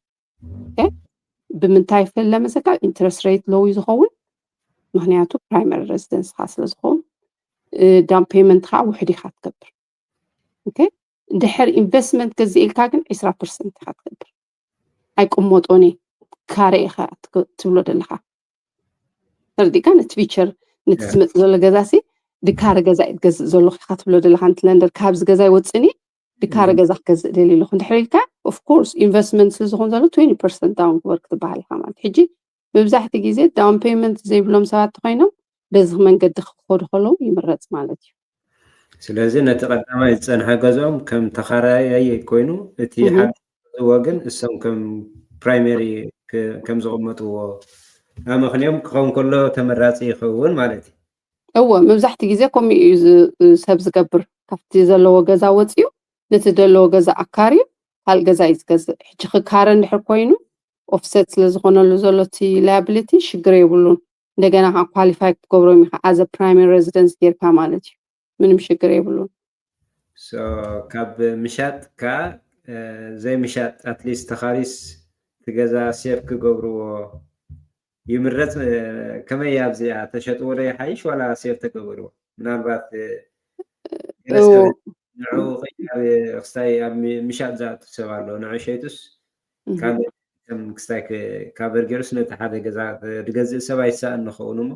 ብምንታይ ፈለ መሰካ ኢንትረስት ሬት ሎው ዝኸውን ምክንያቱ ፕራይመሪ ሬዚደንስ ካ ስለ ዝኸውን ዳውን ፔመንት ከዓ ውሕድ ኢካ ትገብር ኦኬ ድሕር ኢንቨስትመንት ገዚእ ኢልካ ግን 20% ኢካ ትገብር ኣይቅመጦኒ ካሬ ኢኻ ትብሎ ዘለካ ተረዲእካ ነቲ ፊቸር ነቲ ዝመፅእ ዘሎ ገዛሲ ድካረ ገዛ ትገዝእ ዘለኹ ኢካ ትብሎ ዘለካ እንትለንደር ካብዚ ገዛ ይወፅኒ ድካረ ገዛ ክገዝእ ደልዩ ኣለኹ እንድሕር ኢልካ ኦፍ ኮርስ ኢንቨስትመንት ስለዝኾን ዘሎ 20% ዳውን ክበር ክትበሃል ኢካ ማለት ሕጂ መብዛሕቲ ግዜ ዳውን ፔመንት ዘይብሎም ሰባት ኮይኖም በዚ መንገዲ ክኸዱ ከለዉ ይምረፅ ማለት እዩ ስለዚ ነቲ ቀዳማይ ዝፀንሐ ገዝኦም ከም ተኻራይ ኮይኑ እቲ ሓደ ወገን እሶም ከም ፕራይመሪ ከም ዝቕመጥዎ ኣመኽንዮም ክኸውን ከሎ ተመራፂ ይኸውን ማለት እዩ እወ መብዛሕቲ ግዜ ከምኡ እዩ ሰብ ዝገብር ካብቲ ዘለዎ ገዛ ወፂኡ ነቲ ዘለዎ ገዛ ኣካርዩ ካልእ ገዛ እዩ ዝገዝእ ሕጂ ክካረ እንድሕር ኮይኑ ኦፍሴት ስለ ዝኾነሉ ዘሎ እቲ ላያቢሊቲ ሽግር የብሉን እንደገና ከዓ ኳሊፋይ ክትገብሮም ኢኻ ኣዘ ፕራይመሪ ሬዚደንስ ጌርካ ማለት እዩ ምንም ሽግር የብሉን ካብ ምሻጥ ከዓ ዘይምሻጥ ኣትሊስት ተኻሪስ ትገዛ ሴፍ ክገብርዎ ይምረፅ ከመይ ኣብዚኣ ተሸጥዎ ዶ ይሓይሽ ዋላ ሴፍ ተገብርዎ ምናልባት ንዑ ክስታይ ኣብ ምሻጥ ዝኣቱ ሰብ ኣሎ ንዑ ሸይጡስ ካልእ ከም ክስታይ ካብ እርጌሩስ ነቲ ሓደ ገዛ ድገዝእ ሰብ ኣይሰኣን ንኸውን እሞ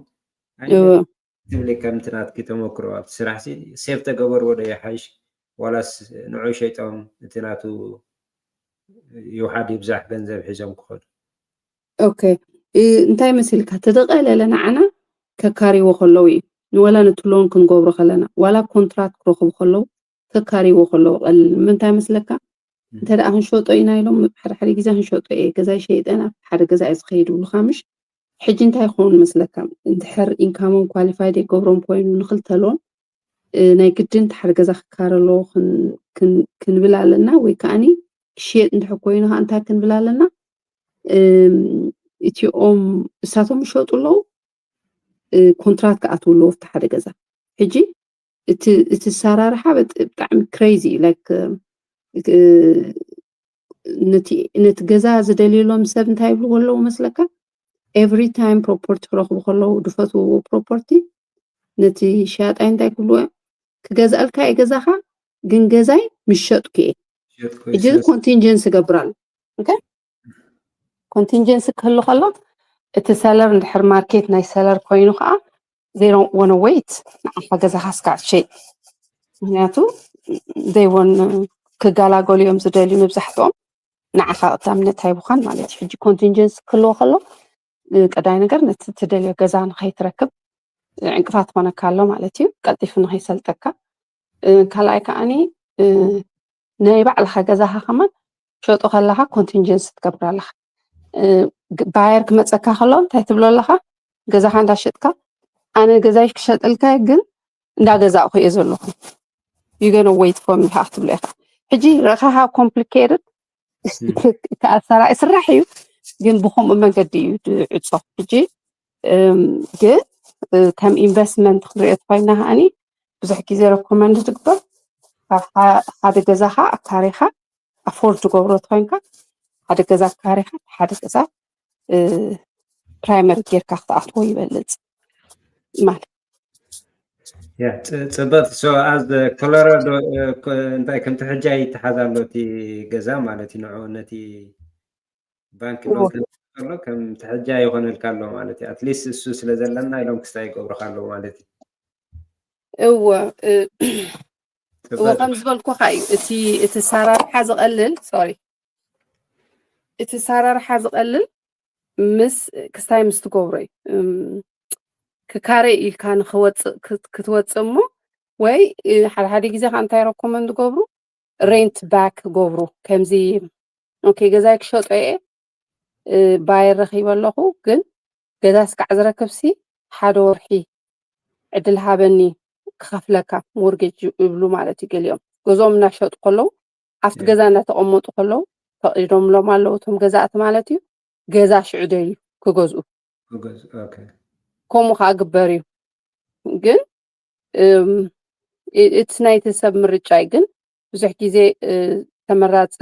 ትብሊ ከምቲ ናትኪ ተመክሮ ኣብቲ ስራሕ ሴፍ ተገበርዎ ዶ ይሓይሽ ዋላስ ንዑ ሸይጦም እቲ ናቱ ይውሓድ ይብዛሕ ገንዘብ ሒዞም ክኸዱ ኦኬ እንታይ መሲልካ ተደቐለለ ንዓና ከካሪዎ ከለዉ እዩ ንዋላ ነቲ ሎን ክንገብሮ ከለና ዋላ ኮንትራክት ክረኽቡ ከለዉ ከካሪዎ ከለዉ ቀልል ምንታይ መስለካ እንተ ደኣ ክንሸጦ ኢና ኢሎም ሓደ ግዜ ክንሸጦ እየ ገዛ ሸይጠና ሓደ ገዛ እዩ ዝኸይድ ብሉካ ምሽ ሕጂ እንታይ ይኸውን መስለካ እንድሕር ኢንካሞም ኳሊፋይድ የገብሮም ኮይኑ ንክልተ ሎን ናይ ግድን ሓደ ገዛ ክካረ ኣለዎ ክንብል ኣለና ወይ ከዓኒ ክሽየጥ እንድሕር ኮይኑ ከዓ እንታይ ክንብል ኣለና እቲኦም እሳቶም ይሸጡ ኣለዉ ኮንትራክት ክኣትው ኣለዎ ኣብቲ ሓደ ገዛ ሕጂ እቲ ኣሰራርሓ ብጣዕሚ ክሬዚ ላይክ ነቲ ገዛ ዝደልየሎም ሰብ እንታይ ይብልዎ ኣለዉ መስለካ ኤቭሪ ታይም ፕሮፐርቲ ክረኽቡ ከለዉ ድፈትውዎ ፕሮፐርቲ ነቲ ሸያጣይ እንታይ ክብልዎ ክገዝአልካ እየ ገዛኻ ግን ገዛይ ምስ ሸጥኩ እየ ሕጂ ኮንቲንጀንሲ ይገብር ኣሎ ኮንቲንጀንሲ ክህሉ ከሎ እቲ ሰለር እንድሕር ማርኬት ናይ ሰለር ኮይኑ ከዓ they don't want to wait ንዓኻ ገዛኻ ስካዕ ትሸይጥ ምክንያቱ they want ክጋላገሉ እዮም ዝደልዩ መብዛሕትኦም ንዓኻ እታምነት ሃይቡኻን ማለት እዩ ሕጂ ኮንቲንጀንሲ ክህልዎ ከሎ ቀዳይ ነገር ነቲ ትደልዮ ገዛ ንኸይትረክብ ዕንቅፋት ኮነካ ኣሎ ማለት እዩ ቀልጢፉ ንኸይሰልጠካ ካልኣይ ከዓኒ ናይ ባዕልኻ ገዛኻ ከመን ሸጦ ከለካ ኮንቲንጀንሲ ትገብር ኣለኻ ባየር ክመፀካ ከሎ እንታይ ትብሎ ኣለኻ ገዛኻ እንዳሸጥካ ኣነ ገዛይ ክሸጠልካ ግን እንዳገዛእኹ እየ ዘለኹ you gonna wait for me ሃፍ ትብሎ ኢኻ ሕጂ ረኻኻ ኮምፕሊኬትድ ከኣሰራኢ ስራሕ እዩ ግን ብከምኡ መንገዲ እዩ ዕፆ ሕጂ ግን ከም ኢንቨስትመንት ክንሪኦ ኮይና ከዓኒ ብዙሕ ግዜ ረኮመንድ ትግበር ሓደ ገዛኻ ኣካሪኻ ኣፎርድ ትገብሮ ኮይንካ ሓደ ገዛ ኣካሪኻ ሓደ ገዛ ፕራይመሪ ጌርካ ክትኣትዎ ይበልፅ ማለት ፅብቕቲ ሶ ኣዝ ኮሎራዶ እንታይ ከምቲ ሕጂ ይተሓዝ ኣሎ እቲ ገዛ ማለት እዩ ንዑ ነቲ ባንኪ ሎን ከሎ ከምቲ ሕጂ ይኾነልካ ኣሎ ማለት እዩ ኣትሊስት እሱ ስለ ዘለና ኢሎም ክስታይ ይገብሩካ ኣለዉ ማለት እዩ እዎ ከም ዝበልኩኻ እዩ እቲ ሰራርሓ ዝቐልል ሶሪ እቲ ሰራርሓ ዝቐልል ምስ ክስታይ ምስ ትገብሮ እዩ ክካሬ ኢልካ ንክወፅእ ክትወፅእ እሞ ወይ ሓደ ሓደ ግዜ ከዓ እንታይ ረኮመንድ ገብሩ ሬንት ባክ ገብሩ ከምዚ ኦኬ ገዛይ ክሸጦ እየ ባየር ረኺበ ኣለኹ ግን ገዛ ስካዕ ዝረክብሲ ሓደ ወርሒ ዕድል ሃበኒ ክኸፍለካ ሞርጌጅ ይብሉ ማለት እዩ ገሊኦም ገዝኦም እናሸጡ ከለዉ ኣብቲ ገዛ እናተቐመጡ ከለዉ ፈቒዶምሎም ኣለዉ እቶም ገዛእቲ ማለት እዩ ገዛ ሽዑ ደልዩ ክገዝኡ ከምኡ ከዓ ግበር እዩ ግን እቲ ናይቲ ሰብ ምርጫ እዩ ግን ብዙሕ ግዜ ተመራፂ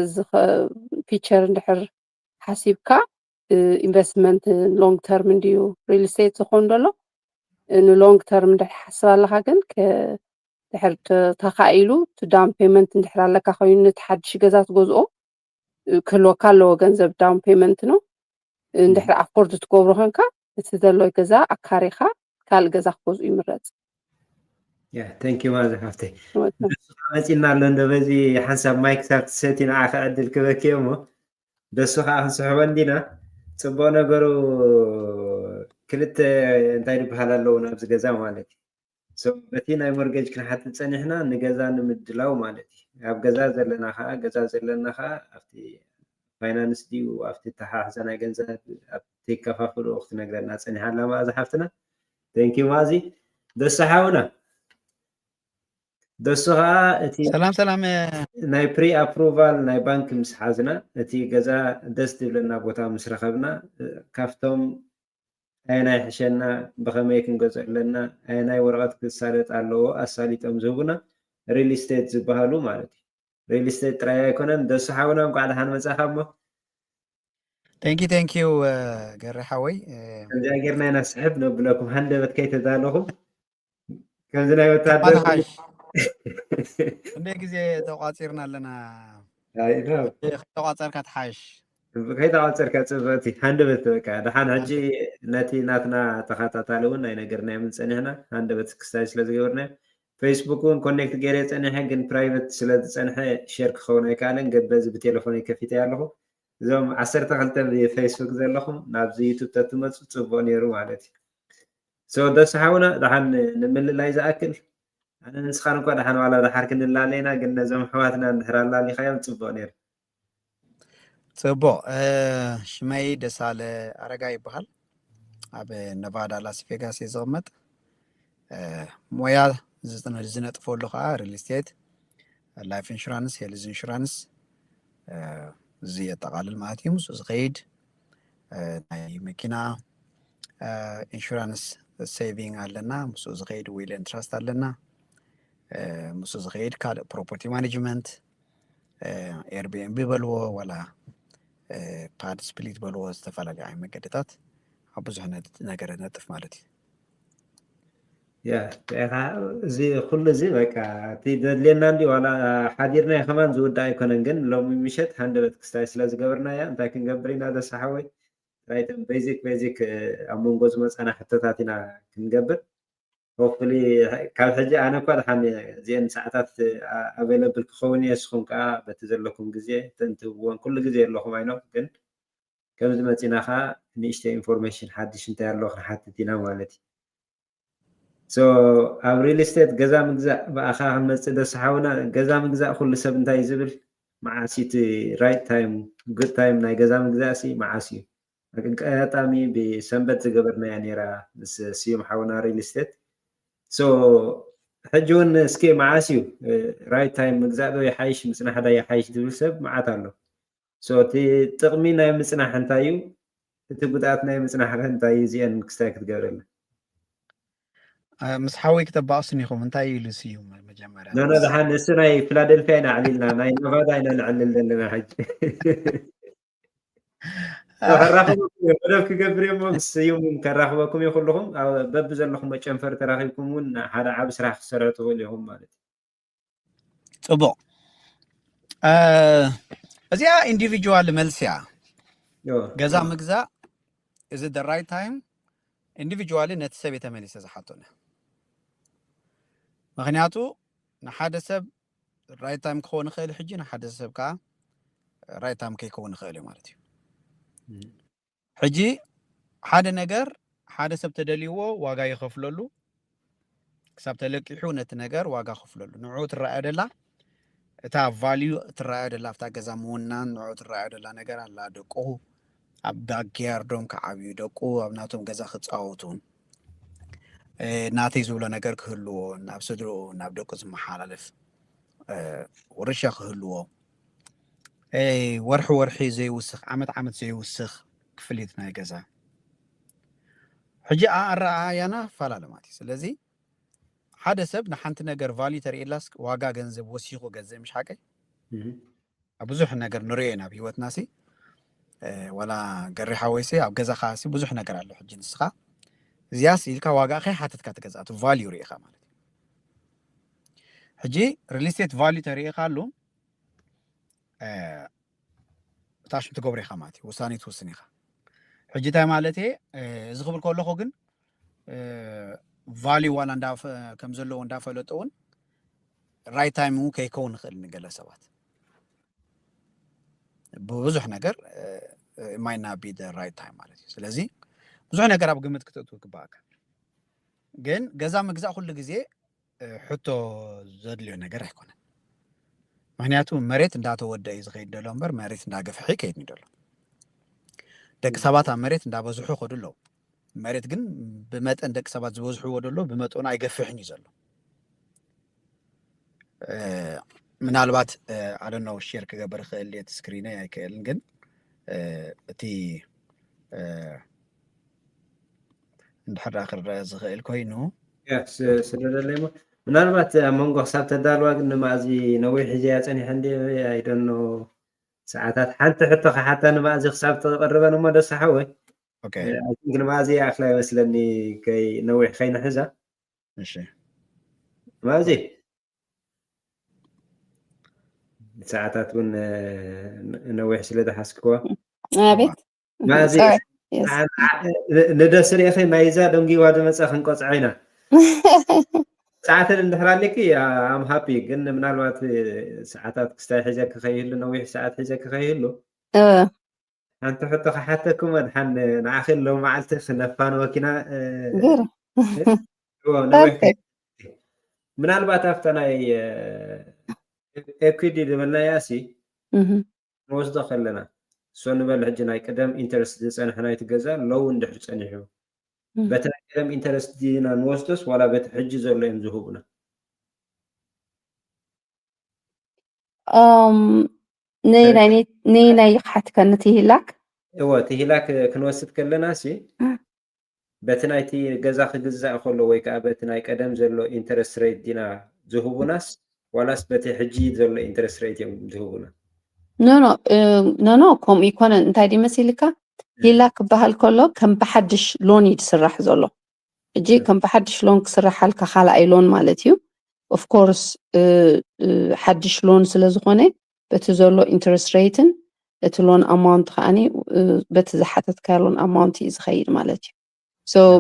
ፊቸር እንድሕር ሓሲብካ ኢንቨስትመንት ሎንግ ተርም እንድዩ ሪል ስቴት ዝኾን ደሎ ንሎንግ ተርም እንድሕር ሓስብ ኣለካ ግን ድሕር ተኻኢሉ ዳውን ፔመንት እንድሕር ኣለካ ኮይኑ ነቲ ሓድሽ ገዛ ትገዝኦ ክህልወካ ኣለዎ ገንዘብ ዳውን ፔመንት ነው እንድሕር ኣፎርድ ትገብሮ ኮንካ እቲ ዘሎ ገዛ ኣካሪኻ ካልእ ገዛ ክገዝኡ ይምረፅ ቴንኪዩ ማዘ ሃፍተይ መፂና ኣሎ እንዶ በዚ ሓንሳብ ማይክሳብ ሰቲ ንዓኸ ዕድል ክበክዮ እሞ ደሱ ከዓ ክንስሕቦ እንዲና ፅቡቅ ነገሩ ክልተ እንታይ ዝበሃል ኣለዉ ናብዚ ገዛ ማለት እዩ በቲ ናይ ሞርጌጅ ክንሓትት ፀኒሕና ንገዛ ንምድላው ማለት እዩ ኣብ ገዛ ዘለና ከዓ ኣብቲ ፋይናንስ ድዩ ኣብቲ ተሓሕዘ ናይ ገንዘብ ኣብቲ ከፋፍሉ ክትነግረና ፀኒሓላ ማእዚ ሓፍትና ቴንኪዩ ማዚ ደሱ ሓውና ደሱ ከዓ እቲ ሰላም ናይ ፕሪ ኣፕሩቫል ናይ ባንክ ምስ ሓዝና እቲ ገዛ ደስ ትብለና ቦታ ምስ ረኸብና ካብቶም ኣየናይ ሕሸና ብኸመይ ክንገዝኦ ኣለና ኣየናይ ወረቐት ክሳለጥ ኣለዎ ኣሳሊጦም ዝህቡና ሪል ስቴት ዝበሃሉ ማለት እዩ ሪል ስቴት ጥራይ ኣይኮነን ደሱ ሓውና እንኳዕ ደሓን መፃኻ እሞ ቴንኪዩ ገሪ ሓወይ ከምዚኣ ጌርና ኢና ስሕብ ነብለኩም ሃንደበት ከይተዛለኹም ከምዚ ናይ ወታደር እንደ ግዜ ተቋፂርና ኣለና ተቋፀርካ ትሓሽ ከይተቋፀርካ ፅብቕቲ ሃንደበት በቃ ድሓን ሕጂ ነቲ ናትና ተኸታታሊ እውን ናይ ነገርና የምን ፀኒሕና ሃንደበት ክስታይ ስለ ዝገበርና ፌስቡክ እውን ኮኔክት ገይረ ፀኒሐ ግን ፕራይቬት ስለ ዝፀንሐ ሼር ክኸውን ኣይከኣለን ገበዚ ብቴሌፎን ከፊተ ኣለኹ እዞም 12 ብፌስቡክ ዘለኹም ናብዚ ዩቱብ ተትመፁ ፅቡቅ ነይሩ ማለት እዩ ደስ ሓውና ድሓን ንምልላይ ዝኣክል ኣነ ንስኻን እንኳ ድሓን ዋላ ድሓር ክንላለየና ግን ነዞም ኣሕዋትና እንድሕር ኣላሊኻዮም ፅቡቅ ነይሩ ፅቡቅ ሽመይ ደሳለ ኣረጋ ይበሃል ኣብ ነቫዳ ላስ ቬጋስ እየ ዝቕመጥ ሞያ ዝነጥፈሉ ከዓ ሪል ስቴት ላይፍ ኢንሹራንስ ሄልዝ ኢንሹራንስ እዚ የጠቃልል ማለት እዩ ምስኡ ዝኸይድ ናይ መኪና ኢንሹራንስ ሴቪንግ ኣለና ምስኡ ዝኸይድ ዊል ኤንድ ትራስት ኣለና ምስኡ ዝኸይድ ካልእ ፕሮፐርቲ ማኔጅመንት ኤርቢኤንቢ በልዎ ወላ ፓድ ስፕሊት በልዎ ዝተፈላለዩ ዓይነት መገድታት ኣብ ብዙሕ ነገር ነጥፍ ማለት እዩ እዚ ኩሉ እዚ በቃ እቲ ዘድልየና እንዲ ዋላ ሓዲርና ከማን ዝውዳእ ኣይኮነን ግን ሎሚ ምሸት ሃንደበት ክስታይ ስለ ዝገበርናያ እንታይ ክንገብር ኢና ዘሰሓወይ ራይቶም ቤዚክ ኣብ መንጎ ዝመፀና ሕቶታት ኢና ክንገብር ሆፕሊ ካብ ሕጂ ኣነ እኳ ድሓን እዚአን ሰዓታት ኣቬለብል ክኸውን እየ ንስኹም ከዓ በቲ ዘለኩም ግዜ ተንትብዎን ኩሉ ግዜ ኣለኹም ኣይኖም ግን ከምዚ መፂና ከዓ ንእሽተይ ኢንፎርሜሽን ሓድሽ እንታይ ኣለዎ ክንሓትት ኢና ማለት እዩ ኣብ ሪል ስቴት ገዛ ምግዛእ ብኣኻ ክንመፅእ ደስ ሓውና ገዛ ምግዛእ ኩሉ ሰብ እንታይ ዝብል መዓስ እቲ ራይት ታይም ጉድ ታይም ናይ ገዛ ምግዛእ ሲ መዓስ እዩ ኣጋጣሚ ብሰንበት ዝገበርናያ ነይራ ምስ ስዩም ሓውና ሪል ስቴት ሕጂ እውን እስኪ መዓስ እዩ ራይት ታይም ምግዛእ ዶ ይሓይሽ ምፅናሕ ዳ ይሓይሽ ዝብል ሰብ መዓት ኣሎ እቲ ጥቕሚ ናይ ምፅናሕ እንታይ እዩ እቲ ጉድኣት ናይ ምፅናሕ እንታይ እዩ እዚአን ክስታይ ክትገብረለን مس حاوي كتباسنيكم انتي لسيوم مجمرة لا دحان السنة فيلادلفيا نعليلنا ناي نفادا إنا نعلل لنا حج كراخبكم بدك كبري مو سيوم كراخبكم يخلهم أو ببزل لكم بچنفر تراخبكم ون هذا عبس راح خسرته اليوم مالت طبق ازيا individual ملسيا ገዛ ምግዛእ is it the right time individually ነቲ ሰብ የተመሊሰ ዝሓቶነ ምክንያቱ ንሓደ ሰብ right time ክኸውን ይኽእል ሕጂ ንሓደ ሰብ ከዓ right time ከይከውን ይኽእል ማለት እዩ ሕጂ ሓደ ነገር ሓደ ሰብ ተደልይዎ ዋጋ ይኸፍለሉ ክሳብ ተለቂሑ ነቲ ነገር ዋጋ ይኸፍለሉ ንዑ ትረኣየ ደላ እታ value ትረኣየ ደላ afta ገዛ ምውናን ንዑ ትረኣየ ደላ ነገር ኣላ ደቁ ኣብ ባክያርዶም ከዓብዩ ደቁ ኣብ ናቶም ገዛ ክፃወቱን ናተይ ዝብሎ ነገር ክህልዎ ናብ ስድርኡ ናብ ደቁ ዝመሓላለፍ ወርሻ ክህልዎ ወርሒ ዘይውስኽ ዓመት ዘይውስኽ ክፍሊት ናይ ገዛ ሕጂ ኣረኣያና ፈላለማት ስለዚ ሓደ ሰብ ንሓንቲ ነገር ቫልዩ ተርእየላስ ዋጋ ገንዘብ ወሲኹ ገንዘብ ምሽ ሓቀይ ኣብ ብዙሕ ነገር ንሪኦ ኢና ኣብ ሂወትናሲ ወላ ገሪሓ ወይሲ ኣብ ገዛኻ ሲ ብዙሕ ነገር ኣሎ ሕጂ ንስኻ እዚያስ ኢልካ ዋጋ ኸይ ሓተትካ ትገዛእቱ ቫልዩ ርኢኻ ማለት እዩ ሕጂ ሪል ስቴት ቫልዩ ተርእየኻሉ ታሽ ትገብሮ ኢኻ ማለት እዩ ውሳኔ ትውስን ኢኻ ሕጂ እንታይ ማለት እዚ ክብል ከለኹ ግን ቫልዩ ዋላ ከም ዘለዎ እንዳፈለጡ እውን ራይት ታይም ከይከውን ይኽእል ንገለ ሰባት ብዙሕ ነገር might not be the right time ማለት እዩ ስለዚ ብዙሕ ነገር ኣብ ግምት ክትእትው ግባእካ ግን ገዛ ምግዛእ ኩሉ ግዜ ሕቶ ዘድልዮ ነገር ኣይኮነን ምክንያቱ መሬት እንዳተወደአ እዩ ዝኸይድ ደሎ እምበር መሬት እንዳገፍሐ ይከይድ ደሎ ደቂ ሰባት ኣብ መሬት እንዳበዝሑ ይኸዱ ኣለዉ መሬት ግን ብመጠን ደቂ ሰባት ዝበዝሕዎ ደሎ ብመጠኑ ኣይገፍሕን እዩ ዘሎ ምናልባት አለናው ሼር ከገበር ይኽእል የት ስክሪን አይከልን ግን እቲ እንድሕር አኽር ዝኽእል ኮይኑ ያስ ስለደለይሞ ምናልባት መንጎ ክሳብ ተዳልዋ ግን ንማእዚ ነዊሕ ሕጂ ያፀኒሐ እንዲ አይ ዶንት ኖ ሰዓታት ሓንቲ ሕቶ ሓታ ንማእዚ ክሳብ ተቀርበ ነው ደሳሓ ወይ ኦኬ ግን ማእዚ አኽላይ መስለኒ ከይ ነዊሕ ከይንሕዛ እሺ ማእዚ ሰዓታት ውን ነዊሕ ስለተሓስክዋ አቤት ማእዚ ندرس لي أخي ما يزاد ونجي واحد مثلا خنقص عينه ساعات الانتحرالك I'm happy قلنا من الوقت ساعات كستاي حجك خيل له نويح ساعات حجك خيل له أنت حتى حتىكم الحن نعخل لو معلت خنفان وكنا نويح من الوقت أفتنا أكيد دمنا ياسي موز دخل لنا سونو بل حجنا قدم انترست دسن حنا يتجزا لو اندحر صنيحو بتنا قدم انترست دينا نوستس ولا بت حج زلو يمزهوبنا ني يحت كنتي هلاك ايوا تهلاك كنوسد كلنا سي بتنايتي جزا خجزا خلو ወይ کا بتناي قدم زلو انترست ريت دينا زهوبناس ولاس بت حجي زلو انترست ريت يمزهوبنا نو كم يكون انتي دي مسيلكا هلاك بحال كله كم بحدش لون يتسرح زلو اجي كم بحدش لون كسرح لك خالا اي لون مالتيو اوف كورس حدش لون سلازخونه بتزلو انترست ريتن اتلون اماونت خاني بتزحتت كارلون اماونت يزخير مالتيو سو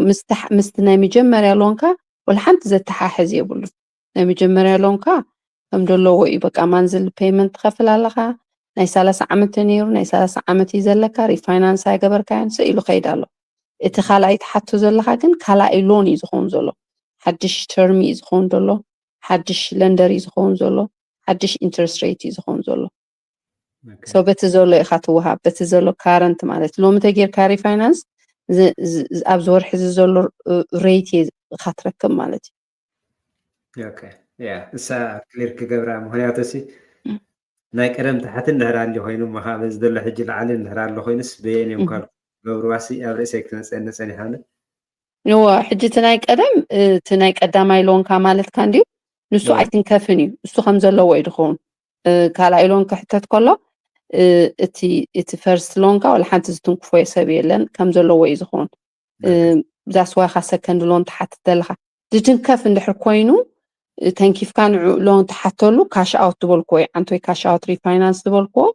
مستنا مجمريا لونكا والحنت زتحاحز يبلو مجمريا لونكا كم دلو يبقى منزل بيمنت خفل علىها ናይ 30 ዓመት ነይሩ ናይ 30 ዓመት ይዘለካ ሪፋይናንስ ኣይገበርካን ስኢሉ ኸይድ ኣሎ እቲ ካልኣይ ተሓቱ ዘለካ ግን ካልኣይ ሎን እዩ ዝኸውን ዘሎ ሓድሽ ተርሚ እዩ ዝኸውን ዘሎ ሓድሽ ለንደር እዩ ዝኸውን ዘሎ ሓድሽ ኢንትረስት ሬት እዩ ዝኸውን ዘሎ ሶ በቲ ዘሎ ኢኻ ትወሃብ በቲ ዘሎ ካረንት ማለት ሎሚ ተጌርካ ሪፋይናንስ ኣብ ዝወርሒ ዘሎ ሬት ኢኻ ትረክብ ማለት እዩ ኦኬ ያ እሳ ክሊር ክገብራ ምክንያቱ ሲ ናይ ቀደም ተሓት እንድሕር ኣሎ ኮይኑ መኻበዝ ዘሎ ሕጂ ለዓሊ እንድሕር ኣሎ ኮይኑስ በየን እዮም ካልኩ ገብሩ ዋሲ ኣብ ርእሰይ ክትመፅአኒ ፀኒሓነ هو حجة تناي قدم تناي قداماي لونكا مالتكا انديو نسو ኣይትንከፍን እዩ እሱ ከም ዘለዎ እዩ ድኸውን ካልኣይ ሎንካ ሕተት ከሎ እቲ ፈርስት ሎንካ ወላ ሓንቲ ዝትንክፎ ሰብ የለን ከም ዘለዎ እዩ ዝኸውን ዛስ ዋይ ካ ሰከንድ ሎን ትሓትት ዘለካ ዝትንከፍ እንድሕር ኮይኑ ተንኪፍካ ንዑ ሎን ትሓተሉ ካሽ ኣውት ዝበልክዎ እዩ ዓንቲ ወይ ካሽ ኣውት ሪፋይናንስ ዝበልክዎ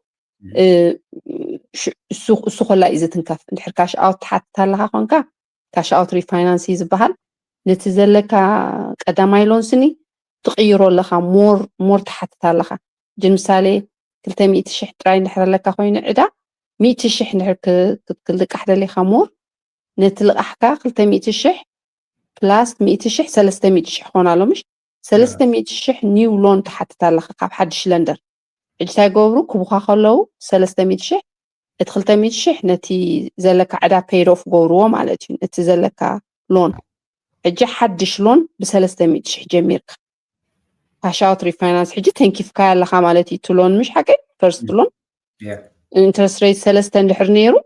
እሱ ኮላ እዩ ዝትንከፍ እንድሕር ካሽ ኣውት ትሓትት ኣለካ ኮንካ ካሽ ኣውት ሪፋይናንስ እዩ ዝበሃል ነቲ ዘለካ ቀዳማይ ሎን ስኒ تغيروا لها مور تحت لها جن مثالي 300 شح تراي نحر لك خوين عدا 100 شح نحر كلك احد لي خمور نتلق احكا 300 شح بلاس 100 شح 300 شح خونا له مش 300 شح نيو لون تحت لها قاب حد شلندر اجتا يقبرو كبوخا خلو 300 شح 300 شح نتي زلك عدا paid off قبرو مالتي نتي زلك لون اجي حدش لون ب 300 شح جميرك cash out refinance حجي تنكيف كايا لخا مالتي تلون مش حكي first loan interest rate 3 اندحر نيرو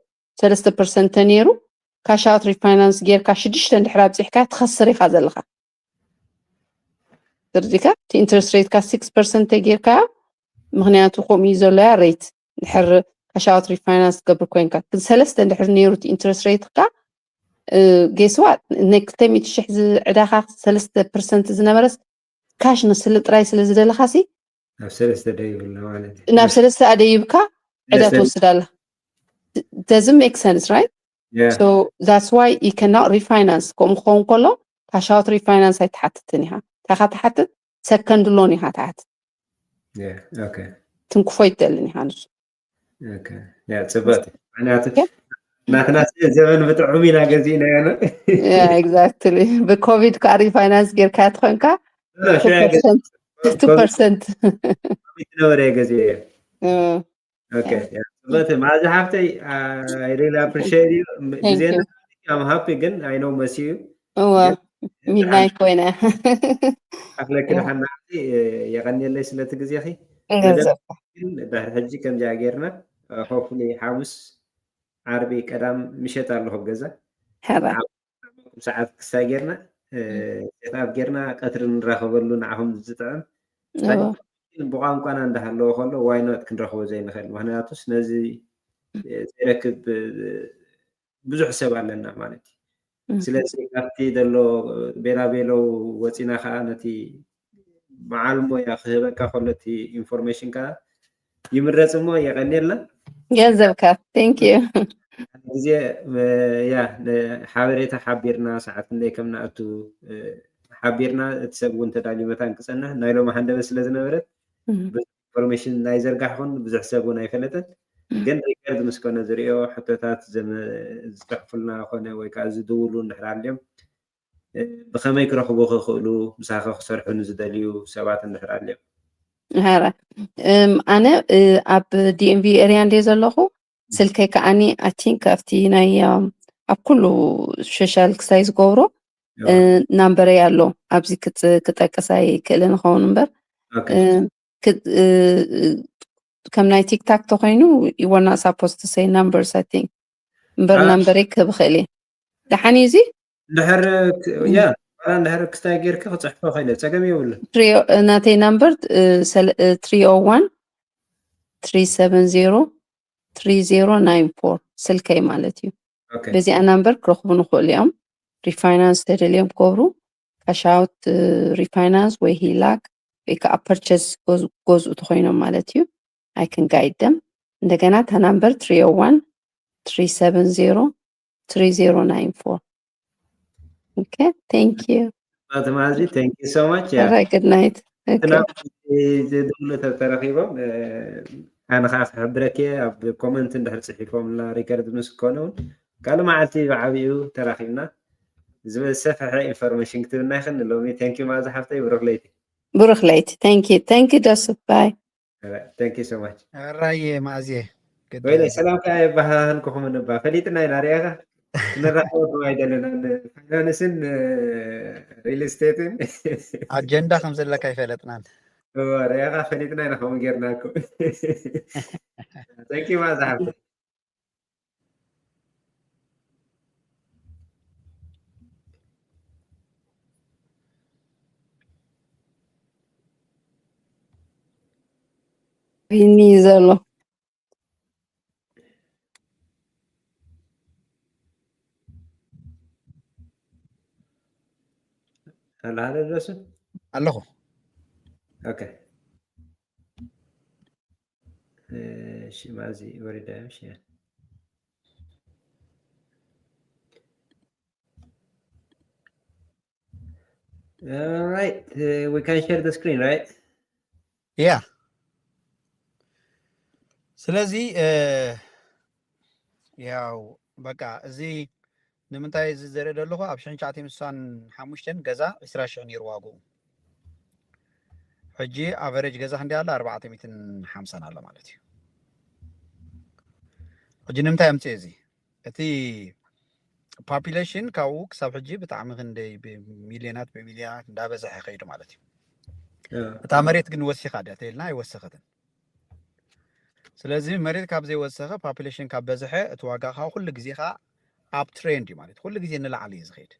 3% نيرو cash out refinance غير كاش ديش اندحر ابزي حكايه تخسري خا زلخا ترديكا تي interest rate كا 6% غير كا مغنياتو قوم يزولا ريت نحر cash out refinance قبل كوينكا 3 اندحر نيرو تي interest rate كا guess what نك تمي تشحز عداخا 3% زنبرس كاش نسل طراي سل زدلخاسي نفس دايب المعلد نفس أديبك عدا توصل doesn't make sense right so that's why you cannot refinance كم خون كله cash out refinance هيتحطتنيها تحت second loan هتحت okay تنكفيت دلني هانش okay يا تبات معناته ناس زمان بتعومينا جزينا يعني exactly بكوفيد كاري فاينانس غير كات خونكا 2% 2% بتنوري جزيرة. Okay. But ما حابتي I really appreciate you. زين I'm happy again. I know miss you. midnight وينه. أخلي كده حنعطي يغني لي سنة تجزي أخي. ده هجي كم جاجرنا. hopefully حامس عربي كلام مشيت على الهجزة. هذا. ساعات كساجرنا. كتاب جرنا قطر نراخبلو نعهم زتعم بقام كان عنده هلو خلو واي نوت كنراخبو زي نخل مهناتوس نزي زيركب بزح سبع لنا مالتي سلاسي كافتي دلو بيلا بيلو وصينا خانتي معلمو يا خبك خلتي انفورميشن كا يمرصمو يغنيلا يزبك ثانك يو زي يا حاوريتا حبيرنا ساعات اللي كمنا اتو حبيرنا تسبون تدالي متان كسنا نايلو ما حدا بس لازم نبرت انفورميشن نايزر كحون بزح سبون ايفلتت جن ريكارد مسكونه زريو حتى زتحفلنا خونه ወይ ከዓ ዝድውሉ እንድሕር ኣልዮም ብኸመይ ክረኽቡ ክኽእሉ ምሳኻ ክሰርሑ ንዝደልዩ ሰባት እንድሕር ኣልዮም هذا أنا أب دي إم في إريان دي زلخو سلكي كأني أتين كافتي ناي أب كله شاشال كسايز غورو نمبر يالو أبزي كتاكساي كلن خون نمبر كم ناي تيك تاك تخينو you were not supposed to say numbers I think برنامبرك بخلي دحاني زي نحر يا أنا نحر كستاجر كه تصحفه خيله تجمع ولا ناتي نمبر 301 370 3094 سلكي مالتي بزي أنا نمبر كرخبو نخول اليوم ريفاينانس تدليوم كورو كاش اوت ريفاينانس وهيلاك بيكا purchase goes تخينو مالتي I can guide them እንደገና ታ نمبر 301 370 3094 okay thank you Mazi thank you so much all right good night دولة ترخيبهم أنا خاف حبرك أب كومنت ده صحيفهم لا ريكارد مسكونون قالوا ما عتي بعبيو ترخيبنا زي سفح information كتبنا خلنا لومي thank you مازي حفتي بروح ليتي thank you Joseph bye thank you so much راي مازي ويلي سلام كاي بهان كوخم نبا فليتنا ناريغا نراقب وايدلنا فاينانسن ريل استيتن اجندا خمسة لك يفلتنا وريغا فليتنا نخم غيرناكو thank you مازي حفتي ቢኒ ዘሎ هلا درسو ኣለኹ اوكي شي مازي وريد امشي all right we can share the screen right ያ ስለዚ ያው በቃ እዚ ንምንታይ ዝዘረደ ኣለኹ ኣብ 1965 ገዛ 20,000 ነይሩ ዋግኡ ሕጂ ኣቨሬጅ ገዛ ክንደይ ኣለ 450 ኣለ ማለት እዩ ሕጂ ንምንታይ ኣምፅእ እዚ እቲ ፖፑሌሽን ካብኡ ክሳብ ሕጂ ብጣዕሚ ክንደይ ብሚልዮናት ብሚልዮናት እንዳበዝሐ ይኸይዱ ማለት እዩ እታ መሬት ግን ወሲኻ ድያ ተይልና ኣይወሰኸትን ስለዚ መሬት ካብ ዘይወሰኸ ፖፑሌሽን ካብ በዝሐ እቲ ዋጋ ከዓ ኩሉ ግዜ ከዓ ኣብ ትሬንድ እዩ ማለት ኩሉ ግዜ ንላዕሊ እዩ ዝኸይድ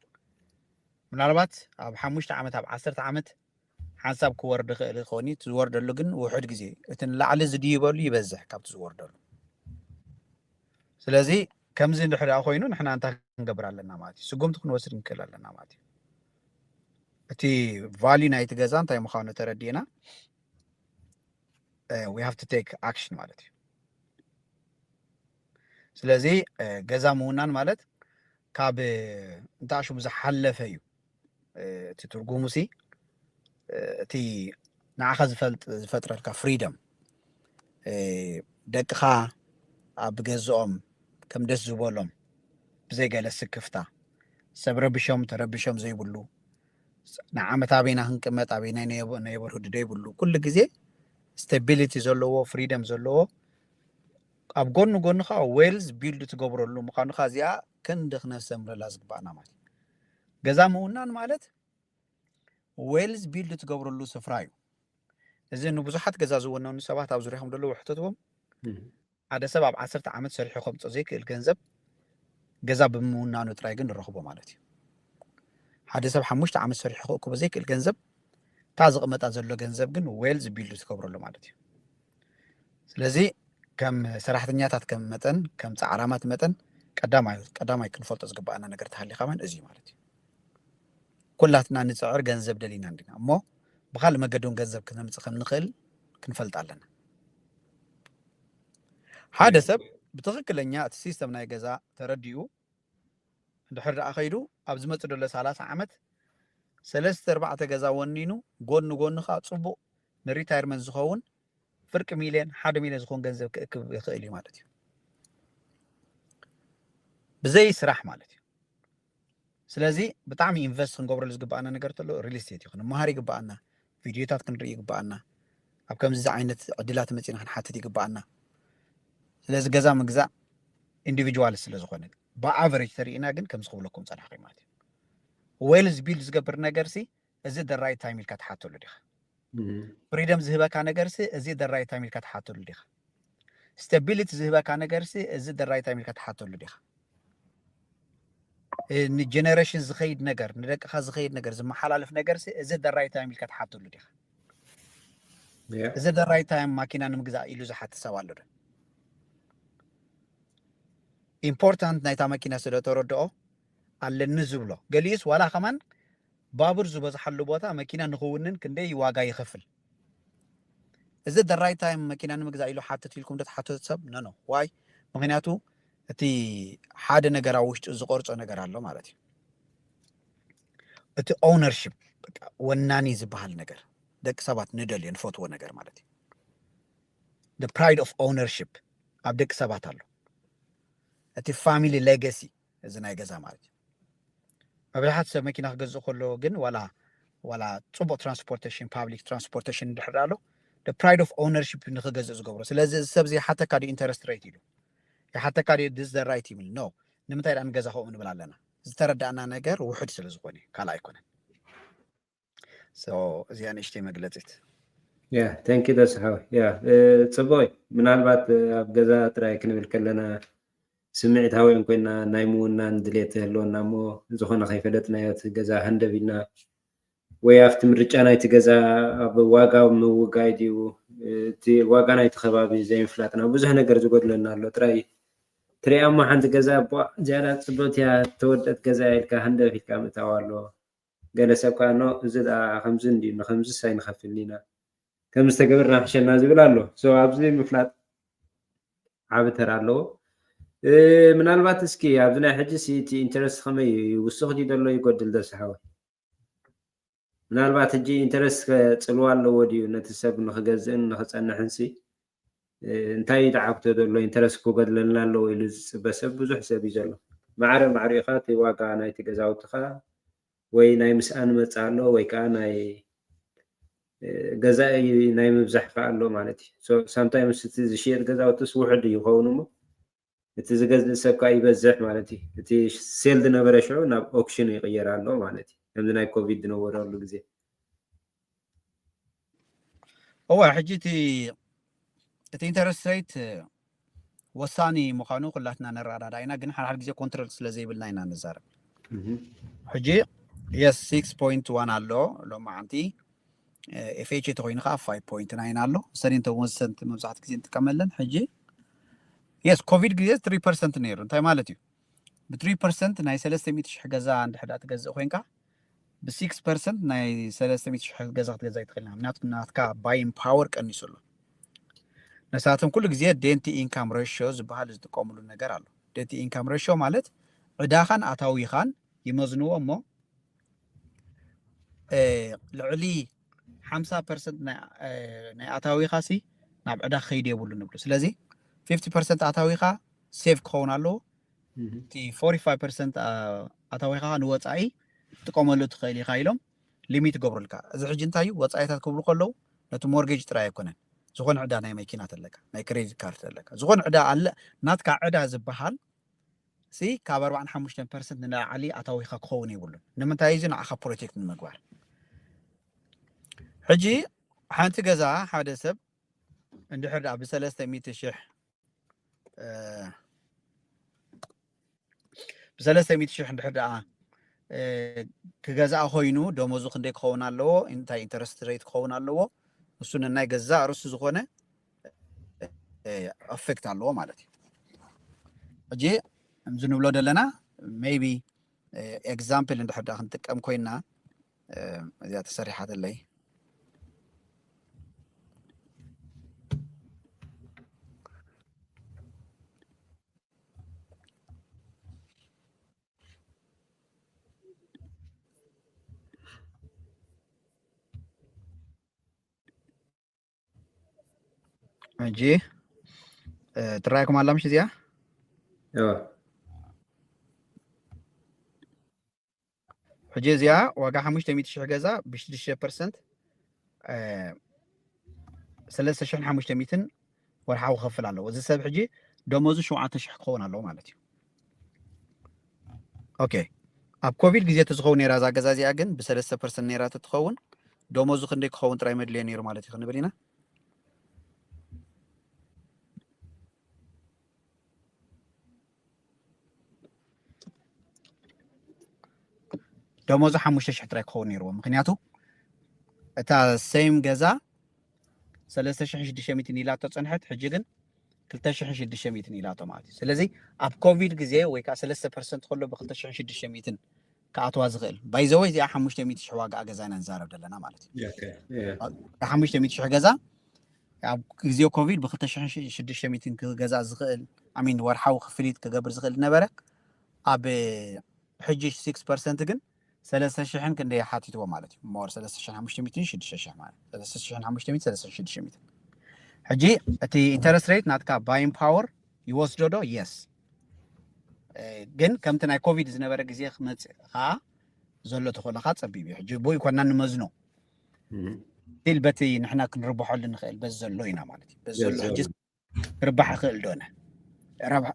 ምናልባት ኣብ 5 ዓመት ኣብ 10 ዓመት ሓንሳብ ክወርድ ክእል ይኾን ዝወርደሉ ግን ውሕድ ግዜ እቲ ንላዕሊ ዝድይበሉ ይበዝሕ ካብቲ ዝወርደሉ ስለዚ ከምዚ እንድሕር ኮይኑ ንሕና እንታይ ክንገብር ኣለና ማለት እዩ ስጉምቲ ክንወስድ ንክእል ኣለና ማለት እዩ እቲ ቫልዩ ናይቲ ገዛ እንታይ ምዃኑ ተረዲእና we have to take action ማለት እዩ ስለዚ ገዛ ምውናን ማለት ካብ እንታሽሙ ዝሓለፈ እዩ እቲ ትርጉሙ ሲ እቲ ንዓኻ ዝፈጥረልካ ፍሪደም ደቅኻ ኣብ ገዝኦም ከም ደስ ዝበሎም ብዘይገለ ስክፍታ ሰብ ረቢሾም ተረቢሾም ዘይብሉ ንዓመት ኣበይና ክንቅመጥ ኣበይና ነይበርሁድ ደይብሉ ኩሉ ግዜ ስታቢሊቲ ዘለዎ ፍሪደም ዘለዎ ኣብ ጎኑ ጎኑ ከዓ ዌልዝ ቢልድ ትገብረሉ ምዃኑ ከዓ እዚኣ ክንዲ ክነሰምረላ ዝግባአና ማለት ገዛ ምውናን ማለት ዌልዝ ቢልድ ትገብረሉ ስፍራ እዩ እዚ ንብዙሓት ገዛ ዝወነኑ ሰባት ኣብ ዙርያኦም ደለው ውሕተትዎም ሓደ ሰብ ኣብ 10 ዓመት ሰሪሑ ከምፅእ ዘይክእል ገንዘብ ገዛ ብምውናኑ ጥራይ ግን ንረኽቦ ማለት እዩ ሓደ ሰብ 5 ዓመት ሰሪሑ ክእክቦ ዘይክእል ገንዘብ ታ ዝቕመጣ ዘሎ ገንዘብ ግን ዌልዝ ቢልድ ትገብረሉ ማለት እዩ ስለዚ ከም ሰራሕተኛታት ከም መጠን ከም ፃዕራማት መጠን ቀዳማይ ክንፈልጦ ዝግባአና ነገር ተሃሊኻ መን እዚ ማለት እዩ ኩላትና ንፅዕር ገንዘብ ደሊና እንዲና እሞ ብካልእ መገዶን ገንዘብ ክነምፅእ ከም ንኽእል ክንፈልጥ ኣለና ሓደ ሰብ ብትኽክለኛ እቲ ሲስተም ናይ ገዛ ተረዲኡ እንድሕር ደኣ ኸይዱ ኣብ ዝመፅእ ደሎ 30 ዓመት 3-4 ገዛ ወኒኑ ጎኑ ጎኑ ከዓ ፅቡቕ ንሪታይርመንት ዝኸውን ፍርቂ ሚልዮን 1 ሚልዮን ዝኸውን ገንዘብ ክእክብ ይኽእል እዩ ማለት እዩ ብዘይ ስራሕ ማለት እዩ ስለዚ ብጣዕሚ ኢንቨስት ክንገብረሉ ዝግባአና ነገር ተሎ ሪል ስቴት ይኹን መሃር ይግባአና ቪድዮታት ክንርኢ ይግባአና ኣብ ከምዚ ዓይነት ዕድላት መፂና ክንሓትት ይግባአና ስለዚ ገዛ ምግዛእ ኢንዲቪጁዋል ስለ ዝኾነ ብኣቨሬጅ ተሪእና ግን ከም ዝኽብለኩም ፀናሕኹ ማለት እዩ ዌልዝ ቢልድ ዝገብር ነገር ሲ እዚ ደራይ ታይም ኢልካ ትሓተሉ ዲኻ ፍሪደም ዝህበካ ነገር ሲ እዚ ደራይ ታይም ኢልካ ትሓተሉ ዲኻ ስታቢሊቲ ዝህበካ ነገር ሲ እዚ ደራይ ታይም ኢልካ ትሓተሉ ዲኻ ንጀነሬሽን ዝኸይድ ነገር ንደቅኻ ዝኸይድ ነገር ዝመሓላለፍ ነገር ሲ እዚ ደራይ ታይም ኢልካ ትሓተሉ ዲኻ እዚ ደራይ ታይም ማኪና ንምግዛእ ኢሉ ዝሓትት ሰብ ኣሎ ዶ ኢምፖርታንት ናይታ መኪና ስለ ተረድኦ ኣለኒ ዝብሎ ገሊኡስ ዋላ ኸማን ባቡር ዝበዝሓሉ ቦታ መኪና ንኽውንን ክንደይ ዋጋ ይኸፍል እዚ ደራይ ታይም መኪና ንምግዛእ ኢሉ ሓትት ኢልኩም ዶ ትሓትት ሰብ ኖ ዋይ ምክንያቱ እቲ ሓደ ነገር ኣብ ውሽጡ ዝቆርፆ ነገር ኣሎ ማለት እዩ እቲ ኦውነርሽፕ ወናኒ ዝበሃል ነገር ደቂ ሰባት ንደልዮ ንፈትዎ ነገር ማለት እዩ the pride of ownership ኣብ ደቂ ሰባት ኣሎ እቲ ፋሚሊ ሌጋሲ እዚ ናይ ገዛ ማለት እዩ መብዛሕትኡ ሰብ መኪና ክገዝእ ከሎ ግን ዋላ ፅቡቅ ትራንስፖርቴሽን ፓብሊክ ትራንስፖርቴሽን እንድሕር ኣሎ the pride of ownership ንክገዝእ ዝገብሮ ስለዚ እዚ ሰብ እዚ ሓተካ ዲ ኢንተረስት ሬት ኢሉ يحتى كاري this the right email no نمتى أن جزاه من بلادنا زتردنا نجار وحد سلزقوني كلا يكون so زين إشتي مقلتت yeah thank you that's how yeah تصبوي من البعض بجزا ترى كنا بالكلنا سمعت هواي كنا نايمونا ندليت هلون نامو زخنا خيفلتنا يتجزا هندبينا ويافت مرجعنا يتجزا بواقع وموقايدي تي واقعنا يتخبابي زي انفلاتنا بزح نقر زقود لنا له تري أما حنت جزاء بوا جالات صبوتيا تودت جزاء الك هندا في كام توالو جلس كانوا زد 50 دي 5 ساين خفلينا كم استقبرنا حشنا زبلالو سو ابزي مفلات عبتر አለው ምናልባት እስኪ አብዝና ሕጂ ሲቲ ኢንተረስት ከመይ ይውስኽ ዲ ደሎ ይጎድል ደስሓው ምናልባት ሕጂ ኢንተረስት ከጽልዋ ኣለዎ ድዩ ነቲ ሰብ ንኽገዝእን ንኽጸንሕን ሲ እንታይ ተዓክቶ ደሎ ኢንተረስት ክጎድለልና ኣለዎ ኢሉ ዝፅበ ሰብ ብዙሕ ሰብ እዩ ዘሎ ማዕረ ኢኻ እቲ ዋጋ ናይቲ ገዛውትኻ ወይ ናይ ምስኣን መፅእ ኣሎ ወይ ከዓ ናይ ገዛኢ ናይ ምብዛሕ ከዓ ኣሎ ማለት እዩ ሳምታይምስ እቲ ዝሽየጥ ገዛውትስ ውሕድ ይኸውን እሞ እቲ ዝገዝእ ሰብ ከዓ ይበዝሕ ማለት እዩ እቲ ሴል ዝነበረ ሽዑ ናብ ኦክሽን ይቕየር ኣሎ ማለት እዩ ከምዚ ናይ ኮቪድ ዝነበረሉ ግዜ هو ሕጂ እቲ ኢንተረስት ሬት ወሳኒ ምዃኑ ኩላትና ነረዳዳ ኢና ግን ሓደ ግዜ ኮንትሮል ስለ ዘይብልና ኢና ንዛረብ ሕጂ የስ 6.1 ኣሎ ሎማዓንቲ ኤፍኤች ተኮይኑ ከዓ 5.9 ኣሎ ሰሪንተ ወሰንት መብዛሕት ግዜ እንጥቀመለን ሕጂ የስ ኮቪድ ግዜ 3% ነይሩ እንታይ ማለት እዩ ብ3% ናይ 300,000 ገዛ እንድሕዳ ትገዝእ ኮይንካ ብ6% ናይ 300,000 ገዛ ክትገዛእ ትኽእልና ምክንያቱ ናትካ ባይን ፓወር ቀኒሱ ኣሎ ነሳቶም ኩሉ ግዜ ዴንቲ ኢንካም ሬሽዮ ዝበሃል ዝጥቀምሉ ነገር ኣሎ ዴንቲ ኢንካም ሬሽዮ ማለት ዕዳኻን ኣታዊኻን ይመዝንዎ እሞ ልዕሊ 50% ናይ ኣታዊኻ ሲ ናብ ዕዳኽ ከይድ የብሉ ንብሉ ስለዚ 50% ኣታዊኻ ሴቭ ክኸውን ኣለዎ እቲ 45% ኣታዊኻ ንወፃኢ ትጥቀመሉ ትኽእል ኢኻ ኢሎም ሊሚት ገብሩልካ እዚ ሕጂ እንታይ እዩ ወፃኢታት ክብሉ ከለዉ ነቲ ሞርጌጅ ጥራይ ኣይኮነን ዝኾነ ዕዳ ናይ መኪና ተለካ ናይ ክሬዲት ካርድ ተለካ ዝኾነ ዕዳ ኣለ ናትካ ዕዳ ዝበሃል ሲ ካብ 45% ንላዕሊ ኣታዊኻ ክኸውን የብሉን ንምንታይ እዚ ንዓኻ ፕሮቴክት ንምግባር ሕጂ ሓንቲ ገዛ ሓደ ሰብ እንድሕር ብ300,000 ብ300,000 እንድሕር ክገዛእ ኮይኑ ደሞዙ ክንደይ ክኸውን ኣለዎ እንታይ ኢንተረስት ሬት ክኸውን ኣለዎ እሱ ናይ ገዛ ርሱ ዝኾነ ኣፌክት ኣለዎ ማለት እዩ ሕጂ ከምዚ ንብሎ ዘለና ሜይቢ ኤግዛምፕል እንድሕር ክንጥቀም ኮይና እዚኣ ተሰሪሓተለይ ሕጂ ትራይኩም ኣላ ምሽ እዚኣ ሕጂ እዚኣ ዋጋ 500,000 ገዛ ብ6% 3,500 ወርሓዊ ክኸፍል ኣለዎ እዚ ሰብ ሕጂ ደመዙ 7,000 ክኸውን ኣለዎ ማለት እዩ ኦኬ ኣብ ኮቪድ ግዜ ተዝኸውን ነራ እዛ ገዛ እዚኣ ግን ብ3% ነራ ትኸውን ደመዙ ክንደይ ክኸውን ጥራይ መድልዮ ነይሩ ማለት እዩ ክንብል ኢና ደመዙ 5,000 ጥራይ ክኸውን ነይርዎ ምክንያቱ እታ ሴም ገዛ 3,600 ኢላቶ ፀንሐት ሕጂ ግን 2,600 ኢላቶ ማለት እዩ ስለዚ ኣብ ኮቪድ ግዜ ወይ ከዓ 3% ከሎ ብ2,600 كأتوا زغل بايزوي زي 500 شوا جازانا نزارب دلنا مالتي 500 شوا جازا زي كوفيد بخلتش 600 جازا زغل امين ورحاو خفليت كجبر زغل نبره اب حجي 6% جن 3,000 كندي حاتيتو مالتي مور 3,500 6,000 مال 3,500 3,600 حجي اتي انترست ريت ناتكا باين باور يوصدو دو يس جن كمت ناي كوفيد زنبره غزي خمص ها زلو تخلخا صبيبي حجي بوي كنا نمزنو ديل بتي نحنا كنربحوا نخيل بس زلوينا مالتي بس زلو حجي ربح خيل دونه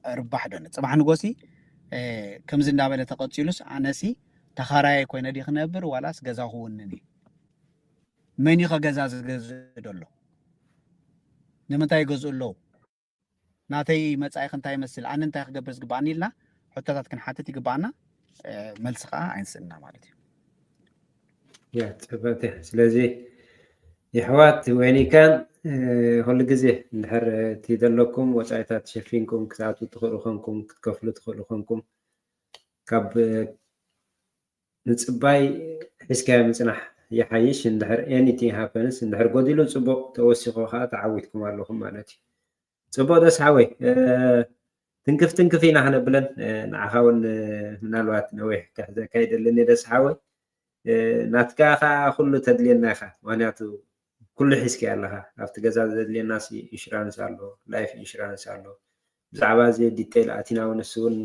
ربح دونه صباح نغوسي كم زندابله تقصيلوس انسي تخراي كوينا دي خنبر ولاس غزاخونني مني غزاز غزدلو نمتاي غزلو ناتي مصاي خنتاي مسل ان انت خغبرز غبانيلنا حتات كن حاتت يغبانا ملسقا عينسنا مالتي يا تبته سلازي يحوات ويني كان كل جزء الحر تيدلكم وساعتها تشفينكم كساعتو تخلقكم تكفلوا تخلقكم كاب نصباي حسكا مصنح يحيش الحر anything happens الحر قديلو صبو توسخو خا تعويتكم عليكم معناتي صبو دس حوي تنكف فينا احنا بلن نعاون منالوات نويح كذا كايد اللي دس حوي ناتكا خا كله تدلينا خا معناتو كل حسكي علىها ኣብቲ ገዛ ዘድልየና ኢንሹራንስ ኣሎ ላይፍ ኢንሹራንስ ኣሎ ብዛዕባ እዚ ዲቴይል ኣቲና እውን እሱ እውን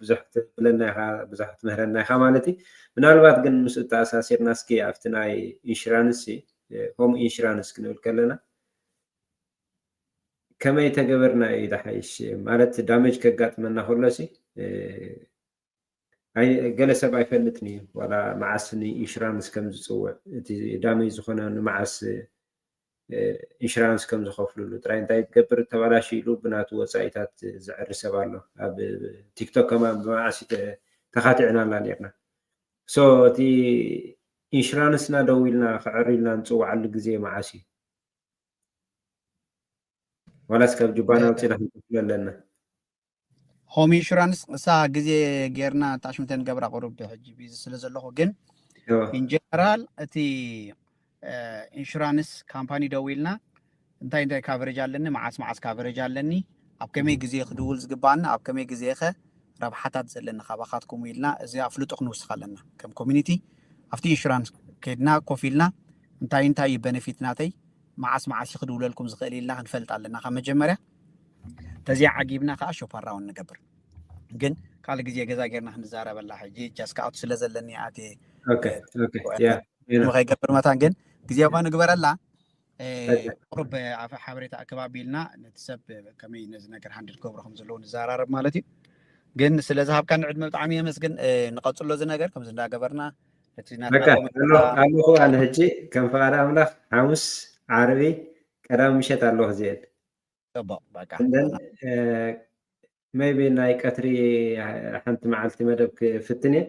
ብዙሕ ትብለና ኢኻ ብዙሕ ትምህረና ኢኻ ማለት እዩ ምናልባት ግን ምስኡ ተኣሳሲርና እስኪ ኣብቲ ናይ ኢንሹራንስ ሆም ኢንሹራንስ ክንብል ከለና ከመይ ተገበርና እዩ ዳሓይሽ ማለት ዳሜጅ ከጋጥመና ከሎሲ ገለ ሰብ ኣይፈልጥን እዩ ዋላ መዓስ ኢንሹራንስ ከም ዝፅውዕ እቲ ዳሜጅ ዝኾነ ንመዓስ ኢንሹራንስ ከም ዝኸፍሉሉ ጥራይ እንታይ ትገብር ተባላሽሉ ብናቱ ወፃኢታት ዝዕሪ ሰብ ኣሎ ኣብ ቲክቶክ ከማ ብመዓስ ተኻቲዕና ኣላ ነርና ሶ እቲ ኢንሹራንስና ደው ኢልና ክዕሪ ኢልና ንፅዋዓሉ ግዜ መዓስ እዩ ዋላስ ካብ ጅባና ውፅኢና ክንከፍሉ ኣለና ሆም ኢንሹራንስ እሳ ግዜ ጌርና ታሽምተን ገብራ ቁሩብ ሕጂ ቢዝ ስለ ዘለኹ ግን ኢን ጀነራል እቲ ኢንሹራንስ ካምፓኒ ደው ኢልና እንታይ ካቨሬጅ ኣለኒ መዓስ ካቨሬጅ ኣለኒ ኣብ ከመይ ግዜ ክድውል ዝግባአና ኣብ ከመይ ግዜ ኸ ረብሓታት ዘለኒ ካባኻትኩም ኢልና እዚ ኣፍልጦ ክንውስኽ ኣለና ከም ኮሚኒቲ ኣብቲ ኢንሹራንስ ከድና ኮፍ ኢልና እንታይ ቤነፊት ናተይ መዓስ ክድውለልኩም ዝኽእል ኢልና ክንፈልጥ ኣለና ካብ መጀመርያ ተዚያ ዓጊብና ከዓ ሾፓራውን ንገብር ግን ካልእ ግዜ ገዛ ጌርና ክንዛረበላ ሕጂ ጃስካውት ስለ ዘለኒ ኣቴ ንኸይገብር መታን ግን ግዜባ ንግበረላ ቁርብ ኣፈ ሓበሬታ ኣከባቢ ኢልና ነቲ ሰብ ከመይ ነዚ ነገር ሃንድል ክገብሮ ከም ዘለዎ ንዘራረብ ማለት እዩ ግን ስለዝሃብካ ንዕድመ ብጣዕሚ የመስግን ንቐፅሎ እዚ ነገር ከምዚ እንዳገበርና እቲ ኣለኹ ኣነ ሕጂ ከም ፈቃድ ኣምላኽ ሓሙስ ዓርቢ ቀዳሚ ምሸት ኣለኹ ዝብል ፅቡቅ በቃ ሜይቢ ናይ ቀትሪ ሓንቲ መዓልቲ መደብ ክፍትን እየ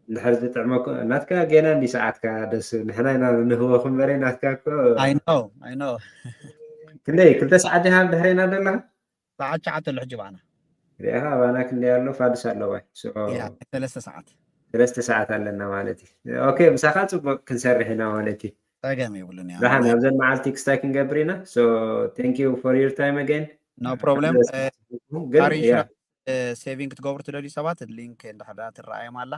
እንድሕር ዝጥዕመኩ ናትካ ገና እንዲ ሰዓትካ ደስ ንሕና ኢና ንህቦኩም በረ ናትካ እኮ ኣይኖ ክንደይ 2 ሰዓት ዲኻ ድሕሪና ዘለካ ሰዓት 9 ኣሎ ሕጂ ባና ሪኢኻ ባና ክንደይ ኣሎ ፋድስ ኣለዋ 3 ሰዓት ኣለና ማለት እዩ ኦኬ ምሳኻ ፅቡቅ ክንሰርሕ ኢና ማለት እዩ ጠገም ይብሉን ያ ራሓ ናብዘን መዓልቲ ክስታይ ክንገብር ኢና ሶ ቴንክ ዩ ፎር ዩር ታይም ኣገን ኖ ፕሮብለም ሴቪንግ ትገብሩ ትደልዩ ሰባት ሊንክ እንድሕዳ ትረኣዮም ኣላ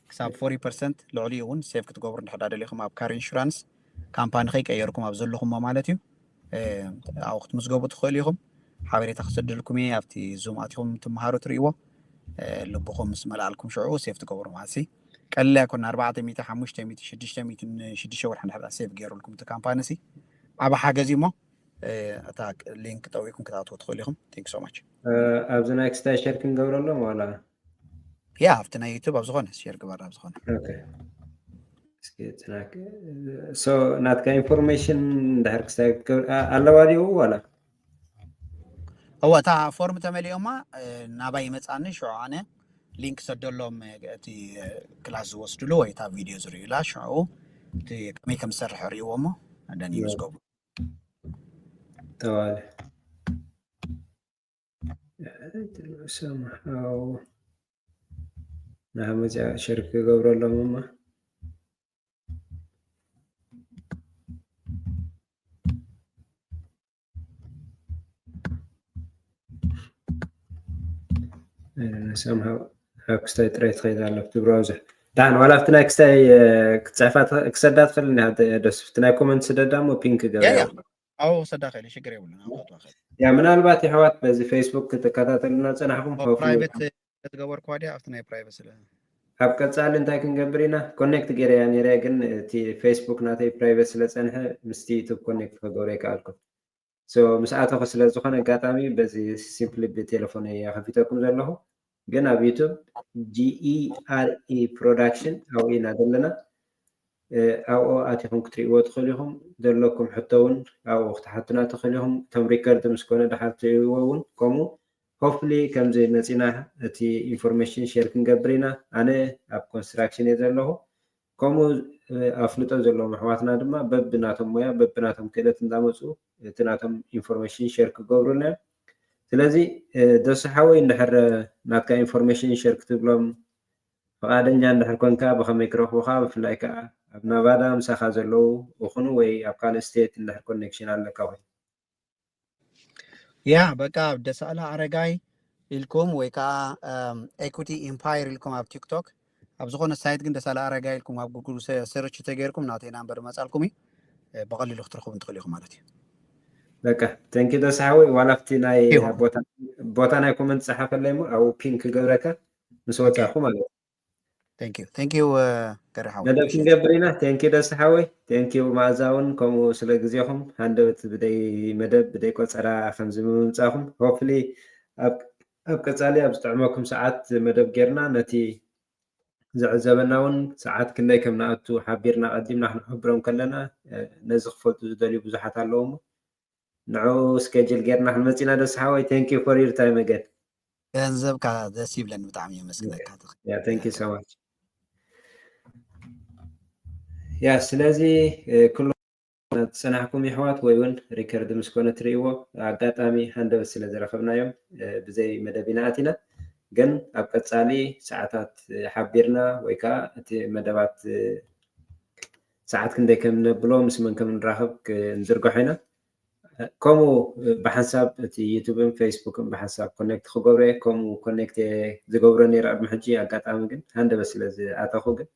ክሳብ 40% ልዕሊ እውን ሴቭ ክትገብሩ እንድሕዳ ደልዩኹም ኣብ ካር ኢንሹራንስ ካምፓኒ ከይቀየርኩም ኣብ ዘለኹም ማለት እዩ ኣብኡ ክትምዝገቡ ትኽእሉ ኢኹም ሓበሬታ ክሰድልኩም እየ ኣብቲ ዙም ኣትኹም ትመሃሩ ትርእይዎ ልብኹም ምስ መላኣልኩም ሽዑ ሴቭ ትገብሩ ማለት እዩ ቀሊል ኣይኮነ 400 500 600 ወርሒ እንድሕዳ ሴቭ ገይሩልኩም እቲ ካምፓኒ ሲ ዓብ ሓገዝ እሞ እታ ሊንክ ጠዊኩም ክትኣትዉ ትኽእሉ ኢኹም ቴንክ ሶ ማች ኣብዚ ናይ ክስታይ ሸር ክንገብረሎም ዋላ ያ ኣብቲ ናይ ዩቱብ ኣብ ዝኾነ ሸር ግበር ኣብ ዝኾነ ሶ ናትካ ኢንፎርሜሽን እንድሕር ክስታይ ኣለዋ ድዩ ዋላ እዋ እታ ፎርም ተመሊኦማ ናባይ ይመፃኒ ሽዑ ኣነ ሊንክ ሰደሎም እቲ ክላስ ዝወስድሉ ወይ እታ ቪድዮ ዝርእዩላ ሽዑ እቲ ከመይ ከም ዝሰርሕ ርእይዎ እሞ ኣደን ይምዝገቡ ተዋለ somehow نعم جاء شركة قبر لهم somehow كستاي تريت خيد على في براوزر دان ولا فتنا كستاي كتصفات كسدات خلينا هذا دس فتنا كومنت سددا مو بينك قبل أو صداقة شكرا يقولون يا من البات حوات بزي فيسبوك تكاتلنا صنعهم برايفت تدور كوادي أفتنا برايفت سلا أبقى تسأل أنت كن قبرينا كونكت غير يعني راجن تي فيسبوك ناتي برايفت سلا صنعها مستي تو كونكت فغوريك ألكم سو مساعته خسلا زخانة قاتامي بزي سيمبلي بتليفوني يا خفيتكم زلهم جنا بيوتيوب GERE برودكشن أو إيه نادلنا أو أتيهم كتريوه تخليهم دلكم حتون أو وقت حتنا تخليهم تم ريكورد مسكونة ده حتيوون كمو hopefully كم زي نسينا تي information share كنقبرينا أنا أب construction يدلله ከምኡ ኣፍልጦ ዘለዎም ኣሕዋትና ድማ በብናቶም ሞያ በብናቶም ክእለት እንዳመፁ እቲ ናቶም ኢንፎርሜሽን ሼር ክገብሩና ስለዚ ደስሓወይ እንድሕር ናትካ ኢንፎርሜሽን ሼር ክትብሎም ፈቃደኛ እንድሕር ኮንካ ብከመይ ክረክቡካ ብፍላይ ከዓ ኣብ ነቫዳ ምሳኻ ዘለው ይኹኑ ወይ ኣብ ካልእ ስቴት እንድሕር ኮኔክሽን ኣለካ ወይ ያ በቃ ደሳለ ኣረጋይ ኢልኩም ወይ ከዓ ኤኩቲ ኢምፓየር ኢልኩም ኣብ ቲክቶክ ኣብ ዝኾነ ሳይት ግን ደሳለ ኣረጋይ ኢልኩም ኣብ ጉግል ሰርች ተገይርኩም ናተይ ናምበር መጻልኩም በቀሊሉ ክትረክቡ ትኽእሉ ኢኹም ማለት እዩ በቃ ተንኪ ደስሓወይ ዋላፍቲ ናይ ቦታ ናይ ኮመንት ፀሓፈለይ ሞ ኣብኡ ፒን ክገብረካ ምስ ወፃኹ ማለት እዩ ቴንክ ዩ ገረሓዊ መደብ ክንገብር ኢና ቴንኪ ደስሓወይ ቴንኪ ማእዛ እውን ከምኡ ስለ ግዜኹም ሃንደበት ብደይ መደብ ብደይ ቆፀራ ከምዚ ምምፃኹም ሆፕሊ ኣብ ቀፃሊ ኣብ ዝጥዕመኩም ሰዓት መደብ ጌርና ነቲ ዝዕዘበና እውን ሰዓት ክንደይ ከም ንኣቱ ሓቢርና ቀዲምና ክንሕብሮም ከለና ነዚ ክፈልጡ ዝደልዩ ብዙሓት ኣለዎ ሞ ንዕኡ ስኬጅል ጌርና ክንመፅ ኢና ደስሓወይ ቴንኪ ፎር ዩር ታይም ኣገን ገንዘብካ ደስ ይብለኒ ብጣዕሚ የመስግነካ ቴንኪ ሶ ማች ያ ስለዚ ኩሉ ፀናሕኩም ይሕዋት ወይ እውን ሪከርድ ምስ ኮነ ትርእይዎ ኣጋጣሚ ሃንደበት ስለ ዝረከብናዮም ብዘይ መደብ ኢና ኣቲና ግን ኣብ ቀፃሊ ሰዓታት ሓቢርና ወይ ከዓ እቲ መደባት ሰዓት ክንደይ ከም ነብሎ ምስ መን ከም ንራኸብ ክንዝርግሖ ኢና ከምኡ ብሓንሳብ እቲ ዩቱብን ፌስቡክን ብሓንሳብ ኮኔክት ክገብሮ ከምኡ ኮኔክት ዝገብሮ ነይሩ ኣብ ሕጂ ኣጋጣሚ ግን ሃንደበት ስለ ዝኣተኹ ግን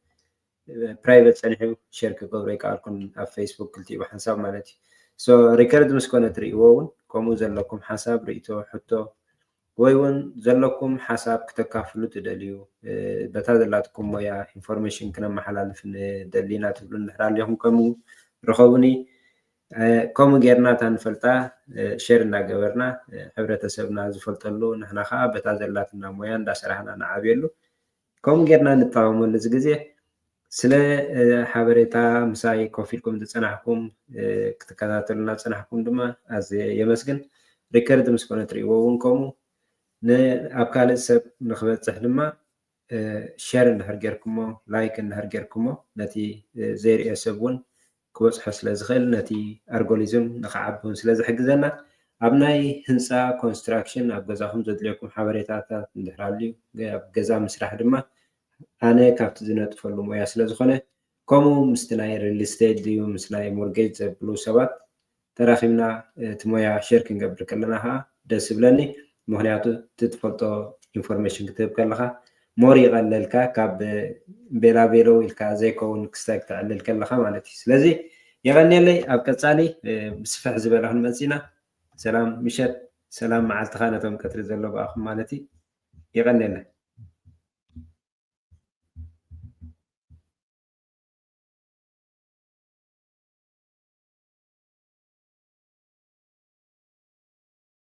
ፕራይቬት ፀኒሑ ሼር ክገብሮ ይከኣልኩም ኣብ ፌስቡክ ክልቲኡ ብሓንሳብ ማለት እዩ ሶ ሪከርድ ምስ ኮነ ትርእይዎ እውን ከምኡ ዘለኩም ሓሳብ ርእቶ ሕቶ ወይ እውን ዘለኩም ሓሳብ ክተካፍሉ ትደልዩ በታ ዘላትኩም ሞያ ኢንፎርሜሽን ክነመሓላልፍ ንደሊና ትብሉ እንድሕር ኣለኹም ከምኡ ረኸቡኒ ከምኡ ጌርና እታ ንፈልጣ ሼር እናገበርና ሕብረተሰብና ዝፈልጠሉ ንሕና ከዓ በታ ዘላትና ሞያ እንዳሰራሕና ንዓብየሉ ከምኡ ጌርና ንጠቀመሉ እዚ ግዜ ስለ ሓበሬታ ምሳይ ኮፍ ኢልኩም ዝፀናሕኩም ክትከታተሉና ዝፀናሕኩም ድማ ኣዝየ የመስግን ሪከርድ ምስ ኮነ ትርእይዎ እውን ከምኡ ኣብ ካልእ ሰብ ንክበፅሕ ድማ ሼር እንድሕር ጌርኩሞ ላይክ እንድሕር ጌርኩሞ ነቲ ዘይርኦ ሰብ እውን ክበፅሖ ስለ ዝኽእል ነቲ ኣልጎሪዝም ንክዓቢ እውን ስለ ዝሕግዘና ኣብ ናይ ህንፃ ኮንስትራክሽን ኣብ ገዛኹም ዘድልየኩም ሓበሬታታት እንድሕር ሃልዩ ኣብ ገዛ ምስራሕ ድማ ኣነ ካብቲ ዝነጥፈሉ ሞያ ስለ ዝኾነ ከምኡ ምስቲ ናይ ሪል ስቴት ድዩ ምስ ናይ ሞርጌጅ ዘብሉ ሰባት ተራኺብና እቲ ሞያ ሼር ክንገብር ከለና ከዓ ደስ ይብለኒ ምክንያቱ ትፈልጦ ኢንፎርሜሽን ክትህብ ከለካ ሞር ይቀለልካ ካብ ቤላቤሎ ኢልካ ዘይከውን ክስታይ ክትዕልል ከለካ ማለት እዩ ስለዚ የቀኒየለይ ኣብ ቀፃሊ ብስፍሕ ዝበለ ክንመፅ ኢና ሰላም ምሸት ሰላም መዓልትካ ነቶም ቀትሪ ዘሎ ብኣኹም ማለት እዩ የቀኒየለይ